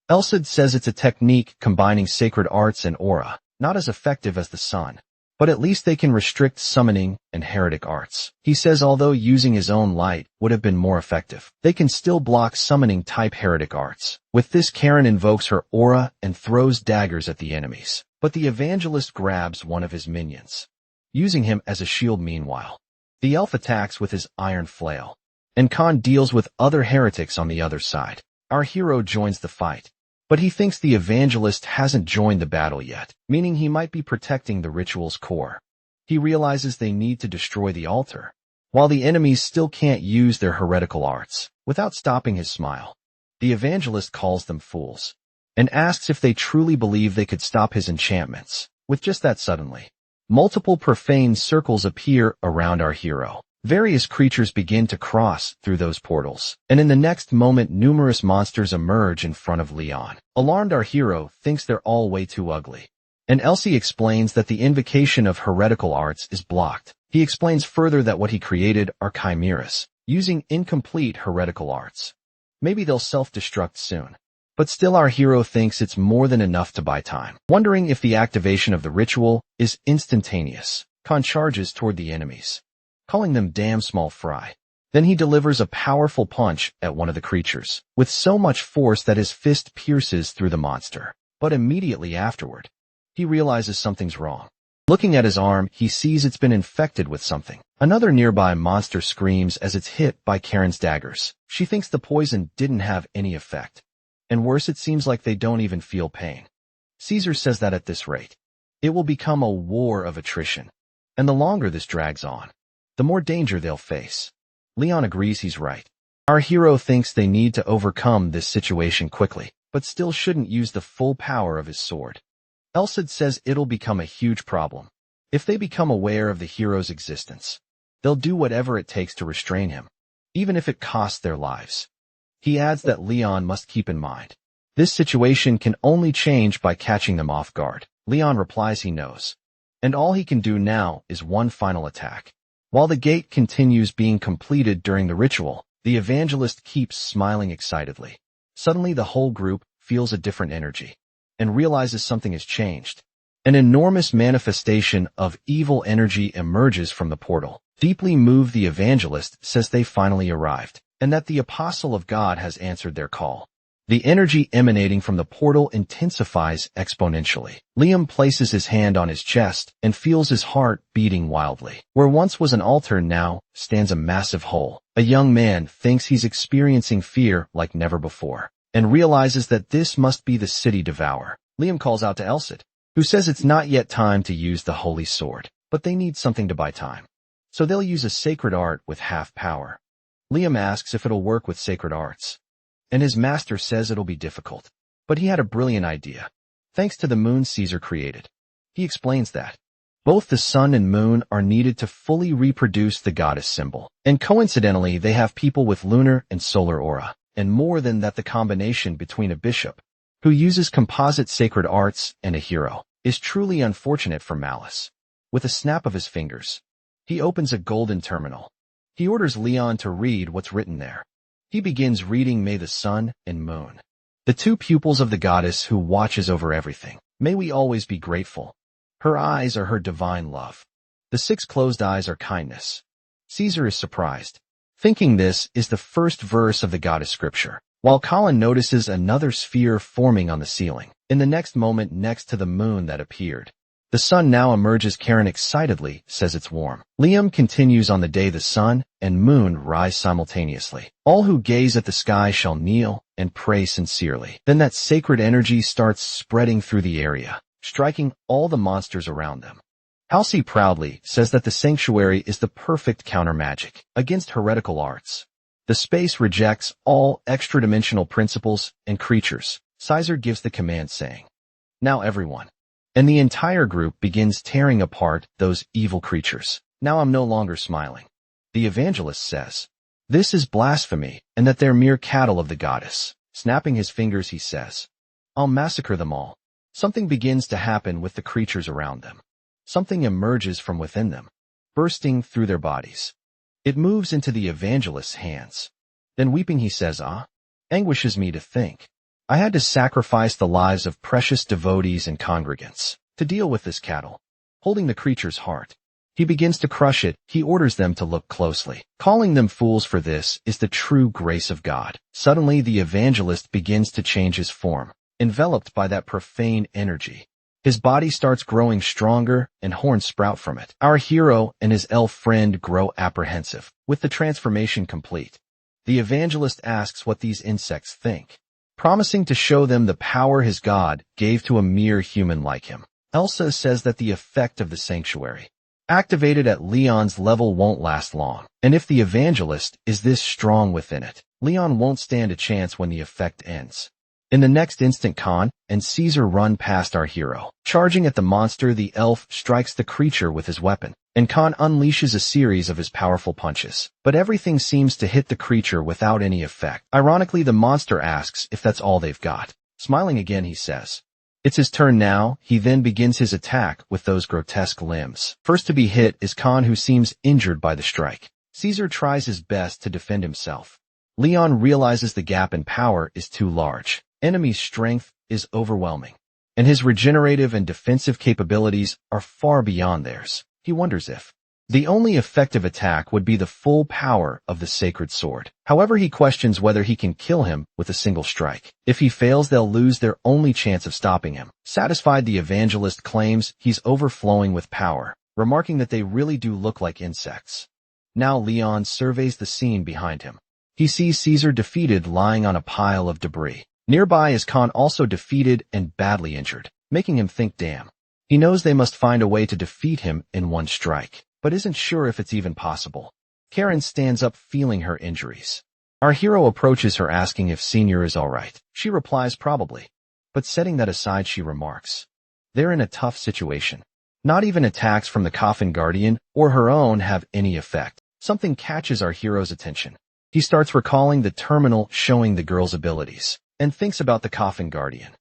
Elsid says it's a technique combining sacred arts and aura, not as effective as the sun, but at least they can restrict summoning and heretic arts. He says although using his own light would have been more effective, they can still block summoning type heretic arts. With this, Karen invokes her aura and throws daggers at the enemies, but the evangelist grabs one of his minions, using him as a shield. Meanwhile, the elf attacks with his iron flail, and Khan deals with other heretics on the other side. Our hero joins the fight, but he thinks the evangelist hasn't joined the battle yet, meaning he might be protecting the ritual's core. He realizes they need to destroy the altar, while the enemies still can't use their heretical arts. Without stopping his smile, the evangelist calls them fools, and asks if they truly believe they could stop his enchantments. With just that, suddenly, multiple profane circles appear around our hero. Various creatures begin to cross through those portals, and in the next moment numerous monsters emerge in front of Leon. Alarmed, our hero thinks they're all way too ugly, and Elsie explains that the invocation of heretical arts is blocked. He explains further that what he created are chimeras, using incomplete heretical arts. Maybe they'll self-destruct soon. But still, our hero thinks it's more than enough to buy time. Wondering if the activation of the ritual is instantaneous, Khan charges toward the enemies, calling them damn small fry. Then he delivers a powerful punch at one of the creatures, with so much force that his fist pierces through the monster. But immediately afterward, he realizes something's wrong. Looking at his arm, he sees it's been infected with something. Another nearby monster screams as it's hit by Karen's daggers. She thinks the poison didn't have any effect. And worse, it seems like they don't even feel pain. Caesar says that at this rate, it will become a war of attrition. And the longer this drags on, the more danger they'll face. Leon agrees he's right. Our hero thinks they need to overcome this situation quickly, but still shouldn't use the full power of his sword. Elsid says it'll become a huge problem. If they become aware of the hero's existence, they'll do whatever it takes to restrain him. even if it costs their lives. He adds that Leon must keep in mind, this situation can only change by catching them off guard. Leon replies he knows, and all he can do now is one final attack. While the gate continues being completed during the ritual, the evangelist keeps smiling excitedly. Suddenly the whole group feels a different energy and realizes something has changed. An enormous manifestation of evil energy emerges from the portal. Deeply moved, the evangelist says they finally arrived, and that the apostle of God has answered their call. The energy emanating from the portal intensifies exponentially. Liam places his hand on his chest and feels his heart beating wildly. Where once was an altar now stands a massive hole. A young man thinks he's experiencing fear like never before, and realizes that this must be the city devourer. Liam calls out to Elsid, who says it's not yet time to use the holy sword, but they need something to buy time. So they'll use a sacred art with half power. Liam asks if it'll work with sacred arts, and his master says it'll be difficult. But he had a brilliant idea, thanks to the moon Caesar created. He explains that both the sun and moon are needed to fully reproduce the goddess symbol, and coincidentally they have people with lunar and solar aura, and more than that, the combination between a bishop, who uses composite sacred arts, and a hero, is truly unfortunate for Malice. With a snap of his fingers, he opens a golden terminal. He orders Leon to read what's written there. He begins reading, "May the sun and moon, the two pupils of the goddess who watches over everything, may we always be grateful. Her eyes are her divine love. The 6 closed eyes are kindness." Caesar is surprised, thinking this is the first verse of the goddess scripture, while Colin notices another sphere forming on the ceiling. In the next moment, next to the moon that appeared, the sun now emerges. Karen excitedly says it's warm. Liam continues, "On the day the sun and moon rise simultaneously, all who gaze at the sky shall kneel and pray sincerely." Then that sacred energy starts spreading through the area, striking all the monsters around them. Halsey proudly says that the sanctuary is the perfect counter-magic against heretical arts. The space rejects all extra-dimensional principles and creatures. Caesar gives the command saying, "Now everyone," and the entire group begins tearing apart those evil creatures. Now I'm no longer smiling. The evangelist says, this is blasphemy, and that they're mere cattle of the goddess. Snapping his fingers, he says, "I'll massacre them all." Something begins to happen with the creatures around them. Something emerges from within them, bursting through their bodies. It moves into the evangelist's hands. Then weeping, he says, anguishes me to think I had to sacrifice the lives of precious devotees and congregants to deal with this cattle." Holding the creature's heart, he begins to crush it. He orders them to look closely, calling them fools, for this is the true grace of God. Suddenly the evangelist begins to change his form, enveloped by that profane energy. His body starts growing stronger, and horns sprout from it. Our hero and his elf friend grow apprehensive. With the transformation complete, the evangelist asks what these insects think, promising to show them the power his God gave to a mere human like him. Elsa says that the effect of the sanctuary, activated at Leon's level, won't last long, and if the evangelist is this strong within it, Leon won't stand a chance when the effect ends. In the next instant, Khan and Caesar run past our hero. Charging at the monster, the elf strikes the creature with his weapon, and Khan unleashes a series of his powerful punches. But everything seems to hit the creature without any effect. Ironically, the monster asks if that's all they've got. Smiling again, he says, it's his turn now. He then begins his attack with those grotesque limbs. First to be hit is Khan, who seems injured by the strike. Caesar tries his best to defend himself. Leon realizes the gap in power is too large. Enemy's strength is overwhelming, and his regenerative and defensive capabilities are far beyond theirs. He wonders if the only effective attack would be the full power of the sacred sword. However, he questions whether he can kill him with a single strike. If he fails, they'll lose their only chance of stopping him. Satisfied, the evangelist claims he's overflowing with power, remarking that they really do look like insects. Now Leon surveys the scene behind him. He sees Caesar defeated, lying on a pile of debris. Nearby is Khan, also defeated and badly injured, making him think, damn. He knows they must find a way to defeat him in one strike, but isn't sure if it's even possible. Karen stands up, feeling her injuries. Our hero approaches her, asking if Senior is all right. She replies probably, but setting that aside, she remarks, they're in a tough situation. Not even attacks from the Coffin Guardian or her own have any effect. Something catches our hero's attention. He starts recalling the terminal showing the girl's abilities, and thinks about the Coffin Guardian,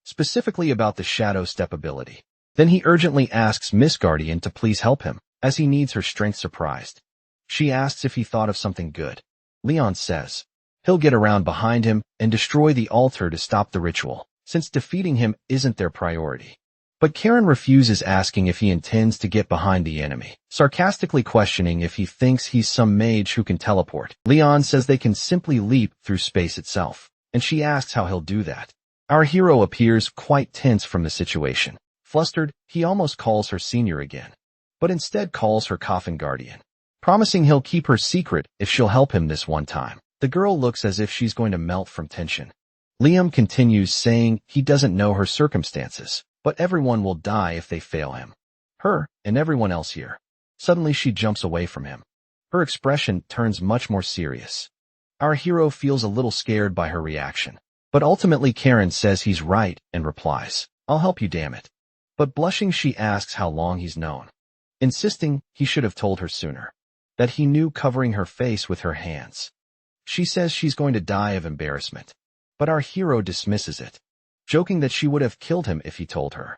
specifically about the Shadow Step ability. Then he urgently asks Miss Guardian to please help him, as he needs her strength surprised. She asks if he thought of something good. Leon says he'll get around behind him and destroy the altar to stop the ritual, since defeating him isn't their priority. But Karen refuses, asking if he intends to get behind the enemy, sarcastically questioning if he thinks he's some mage who can teleport. Leon says they can simply leap through space itself, and she asks how he'll do that. Our hero appears quite tense from the situation. Flustered, he almost calls her senior again, but instead calls her Coffin Guardian, promising he'll keep her secret if she'll help him this one time. The girl looks as if she's going to melt from tension. Liam continues, saying he doesn't know her circumstances, but everyone will die if they fail him. Her, and everyone else here. Suddenly she jumps away from him. Her expression turns much more serious. Our hero feels a little scared by her reaction, but ultimately Karen says he's right and replies, "I'll help you, damn it." But blushing, she asks how long he's known, insisting he should have told her sooner that he knew, covering her face with her hands. She says she's going to die of embarrassment, but our hero dismisses it, joking that she would have killed him if he told her,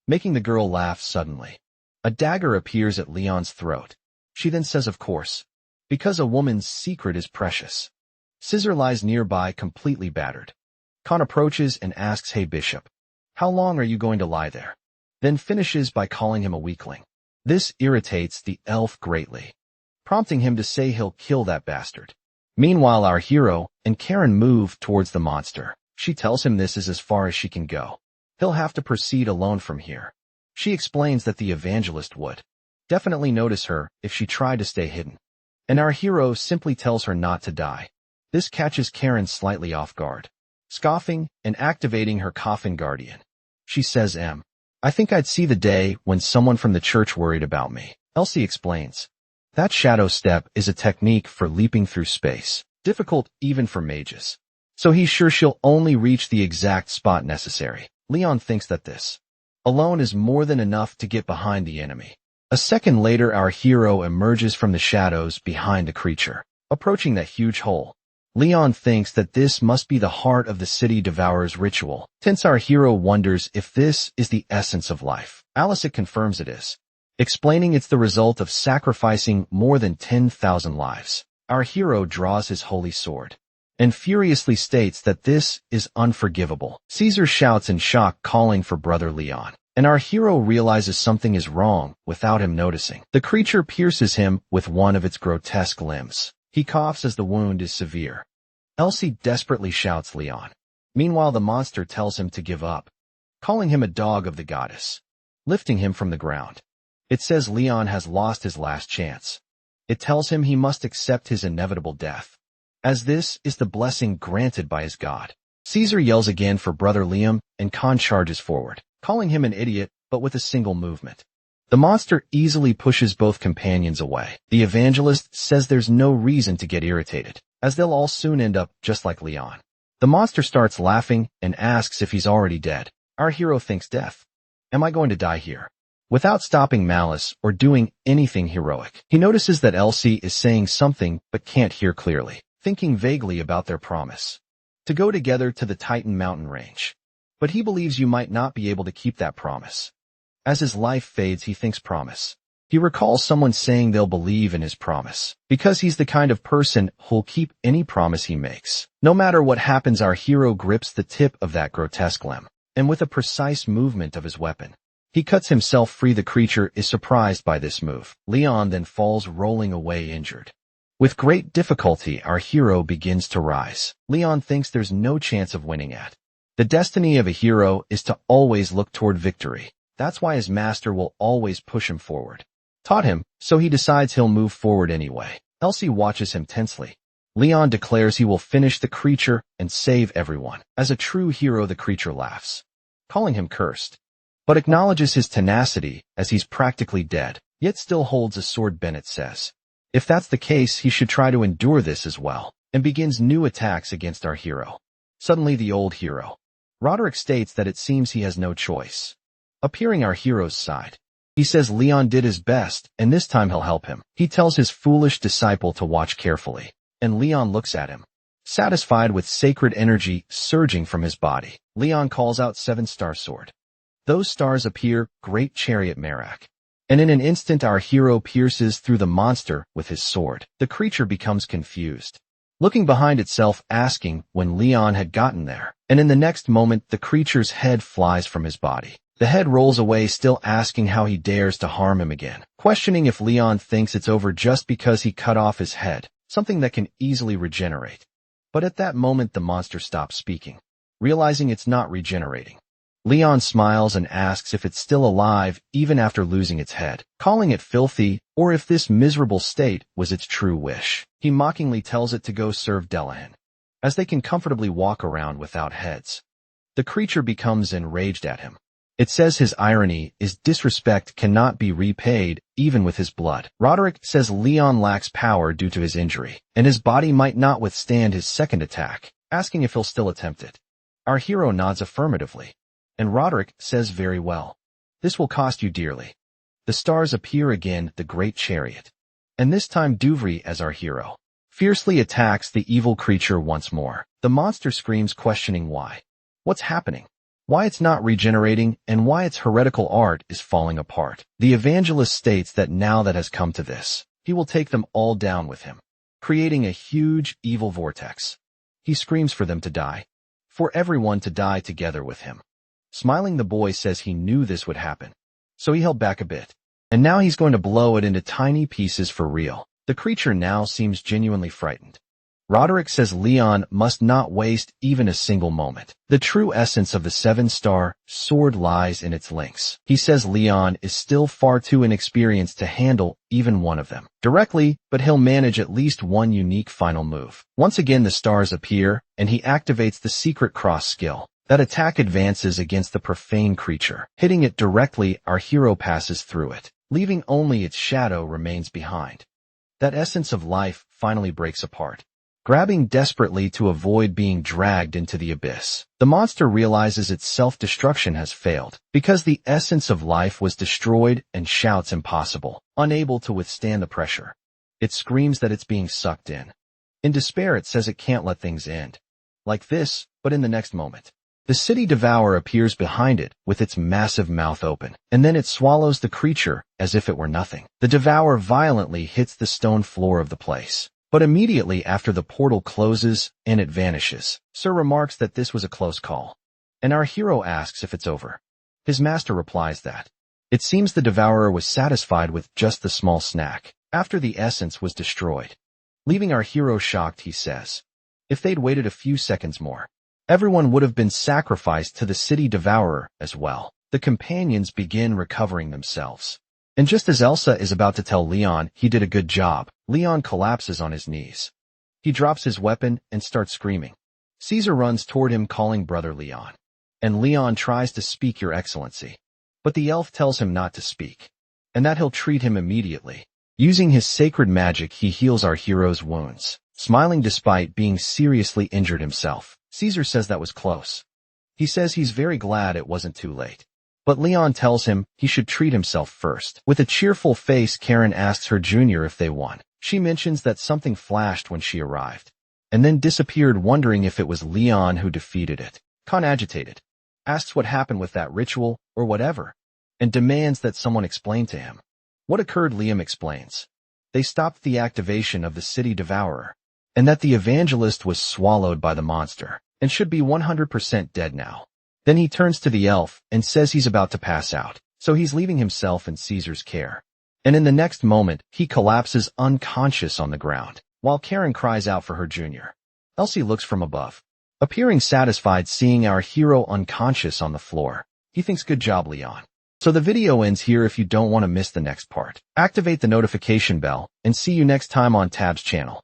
making the girl laugh suddenly. A dagger appears at Leon's throat. She then says, of course, because a woman's secret is precious. Scissor lies nearby, completely battered. Khan approaches and asks, "Hey Bishop, how long are you going to lie there?" Then finishes by calling him a weakling. This irritates the elf greatly, prompting him to say he'll kill that bastard. Meanwhile, our hero and Karen move towards the monster. She tells him this is as far as she can go. He'll have to proceed alone from here. She explains that the evangelist would definitely notice her if she tried to stay hidden, and our hero simply tells her not to die. This catches Karen slightly off guard. Scoffing and activating her Coffin Guardian, she says, I think I'd see the day when someone from the church worried about me." Elsie explains that shadow step is a technique for leaping through space, difficult even for mages, so he's sure she'll only reach the exact spot necessary. Leon thinks that this alone is more than enough to get behind the enemy. A second later, our hero emerges from the shadows behind the creature, approaching that huge hole. Leon thinks that this must be the heart of the city devourer's ritual. Since our hero wonders if this is the essence of life, Alicent confirms it is, explaining it's the result of sacrificing more than 10,000 lives. Our hero draws his holy sword and furiously states that this is unforgivable. Caesar shouts in shock, calling for Brother Leon, and our hero realizes something is wrong without him noticing. The creature pierces him with one of its grotesque limbs. He coughs as the wound is severe. Elsie desperately shouts Leon. Meanwhile, the monster tells him to give up, calling him a dog of the goddess, lifting him from the ground. It says Leon has lost his last chance. It tells him he must accept his inevitable death, as this is the blessing granted by his god. Caesar yells again for Brother Liam, and Khan charges forward, calling him an idiot, but with a single movement. The monster easily pushes both companions away. The evangelist says there's no reason to get irritated, as they'll all soon end up just like Leon. The monster starts laughing and asks if he's already dead. Our hero thinks, death? Am I going to die here? Without stopping malice or doing anything heroic, he notices that Elsie is saying something but can't hear clearly, thinking vaguely about their promise to go together to the Titan mountain range. But he believes you might not be able to keep that promise. As his life fades, he thinks promise. He recalls someone saying they'll believe in his promise, because he's the kind of person who'll keep any promise he makes. No matter what happens, our hero grips the tip of that grotesque limb, and with a precise movement of his weapon, he cuts himself free. The creature is surprised by this move. Leon then falls rolling away injured. With great difficulty, our hero begins to rise. Leon thinks there's no chance of winning at. The destiny of a hero is to always look toward victory. That's why his master will always push him forward. Taught him, so he decides he'll move forward anyway. Elsie watches him tensely. Leon declares he will finish the creature and save everyone. As a true hero, the creature laughs, calling him cursed, but acknowledges his tenacity as he's practically dead, yet still holds a sword. Bennett says if that's the case, he should try to endure this as well, and begins new attacks against our hero. Suddenly, the old hero, Roderick, states that it seems he has no choice, appearing our hero's side. He says Leon did his best, and this time he'll help him. He tells his foolish disciple to watch carefully, and Leon looks at him, satisfied with sacred energy surging from his body. Leon calls out 7-star sword. Those stars appear, Great Chariot Merak. And in an instant our hero pierces through the monster with his sword. The creature becomes confused, looking behind itself, asking when Leon had gotten there. And in the next moment the creature's head flies from his body. The head rolls away, still asking how he dares to harm him again, questioning if Leon thinks it's over just because he cut off his head, something that can easily regenerate. But at that moment the monster stops speaking, realizing it's not regenerating. Leon smiles and asks if it's still alive even after losing its head, calling it filthy, or if this miserable state was its true wish. He mockingly tells it to go serve Delahan, as they can comfortably walk around without heads. The creature becomes enraged at him. It says his irony is disrespect cannot be repaid, even with his blood. Roderick says Leon lacks power due to his injury, and his body might not withstand his second attack, asking if he'll still attempt it. Our hero nods affirmatively, and Roderick says very well. This will cost you dearly. The stars appear again, the Great Chariot. And this time Duvri, as our hero, fiercely attacks the evil creature once more. The monster screams, questioning why. What's happening? Why it's not regenerating, and why its heretical art is falling apart. The evangelist states that now that has come to this, he will take them all down with him, creating a huge, evil vortex. He screams for them to die, for everyone to die together with him. Smiling, the boy says he knew this would happen, so he held back a bit, and now he's going to blow it into tiny pieces for real. The creature now seems genuinely frightened. Roderick says Leon must not waste even a single moment. The true essence of the 7-star sword lies in its links. He says Leon is still far too inexperienced to handle even one of them directly, but he'll manage at least one unique final move. Once again the stars appear, and he activates the secret cross skill. That attack advances against the profane creature. Hitting it directly, our hero passes through it, leaving only its shadow remains behind. That essence of life finally breaks apart, grabbing desperately to avoid being dragged into the abyss. The monster realizes its self-destruction has failed, because the essence of life was destroyed, and shouts impossible, unable to withstand the pressure. It screams that it's being sucked in. In despair it says it can't let things end like this, but in the next moment, the city devourer appears behind it with its massive mouth open, and then it swallows the creature as if it were nothing. The devourer violently hits the stone floor of the place, but immediately after the portal closes and it vanishes. Sir remarks that this was a close call, and our hero asks if it's over. His master replies that it seems the devourer was satisfied with just the small snack after the essence was destroyed. Leaving our hero shocked, he says, if they'd waited a few seconds more, everyone would have been sacrificed to the city devourer as well. The companions begin recovering themselves, and just as Elsa is about to tell Leon he did a good job, Leon collapses on his knees. He drops his weapon and starts screaming. Caesar runs toward him, calling brother Leon, and Leon tries to speak, Your Excellency, but the elf tells him not to speak, and that he'll treat him immediately. Using his sacred magic, he heals our hero's wounds, smiling despite being seriously injured himself. Caesar says that was close. He says he's very glad it wasn't too late, but Leon tells him he should treat himself first. With a cheerful face, Karen asks her junior if they won. She mentions that something flashed when she arrived, and then disappeared, wondering if it was Leon who defeated it. Khan, agitated, asks what happened with that ritual, or whatever, and demands that someone explain to him what occurred. Liam explains they stopped the activation of the city devourer, and that the evangelist was swallowed by the monster, and should be 100% dead now. Then he turns to the elf and says he's about to pass out, so he's leaving himself in Caesar's care. And in the next moment, he collapses unconscious on the ground, while Karen cries out for her junior. Elsie looks from above, appearing satisfied seeing our hero unconscious on the floor. He thinks, good job, Leon. So the video ends here. If you don't want to miss the next part, activate the notification bell, and see you next time on Tab's channel.